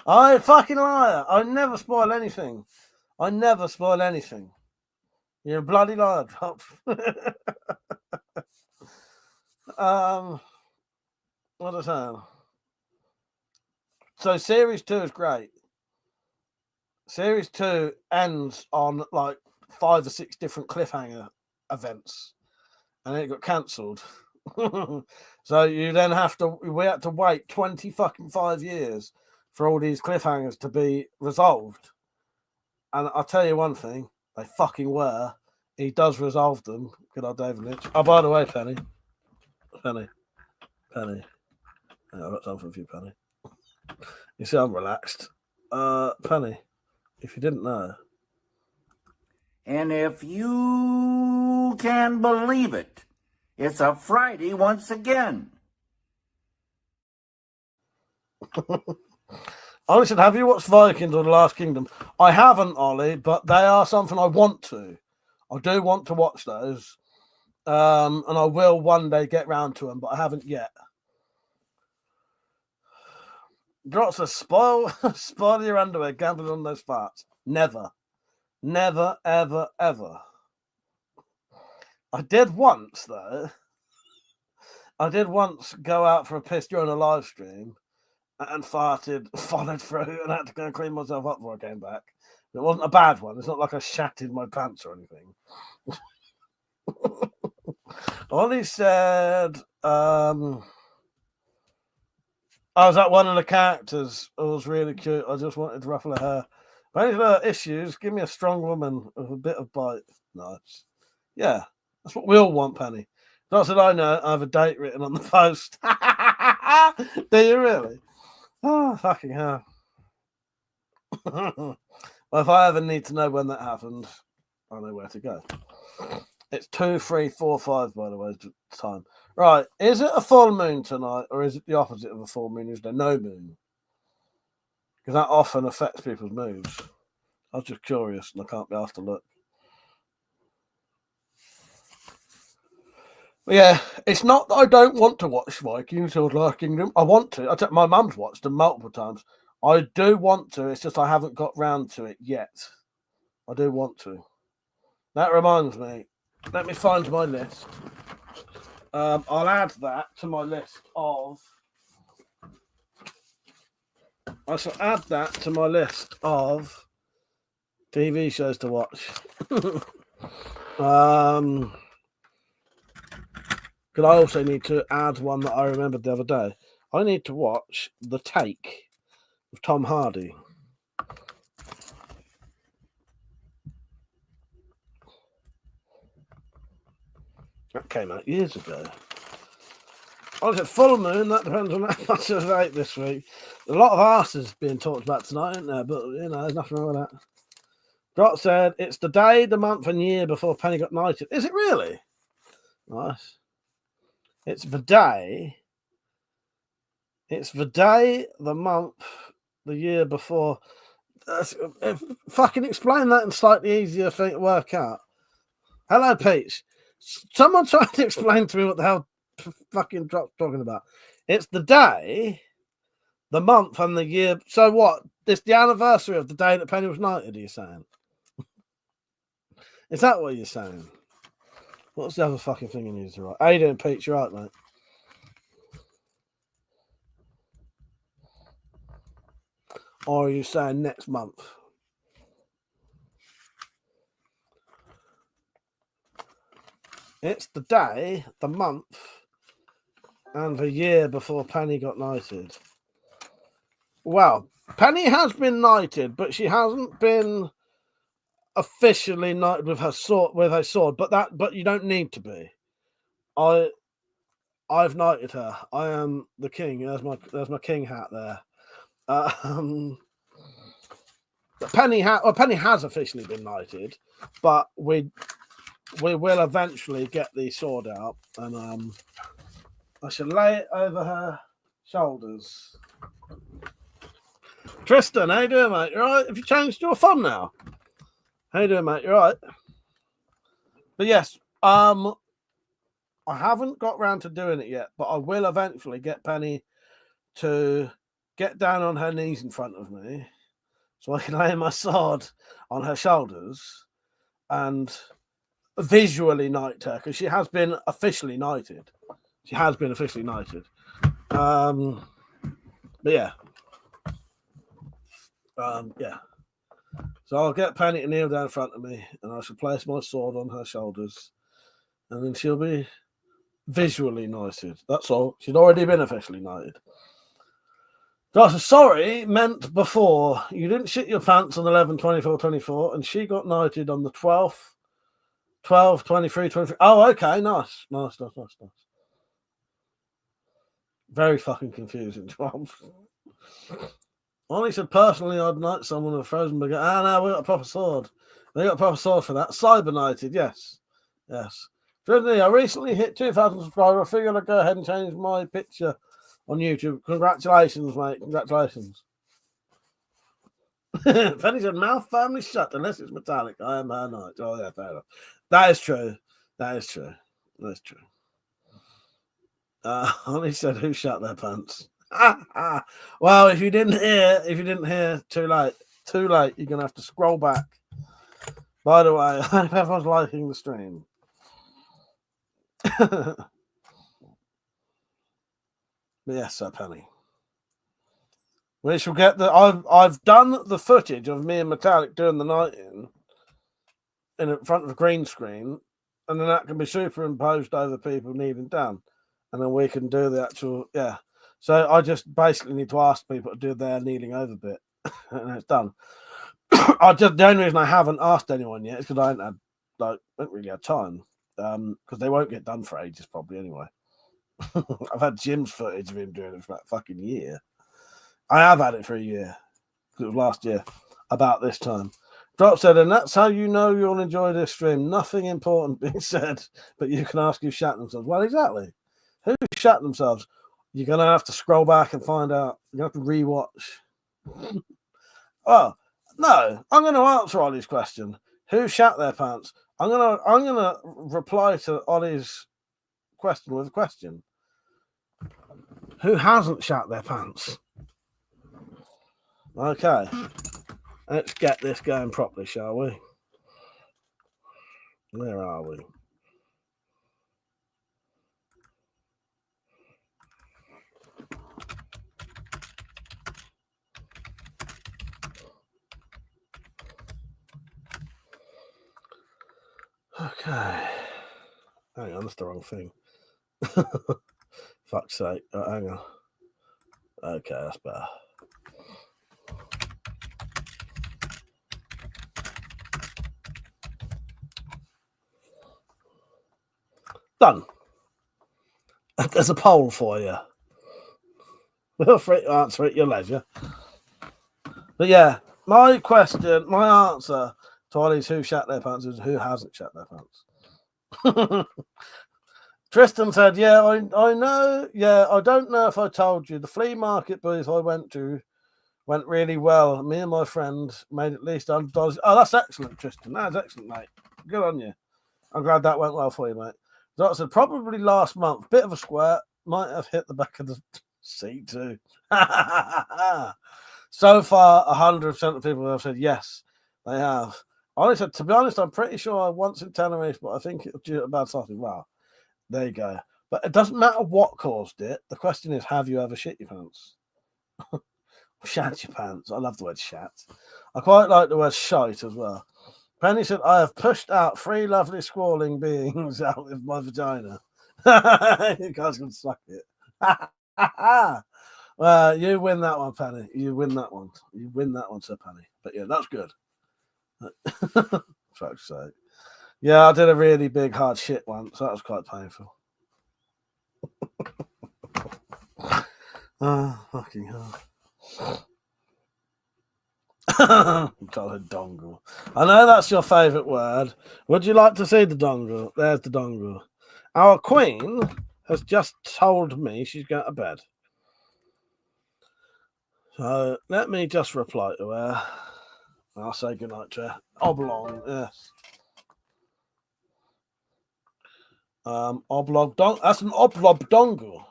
I fucking liar. I never spoil anything. You're a bloody liar, Drop. What a time. So series 2 is great. Series 2 ends on like 5 or 6 different cliffhanger events, and then it got cancelled. So you then we had to wait 25 years for all these cliffhangers to be resolved. And I'll tell you one thing, they fucking were. He does resolve them. Good old David Lynch. Oh, by the way, Penny. I've got something for you, Penny. You see, I'm relaxed. Penny, if you didn't know. And if you can believe it, it's a Friday once again. Ollie said, have you watched Vikings or The Last Kingdom? I haven't, Ollie, but they are something I want to. I do want to watch those. And I will one day get round to them, but I haven't yet. Drops a spoil your underwear, gambling on those farts. Never. Never, ever, ever. I did once, though. I did once go out for a piss during a live stream and farted, followed through, and had to go and clean myself up before I came back. It wasn't a bad one. It's not like I shat in my pants or anything. Ollie said, I was at one of the characters. It was really cute. I just wanted to ruffle her hair. But any other issues, give me a strong woman with a bit of bite. Nice. Yeah, that's what we all want, Penny. Not that I know, I have a date written on the post. Do you really? Oh, fucking hell. Well, if I ever need to know when that happened, I know where to go. It's 2:45, by the way, time. Right, is it a full moon tonight, or is it the opposite of a full moon? Is there no moon? Because that often affects people's moods. I was just curious, and I can't be asked to look. But yeah, it's not that I don't want to watch Vikings or Last Kingdom. I want to. My mum's watched them multiple times. I do want to. It's just I haven't got round to it yet. I do want to. That reminds me. Let me find my list. I'll add that to my list of. I shall add that to my list of TV shows to watch. Because I also need to add one that I remembered the other day. I need to watch The Take with Tom Hardy. That came out years ago. I said full moon, that depends on how much I've ate this week. A lot of arses being talked about tonight, isn't there? But, you know, there's nothing wrong with that. Drop said, it's the day, the month, and year before Penny got knighted. Is it really? Nice. It's the day. It's the day, the month, the year before. Fucking explain that in slightly easier thing to work out. Hello, Peach. Someone tried to explain to me what the hell fucking Drop's talking about. It's the day, the month, and the year. So what? It's the anniversary of the day that Penny was knighted, are you saying? Is that what you're saying? What's the other fucking thing you need to write? How you doing, Pete? You're right, mate. Or are you saying next month? It's the day, the month, and the year before Penny got knighted. Well, Penny has been knighted, but she hasn't been officially knighted with her sword. But you don't need to be. I've knighted her. I am the king. There's my king hat there. Penny has officially been knighted, but we will eventually get the sword out, and I shall lay it over her shoulders. Tristan, how you doing, mate? You all right? Have you changed your phone now? How you doing, mate? You all right? But yes, I haven't got round to doing it yet, but I will eventually get Penny to get down on her knees in front of me so I can lay my sword on her shoulders and visually knight her, because she has been officially knighted. But yeah. Yeah. So I'll get Penny to kneel down in front of me, and I shall place my sword on her shoulders, and then she'll be visually knighted. That's all. She'd already been officially knighted. Sorry, meant before. You didn't shit your pants on 11/24/24, and she got knighted on the 12th, 12/23/23. Oh, okay, nice. Very fucking confusing. 12. Only said personally, I'd knight someone with a frozen baguette. No, we got a proper sword. They got a proper sword for that. Cyber knighted, yes. Trinity, I recently hit 2,000 subscribers. I figured I'd go ahead and change my picture on YouTube. Congratulations, mate. Congratulations. Penny said, mouth firmly shut unless it's metallic. I am her knight. Oh, yeah, fair enough. That is true. That is true. That's true. Holly said, who shut their pants? Well, if you didn't hear, too late. Too late. You're going to have to scroll back. By the way, I hope everyone's liking the stream. But yes, Sir Penny. We shall get the. I've done the footage of me and Metallic doing the night in front of a green screen, and then that can be superimposed over people kneeling down, and then we can do the actual So I just basically need to ask people to do their kneeling over bit, and it's done. The only reason I haven't asked anyone yet is because I haven't really had time, because they won't get done for ages probably anyway. I've had Jim's footage of him doing it for about fucking year. I have had it for a year. It was last year, about this time. Drop said, and that's how you know you'll enjoy this stream. Nothing important being said, but you can ask who shat themselves. Well, exactly. Who shat themselves? You're going to have to scroll back and find out. You're going to have to rewatch. Oh, no. I'm going to answer Ollie's question. Who shat their pants? I'm going to reply to Ollie's question with a question. Who hasn't shat their pants? Okay, let's get this going properly, shall we? Where are we? Okay. Hang on, that's the wrong thing. Fuck's sake. Hang on. Okay, that's better. Done. There's a poll for you. Feel free to answer at your leisure. But yeah, my answer to all these who shat their pants is who hasn't shat their pants. Tristan said, yeah, I know. Yeah, I don't know if I told you. The flea market booth I went to went really well. Me and my friend made at least $100. Oh, that's excellent, Tristan. That's excellent, mate. Good on you. I'm glad that went well for you, mate. So I said, probably last month. Bit of a squirt. Might have hit the back of the seat too. So far, 100% of people have said yes, they have. I said, to be honest, I'm pretty sure I once in Tenerife, but I think it was due to bad sausage. Wow, there you go. But it doesn't matter what caused it. The question is, have you ever shit your pants? Shat your pants. I love the word shat. I quite like the word shite as well. Penny said, I have pushed out 3 lovely squalling beings out of my vagina. You guys can suck it. Well, you win that one, Penny. You win that one. You win that one, Sir Penny. But yeah, that's good. Fuck's sake. Yeah, I did a really big hard shit once. So that was quite painful. Fucking hell. Got a dongle. I know that's your favourite word. Would you like to see the dongle? There's the dongle. Our queen has just told me she's going to bed. So let me just reply to her. I'll say goodnight to her. Oblong, yes. Oblong dong. That's an oblong dongle.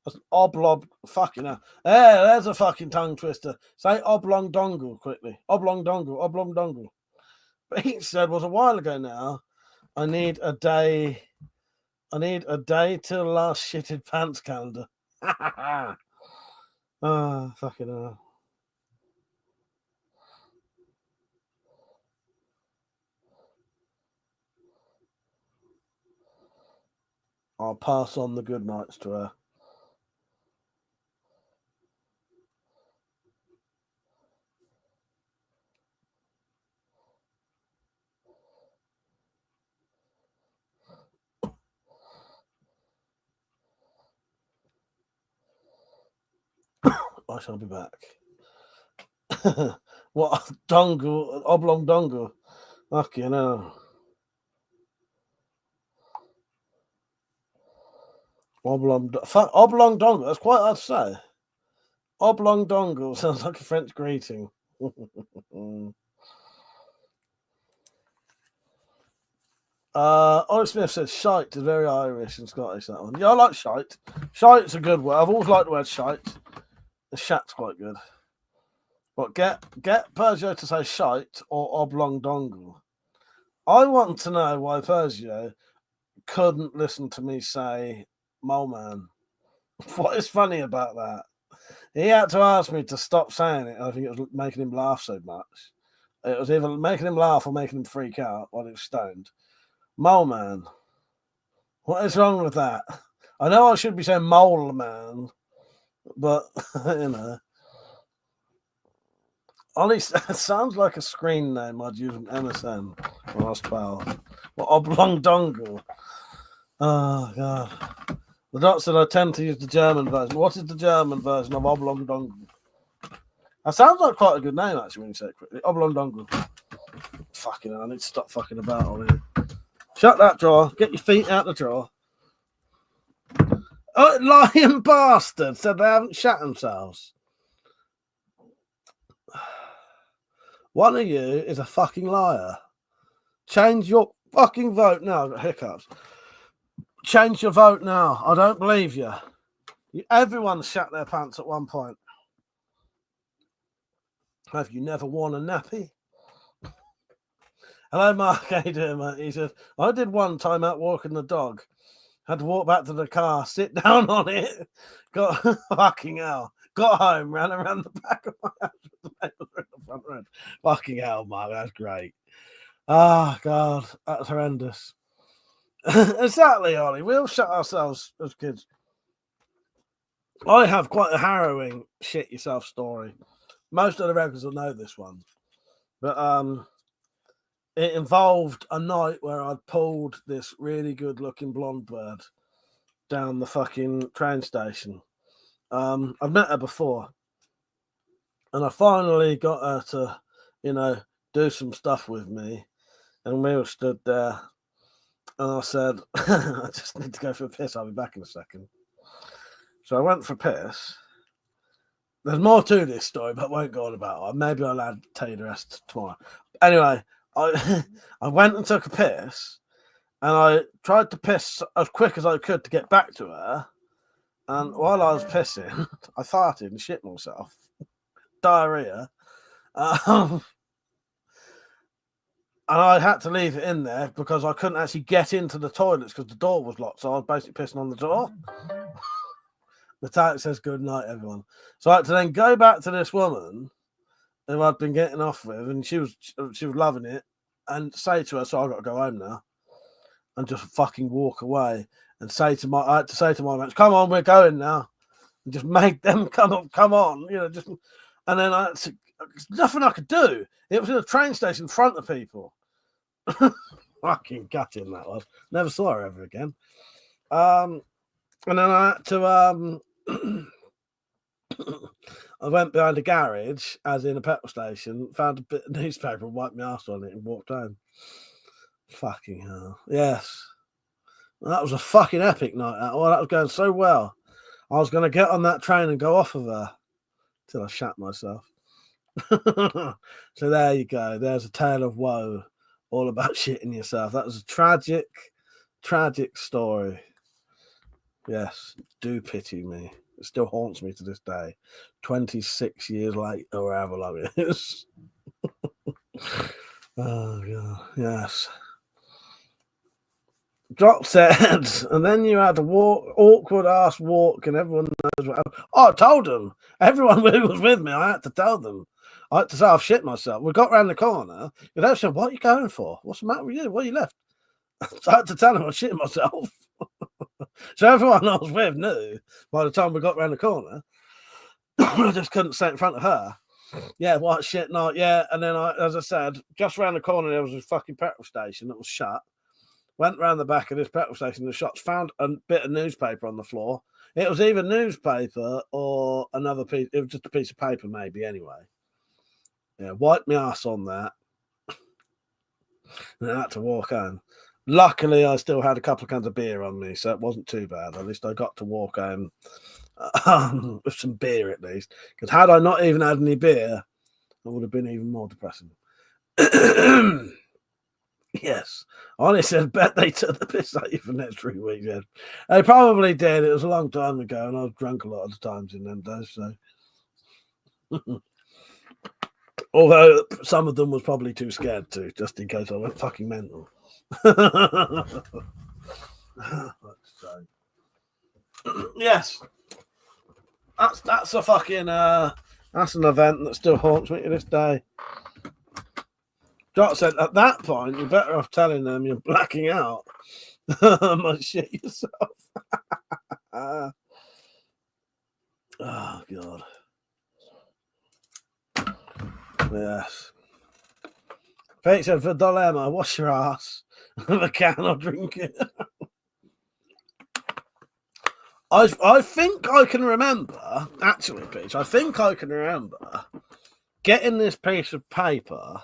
That's an oblong fucking hell. There's a fucking tongue twister. Say oblong dongle quickly. Oblong dongle. Oblong dongle. But he said was a while ago now. I need a day till last shitted pants calendar. Oh, fucking hell. I'll pass on the good nights to her. I shall be back. What dongle? Oblong dongle. Fucking hell. Oblong dongle. That's quite hard to say. Oblong dongle sounds like a French greeting. Ollie Smith says shite is very Irish and Scottish, that one. Yeah, I like shite. Shite's a good word. I've always liked the word shite. The shat's quite good. But get Persia to say shite or oblong dongle. I want to know why Persia couldn't listen to me say mole man. What is funny about that? He had to ask me to stop saying it. I think it was making him laugh so much. It was either making him laugh or making him freak out while he was stoned. Mole man. What is wrong with that? I know I should be saying mole man, but you know. Ollie sounds like a screen name I'd use on MSN when I was 12. Well, oblong dongle. Oh, God. The doc said I tend to use the German version. What is the German version of oblong dongle? That sounds like quite a good name, actually, when you say it quickly. Oblong dongle. Fucking hell, I need to stop fucking about on here. Shut that drawer. Get your feet out the drawer. Oh, lying bastard said they haven't shat themselves. One of you is a fucking liar. Change your fucking vote now. I've got hiccups. Change your vote now. I don't believe you. Everyone shat their pants at one point. Have you never worn a nappy? Hello, Mark. How you doing, mate? He said, I did one time out walking the dog. Had to walk back to the car, sit down on it. Got fucking hell. Got home, ran around the back of my house with the neighbour in the front room. Fucking hell, Mark. That's great. Oh, God. That's horrendous. Exactly, Ollie. We all shut ourselves as kids. I have quite a harrowing shit yourself story. Most of the records will know this one. But it involved a night where I'd pulled this really good looking blonde bird down the fucking train station. I've met her before. And I finally got her to, you know, do some stuff with me. And we were stood there. And I said, I just need to go for a piss. I'll be back in a second. So I went for a piss. There's more to this story, but I won't go on about it. Maybe I'll tell you the rest tomorrow. Anyway, I went and took a piss. And I tried to piss as quick as I could to get back to her. And while I was pissing, I farted and shit myself. Diarrhea. And I had to leave it in there because I couldn't actually get into the toilets because the door was locked. So I was basically pissing on the door. The tag says good night, everyone. So I had to then go back to this woman who I'd been getting off with, and she was loving it, and say to her, so I got to go home now, and just fucking walk away and I had to say to my mates, come on, we're going now. And just make them come on, you know, just, and then there's nothing I could do. It was in a train station in front of people. Fucking gutting that was. Never saw her ever again. And then I had to I went behind a garage, as in a petrol station, found a bit of newspaper and wiped my ass on it and walked home. Fucking hell. Yes. That was a fucking epic night. That was going so well. I was going to get on that train and go off of her till I shat myself. So there you go. There's a tale of woe, all about shitting yourself. That was a tragic, tragic story. Yes, do pity me. It still haunts me to this day. 26 years later, or however long it is. Oh, God. Yes. Drop said, and then you had to walk, awkward ass walk, and everyone knows what happened. Oh, I told them. Everyone who was with me, I had to tell them. I had to say I've shit myself. We got round the corner. And they said, what are you going for? What's the matter with you? Why you left? So I had to tell them I shit myself. So everyone I was with knew by the time we got round the corner. I just couldn't say it in front of her. Yeah, what shit night, yeah. And then, as I said, just round the corner there was a fucking petrol station that was shut. Went round the back of this petrol station, the shots, found a bit of newspaper on the floor. It was either newspaper or another piece. It was just a piece of paper, maybe, anyway. Yeah, wiped my ass on that. And I had to walk home. Luckily, I still had a couple of cans of beer on me, so it wasn't too bad. At least I got to walk home with some beer at least. Because had I not even had any beer, it would have been even more depressing. Yes. Honestly, I bet they took the piss out of you for the next 3 weeks. Yeah. They probably did. It was a long time ago, and I was drunk a lot of the times in them days. So, although some of them was probably too scared to, just in case I went fucking mental. So, yes, that's a fucking that's an event that still haunts me to this day. Jot said at that point you're better off telling them you're blacking out. Might shit yourself. Oh god. Yes. Pete said for dilemma, wash your ass with a can or drink it. I think I can remember, actually, Peach, I think I can remember getting this piece of paper,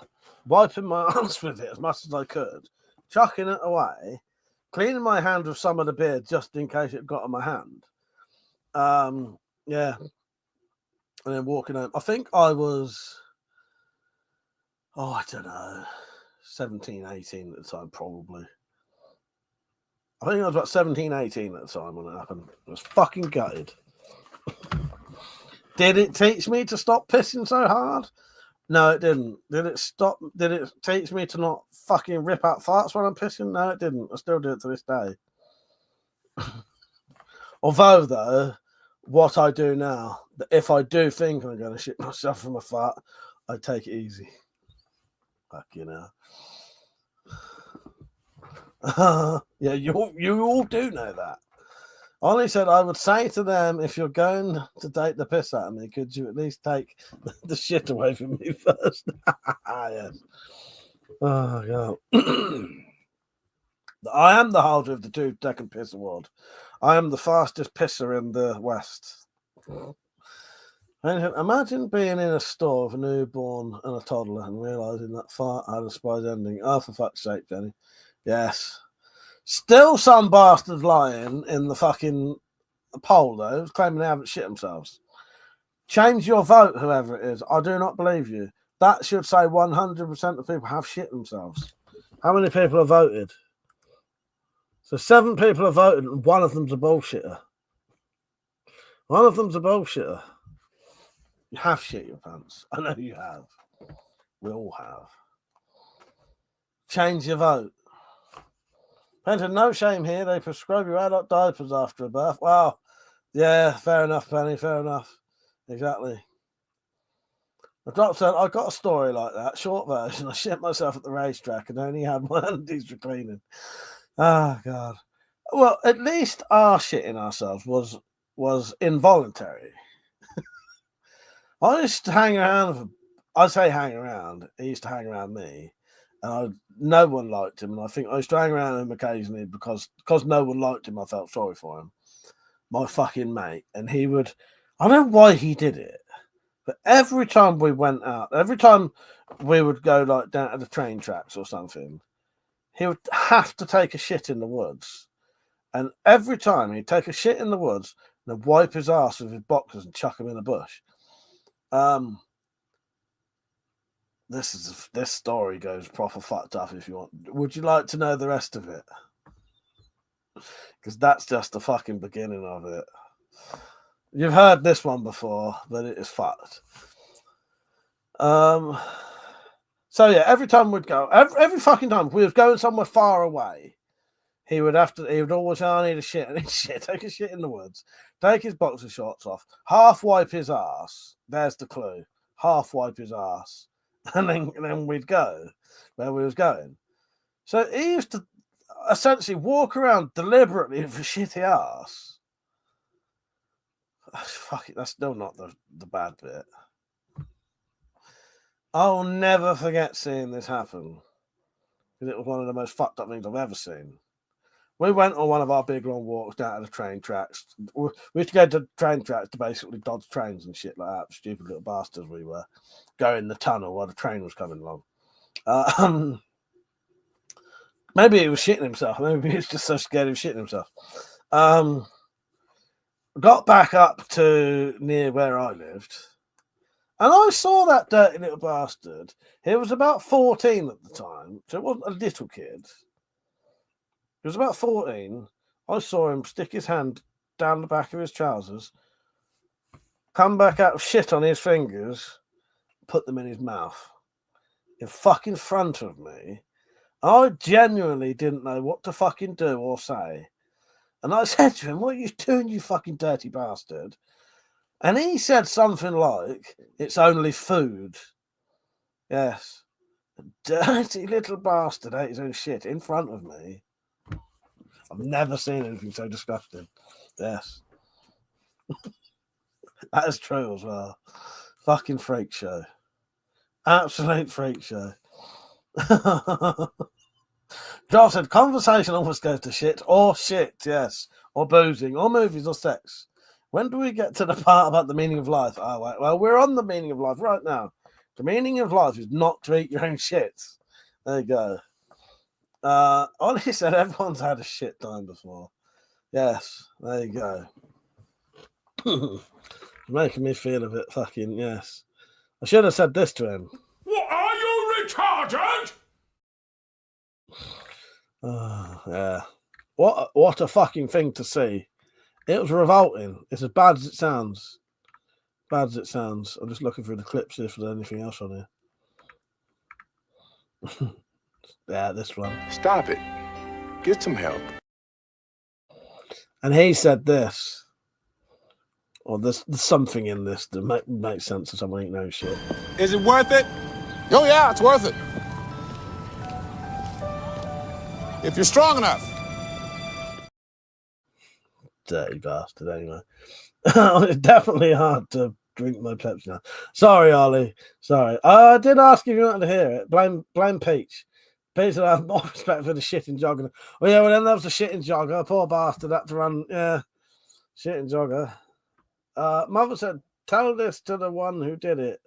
wiping my arms with it as much as I could, chucking it away, cleaning my hand with some of the beer just in case it got on my hand. Yeah. And then walking home. I think I was, I don't know, 17, 18 at the time, probably. I think I was about 17, 18 at the time when it happened. I was fucking gutted. Did it teach me to stop pissing so hard? No, it didn't. Did it teach me to not fucking rip out farts when I'm pissing? No, it didn't. I still do it to this day. Although, though, what I do now, if I do think I'm going to shit myself from a fart, I take it easy. Fuck you know. Yeah, you all do know that. Only said I would say to them, if you're going to take the piss out of me, could you at least take the shit away from me first? Yes. Oh god. I am the holder of the 2-second piss award. I am the fastest pisser in the West. Imagine being in a store with a newborn and a toddler and realising that fart had a surprise ending. Oh, for fuck's sake, Jenny. Yes. Still some bastards lying in the fucking poll, though, claiming they haven't shit themselves. Change your vote, whoever it is. I do not believe you. That should say 100% of people have shit themselves. How many people have voted? So 7 people have voted and one of them's a bullshitter. One of them's a bullshitter. You have shit your pants. I know you have. We all have. Change your vote. Penton, no shame here. They prescribe you adult diapers after a birth. Wow. Yeah, fair enough, Penny. Fair enough. Exactly. The doctor said, I got a story like that. Short version. I shit myself at the racetrack and only had my undies for cleaning. Oh, God. Well, at least our shitting ourselves was involuntary. I used to hang around. I say hang around. He used to hang around me. And no one liked him. And I think I used to hang around him occasionally because no one liked him. I felt sorry for him. My fucking mate. And he would, I don't know why he did it, but every time we went out, every time we would go like down to the train tracks or something, he would have to take a shit in the woods. And every time he'd take a shit in the woods and then wipe his ass with his boxers and chuck him in a bush. This story goes proper fucked up if you want. Would you like to know the rest of it? Because that's just the fucking beginning of it. You've heard this one before, but it is fucked. So yeah, every time we'd go, every fucking time we was going somewhere far away, he would always say, I need a shit, and he'd shit, take a shit in the woods, take his boxer shorts off, half wipe his ass. There's the clue. Half wipe his ass. And then we'd go where we was going. So he used to essentially walk around deliberately with a shitty ass. Fuck it, that's still not the bad bit. I'll never forget seeing this happen. Because it was one of the most fucked up things I've ever seen. We went on one of our big long walks down to the train tracks. We used to go to train tracks to basically dodge trains and shit like that. Stupid little bastards we were. Go in the tunnel while the train was coming along. Maybe he was shitting himself. Maybe he was just so scared of shitting himself. Got back up to near where I lived, and I saw that dirty little bastard. He was about 14 at the time, so it wasn't a little kid. He was about 14. I saw him stick his hand down the back of his trousers, come back out of shit on his fingers, put them in his mouth. In fucking front of me. I genuinely didn't know what to fucking do or say. And I said to him, "What are you doing, you fucking dirty bastard?" And he said something like, "It's only food." Yes. A dirty little bastard ate his own shit in front of me. I've never seen anything so disgusting. Yes. That is true as well. Fucking freak show. Absolute freak show. Joel said, conversation almost goes to shit, yes, or boozing, or movies, or sex. When do we get to the part about the meaning of life? Oh, wait, well, we're on the meaning of life right now. The meaning of life is not to eat your own shit. There you go. Ollie said everyone's had a shit time before. Yes, there you go. Making me feel a bit fucking, yes. I should have said this to him. What, are you retarded? Yeah. What a fucking thing to see. It was revolting. It's as bad as it sounds. Bad as it sounds. I'm just looking through the clips if there's anything else on here. Yeah, this one. Stop it. Get some help. And he said this. Or there's something in this that makes sense to someone eating their own shit. Is it worth it? Oh, yeah, it's worth it. If you're strong enough. Dirty bastard, anyway. It's definitely hard to drink my Pepsi now. Sorry, Ollie. Sorry. I did ask if you wanted to hear it. Blame Peach. Peach said I have more respect for the shitting jogger. Oh, yeah, well, then there was the shitting jogger. Poor bastard had to run. Yeah, shitting jogger. Mother said, tell this to the one who did it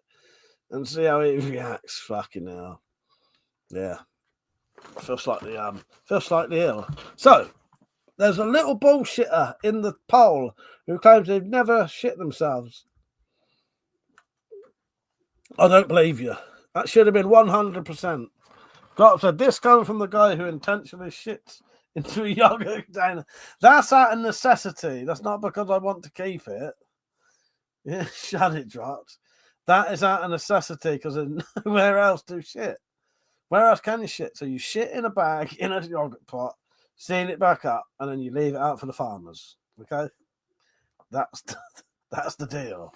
and see how he reacts. Fucking hell. Yeah. I feel slightly ill. So, there's a little bullshitter in the poll who claims they've never shit themselves. I don't believe you. That should have been 100%. God said, this comes from the guy who intentionally shits into a yogurt container. That's out of necessity. That's not because I want to keep it. Yeah, shut it, dropped. That is out of necessity because there's nowhere else to shit. Where else can you shit? So you shit in a bag, in a yogurt pot, seal it back up, and then you leave it out for the farmers. Okay? That's the deal.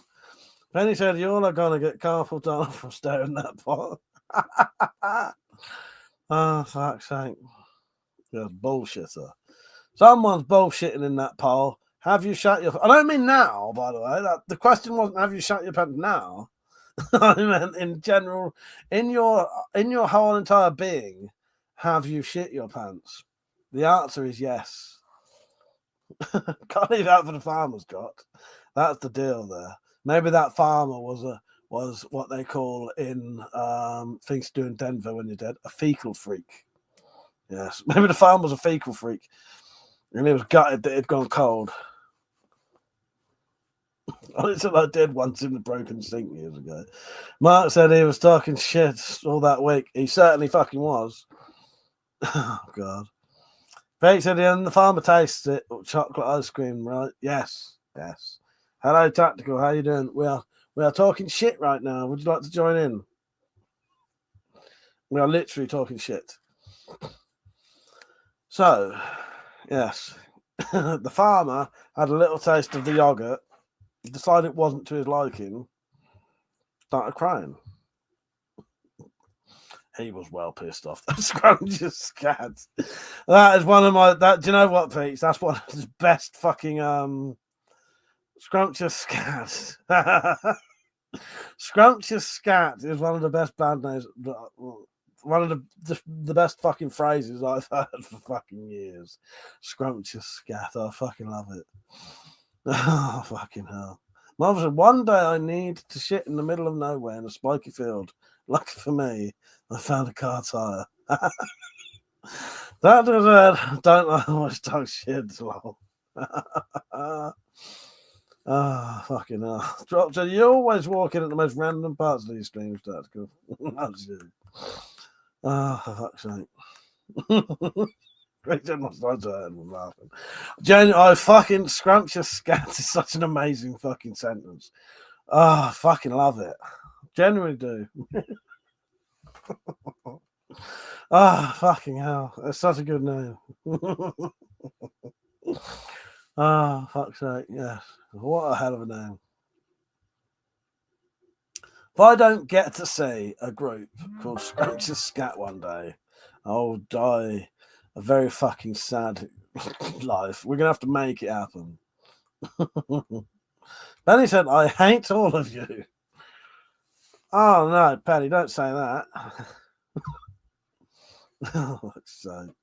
Penny said, you all are going to get carpal tunnel from staring at that pot. Oh, fuck's sake. You're a bullshitter. Someone's bullshitting in that poll. Have you shut your... I don't mean now, by the way. The question wasn't, have you shut your pants now? I meant in general, in your whole entire being, have you shit your pants? The answer is yes. Can't leave out for the farmer's got. That's the deal there. Maybe that farmer was what they call in things to do in Denver when you're dead, a fecal freak. Yes. Maybe the farmer was a fecal freak. And he was gutted that it had gone cold. It's what I did once in the broken sink years ago. Mark said he was talking shit all that week. He certainly fucking was. Oh, God. Pete said, and the farmer tastes it. Chocolate ice cream, right? Yes. Yes. Hello, Tactical. How you doing? We are talking shit right now. Would you like to join in? We are literally talking shit. So, yes. The farmer had a little taste of the yogurt, decided it wasn't to his liking, started crying. He was well pissed off. That scrumptious scat. That is one of my... Do you know what, Pete? That's one of his best fucking... Scrumptious scat. Scrumptious scat is one of the best band names. One of the best fucking phrases I've heard for fucking years. Scrumptious scat. I fucking love it. Oh, fucking hell. Mother said, one day I need to shit in the middle of nowhere in a spiky field. Lucky for me, I found a car tire. That is don't know how much talk shit as well. Ah, fucking hell. Drop to you always walk in at the most random parts of these streams, that's cool. That's you. Ah, for fuck's sake. Richard must have heard me laughing. I fucking scrumptious scat is such an amazing fucking sentence. Oh, I fucking love it. Genuinely do. Ah, fucking hell. It's such a good name. Ah, fuck's sake, yes. What a hell of a name. If I don't get to see a group called Scrumptious Scat one day, I'll die a very fucking sad life. We're going to have to make it happen. Penny said, I hate all of you. Oh, no, Penny, don't say that. Oh, so.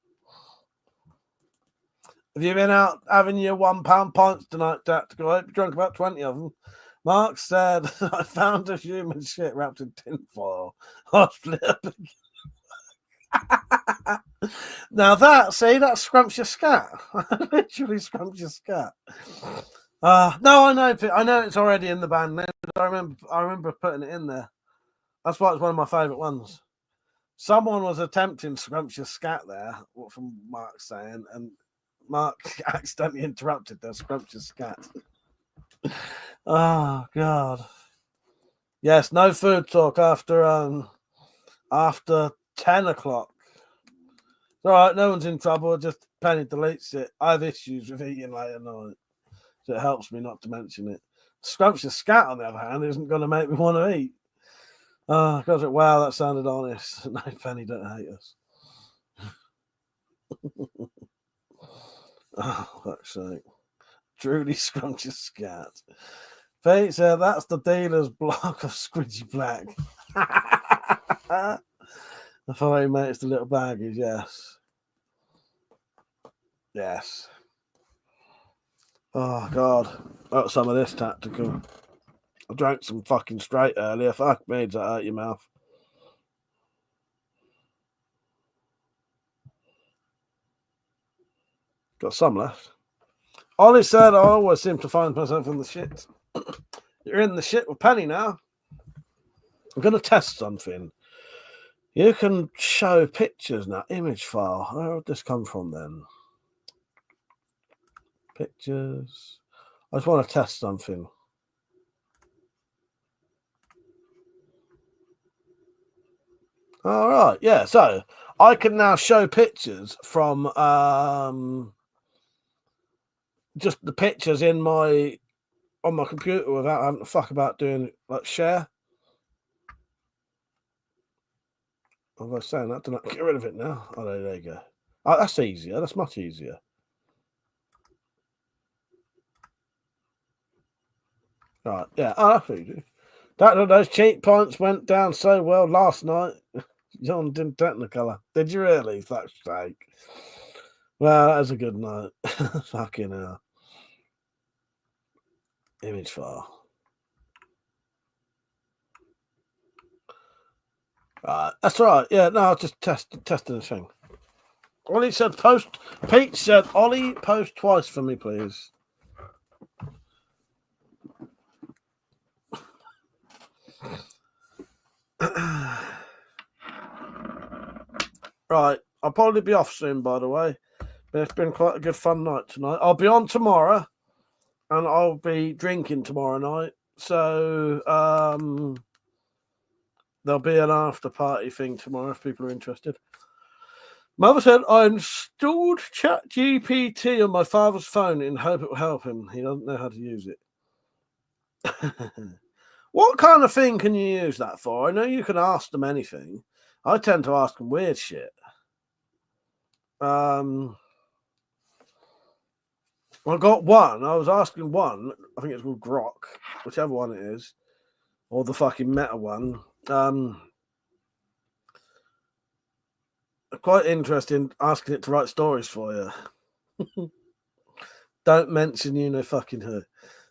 Have you been out having your £1 pints tonight, Tactical? I hope you drunk about 20 of them. Mark said, I found a human shit wrapped in tinfoil. I'll split up again. Now that's Scrumptious Scat. Literally Scrumptious Scat. No, I know it's already in the band name. I remember putting it in there. That's why it's one of my favourite ones. Someone was attempting Scrumptious Scat there, from Mark saying, and Mark accidentally interrupted their Scrumptious Scat. Oh God. Yes, no food talk after 10 o'clock. It's alright, no one's in trouble, just Penny deletes it. I have issues with eating late at night. So it helps me not to mention it. Scrumptious Scat, on the other hand, isn't going to make me want to eat. Oh, goes like, wow, that sounded honest. No, Penny, don't hate us. Oh, fuck's sake. Truly Scrumptious Scat. Pete said, that's the dealer's block of Squidgy Black. The furry mates, the little baggies, yes. Yes. Oh, God. Got some of this Tactical. I drank some fucking straight earlier. Fuck me, does that hurt your mouth? Got some left. Ollie said, I always seem to find myself in the shit. You're in the shit with Penny now. I'm going to test something. You can show pictures now. Image file. Where would this come from then? Pictures. I just want to test something. All right. Yeah. So I can now show pictures from just the pictures on my computer without having to fuck about doing like share. I was saying that, didn't I? Get rid of it now. Oh, there you go. Oh, that's easier. That's much easier. Right, yeah. Oh, that's easy. Those cheap points went down so well last night. John didn't Technicolor. Did you really? Fuck's sake. Well, that was a good night. Fucking hell. Image file. Right, that's right. Yeah, no, I was just testing the thing. Ollie said post. Pete said, Ollie, post twice for me, please. Right, I'll probably be off soon, by the way. But it's been quite a good fun night tonight. I'll be on tomorrow, and I'll be drinking tomorrow night. So there'll be an after party thing tomorrow if people are interested. Mother said, I installed ChatGPT on my father's phone in hope it will help him. He doesn't know how to use it. What kind of thing can you use that for? I know you can ask them anything. I tend to ask them weird shit. I got one. I was asking one. I think it's called Grok, whichever one it is, or the fucking Meta one. Quite interesting asking it to write stories for you. Don't mention you know fucking who.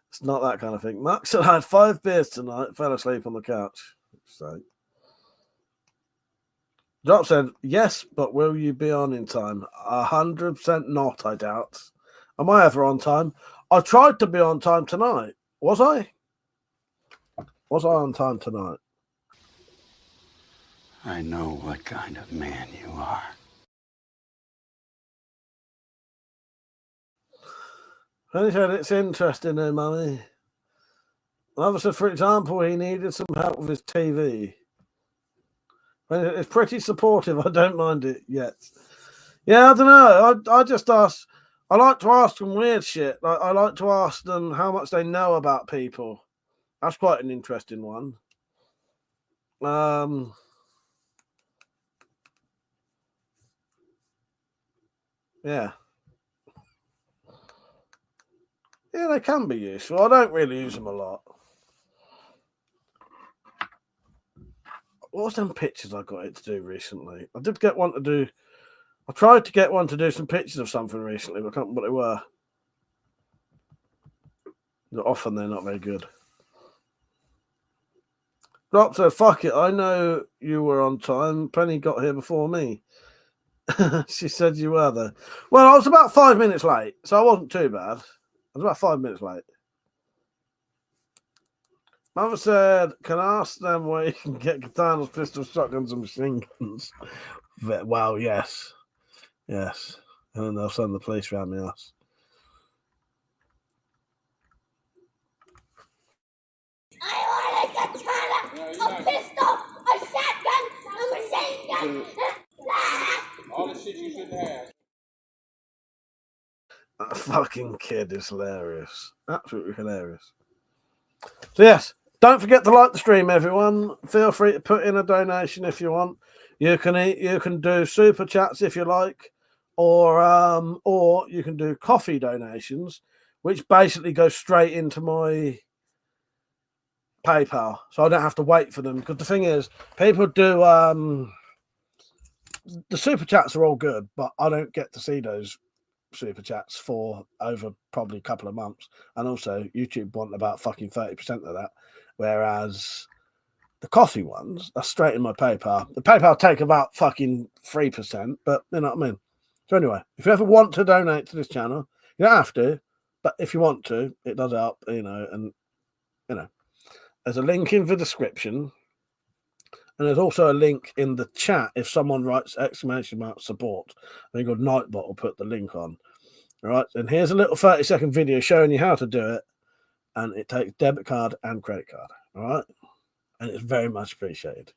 It's not that kind of thing. Mark said I had 5 beers tonight, fell asleep on the couch. So Drop said, yes, but will you be on in time? 100% not, I doubt. Am I ever on time? I tried to be on time tonight. Was I? Was I on time tonight? I know what kind of man you are. He said, it's interesting, though, Mummy. Another said, for example, he needed some help with his TV. It's pretty supportive. I don't mind it yet. Yeah, I don't know. I just ask. I like to ask them weird shit. I like to ask them how much they know about people. That's quite an interesting one. Yeah. Yeah, they can be useful. I don't really use them a lot. What was them pictures I got it to do recently? I did get one to do. I tried to get one to do some pictures of something recently, but I can't remember what they were. Often they're not very good. Drop said, fuck it, I know you were on time. Penny got here before me. She said you were, though. Well, I was about 5 minutes late, so I wasn't too bad. I was about 5 minutes late. Mother said, can I ask them where you can get katanas, pistols, shotguns, and machine guns? Well, yes. Yes. And then they'll send the police around my ass. I want a katana, a pistol, a shotgun, a machine gun. All the shit you shouldn't have. That fucking kid is hilarious. Absolutely hilarious. So, yes, don't forget to like the stream, everyone. Feel free to put in a donation if you want. You can do super chats if you like, or you can do coffee donations, which basically go straight into my PayPal, so I don't have to wait for them. Because the thing is, people do the super chats are all good, but I don't get to see those super chats for over probably a couple of months, and also YouTube want about fucking 30% of that, whereas the coffee ones are straight in my PayPal. The PayPal take about fucking 3%, but you know what I mean. So anyway, if you ever want to donate to this channel, you don't have to, but if you want to, it does help, you know. And you know, there's a link in the description, and there's also a link in the chat if someone writes !support. I think Nightbot will put the link on. All right, and here's a little 30-second video showing you how to do it, and it takes debit card and credit card. All right, and it's very much appreciated.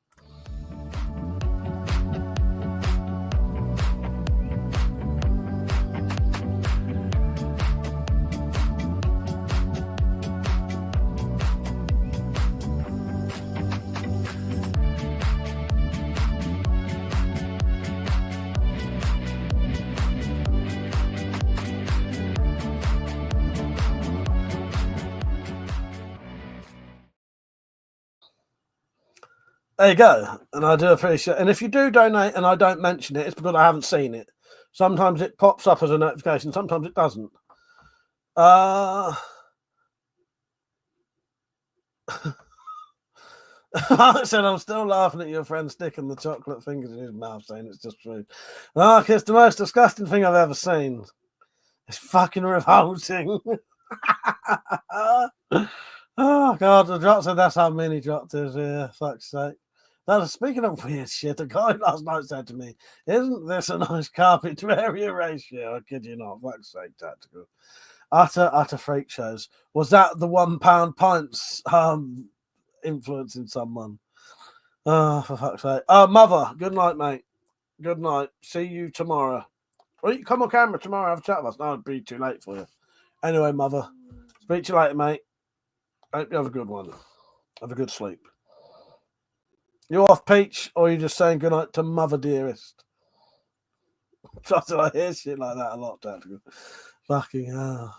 There you go, and I do appreciate it. And if you do donate and I don't mention it, it's because I haven't seen it. Sometimes it pops up as a notification, sometimes it doesn't. I said, I'm still laughing at your friend sticking the chocolate fingers in his mouth, saying it's just food. It's the most disgusting thing I've ever seen. It's fucking revolting. Oh, God, the drop said that's how many dropped is. Yeah, fuck's sake. Now, speaking of weird shit, a guy last night said to me, isn't this a nice carpet to area ratio? I kid you not. Fuck's sake, tactical. Utter freak shows. Was that the £1 pints influencing someone? Oh, for fuck's sake. Mother, good night, mate. Good night. See you tomorrow. Well, you can come on camera tomorrow, have a chat with us. No, it'd be too late for you. Anyway, Mother, speak to you later, mate. Hope you have a good one. Have a good sleep. You off, Peach, or are you just saying goodnight to Mother Dearest? I hear shit like that a lot, tactical. Fucking hell.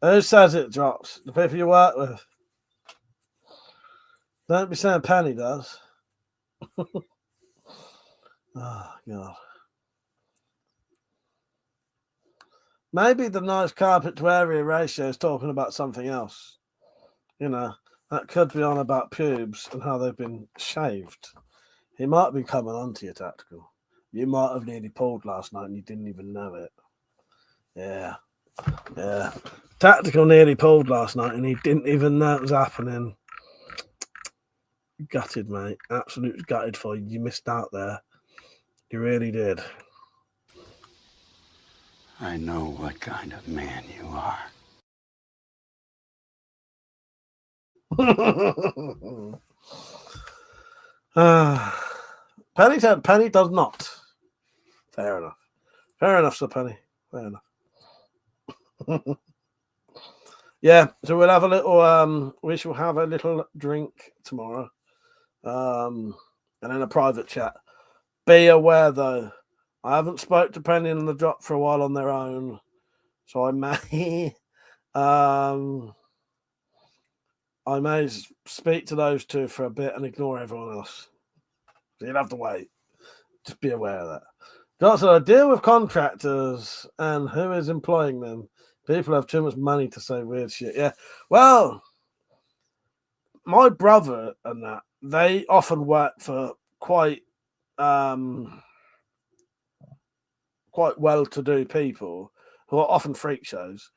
Who says it drops? The people you work with. Don't be saying Penny does. Oh, God. Maybe the nice carpet to area ratio is talking about something else. You know, that could be on about pubes and how they've been shaved. He might be coming on to you, Tactical. You might have nearly pulled last night and you didn't even know it. Yeah. Yeah. Tactical nearly pulled last night and he didn't even know it was happening. Gutted, mate. Absolutely gutted for you. You missed out there. You really did. I know what kind of man you are. Penny said Penny does not. Fair enough. Fair enough, Sir Penny. Fair enough. Yeah, so we'll have a little we shall have a little drink tomorrow. And then a private chat. Be aware though, I haven't spoke to Penny and the Drop for a while on their own. So I may speak to those two for a bit and ignore everyone else. So you'll have to wait. Just be aware of that. Johnson, I deal with contractors and who is employing them. People have too much money to say weird shit. Yeah. Well, my brother and that, they often work for quite well-to-do people who are often freak shows.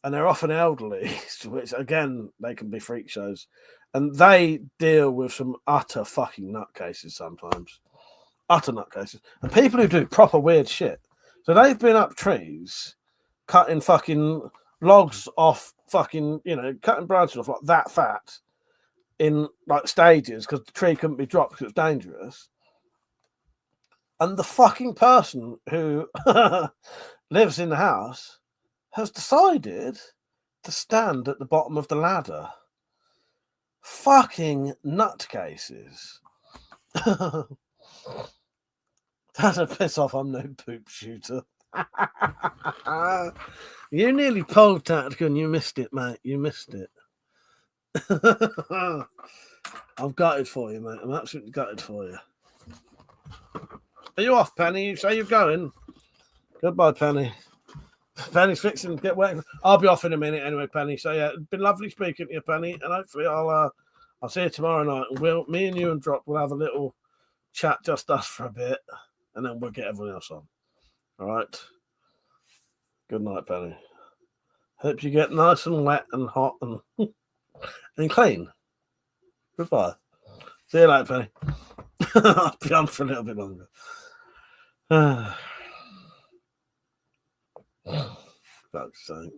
And they're often elderly, which, again, they can be freak shows. And they deal with some utter fucking nutcases sometimes. Utter nutcases. And people who do proper weird shit. So they've been up trees, cutting fucking logs off fucking, cutting branches off like that fat in like stages because the tree couldn't be dropped because it's dangerous. And the fucking person who lives in the house has decided to stand at the bottom of the ladder. Fucking nutcases. That's a piss off, I'm no poop shooter. You nearly pulled Tactical and you missed it, mate. You missed it. I'm gutted for you, mate. I'm absolutely gutted for you. Are you off, Penny? You say you're going? Goodbye, Penny. Penny's fixing to get wet. I'll be off in a minute anyway, Penny. So yeah, it's been lovely speaking to you, Penny, and hopefully I'll see you tomorrow night. And me and you and Drop will have a little chat, just us for a bit, and then we'll get everyone else on. All right. Good night, Penny. Hope you get nice and wet and hot and and clean. Goodbye. See you later, Penny. I'll be on for a little bit longer. Fuck's sake.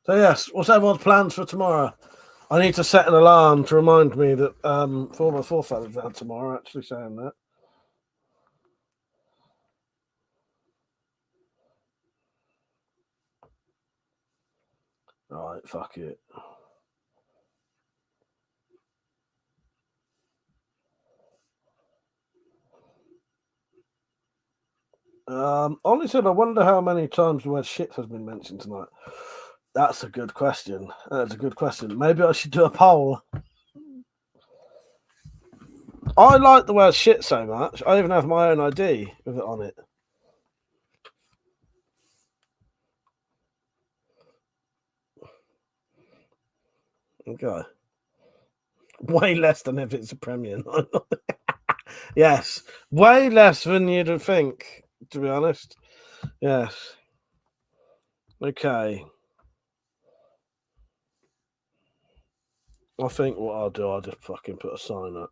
So yes, what's everyone's plans for tomorrow? I need to set an alarm to remind me that former forefathers are tomorrow, actually saying that. Right, fuck it. Ollie said, I wonder how many times the word shit has been mentioned tonight. That's a good question. That's a good question. Maybe I should do a poll. I like the word shit so much, I even have my own ID with it on it. Okay. Way less than if it's a premium. Yes. Way less than you'd think, to be honest. Yes. Okay. I think what I'll do, I'll just fucking put a sign up.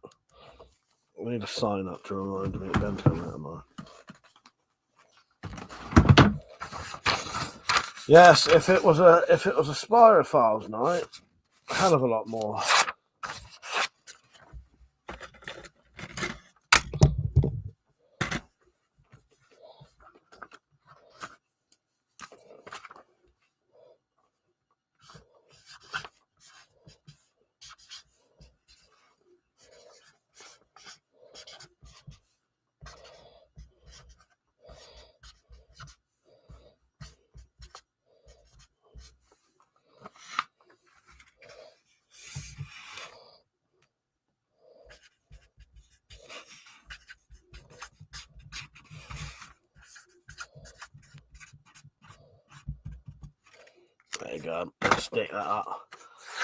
I need a sign up to remind me again to remember. Yes, if it was a Spirophiles night, a hell of a lot more. There you go. Stick that up.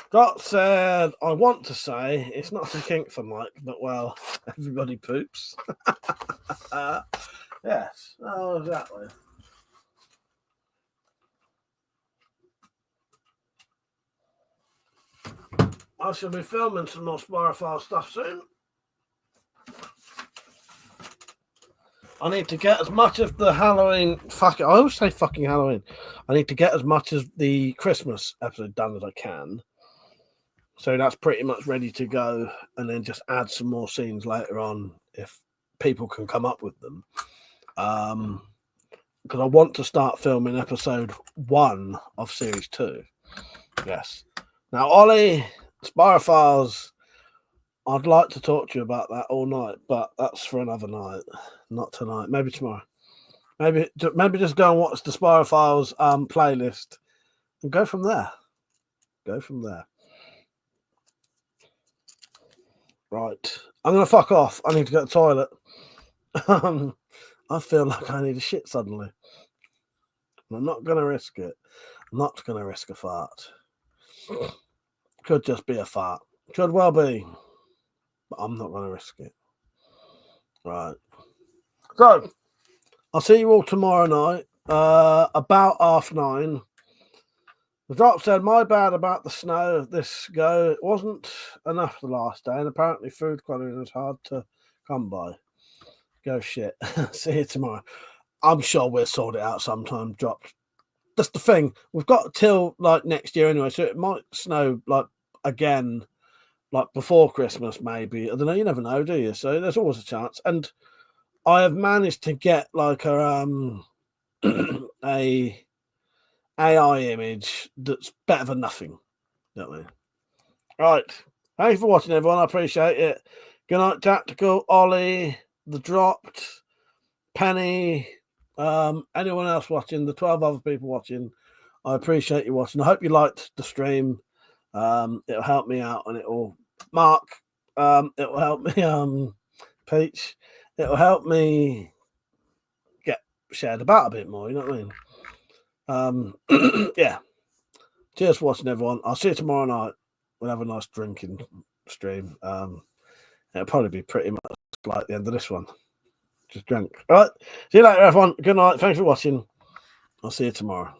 Dot said, I want to say it's not a kink for Mike, but well, Everybody poops. Yes. Oh, exactly. I shall be filming some more Spirophile stuff soon. I need to get as much of the Halloween. Fuck it. I always say fucking Halloween. I need to get as much of the Christmas episode done as I can. So that's pretty much ready to go. And then just add some more scenes later on if people can come up with them. Because I want to start filming episode 1 of series 2. Yes. Now, Ollie, Spirophiles, I'd like to talk to you about that all night, but that's for another night, not tonight. Maybe tomorrow. Maybe just go and watch the Spirophiles playlist and go from there. Go from there. Right. I'm going to fuck off. I need to go to the toilet. I feel like I need a shit suddenly. I'm not going to risk it. I'm not going to risk a fart. Could just be a fart. Could well be. But I'm not going to risk it. Right. So, I'll see you all tomorrow night, about 9:30. The drop said, my bad about the snow this go. It wasn't enough the last day, and apparently food quality was hard to come by. Go shit. See you tomorrow. I'm sure we'll sort it out sometime, drop. That's the thing. We've got till like next year anyway, so it might snow like again, like before Christmas, maybe. I don't know, you never know, do you? So there's always a chance. And I have managed to get like a a AI image that's better than nothing. Don't we? Right. Thank you for watching, everyone. I appreciate it. Good night, Tactical, Ollie, The Dropped, Penny, anyone else watching, the 12 other people watching. I appreciate you watching. I hope you liked the stream. It'll help me out, and it'll Mark. It'll help me. Peach. It'll help me get shared about a bit more. You know what I mean? Yeah. Cheers for watching, everyone. I'll see you tomorrow night. We'll have a nice drinking stream. It'll probably be pretty much like the end of this one. Just drink. All right. See you later, everyone. Good night. Thanks for watching. I'll see you tomorrow.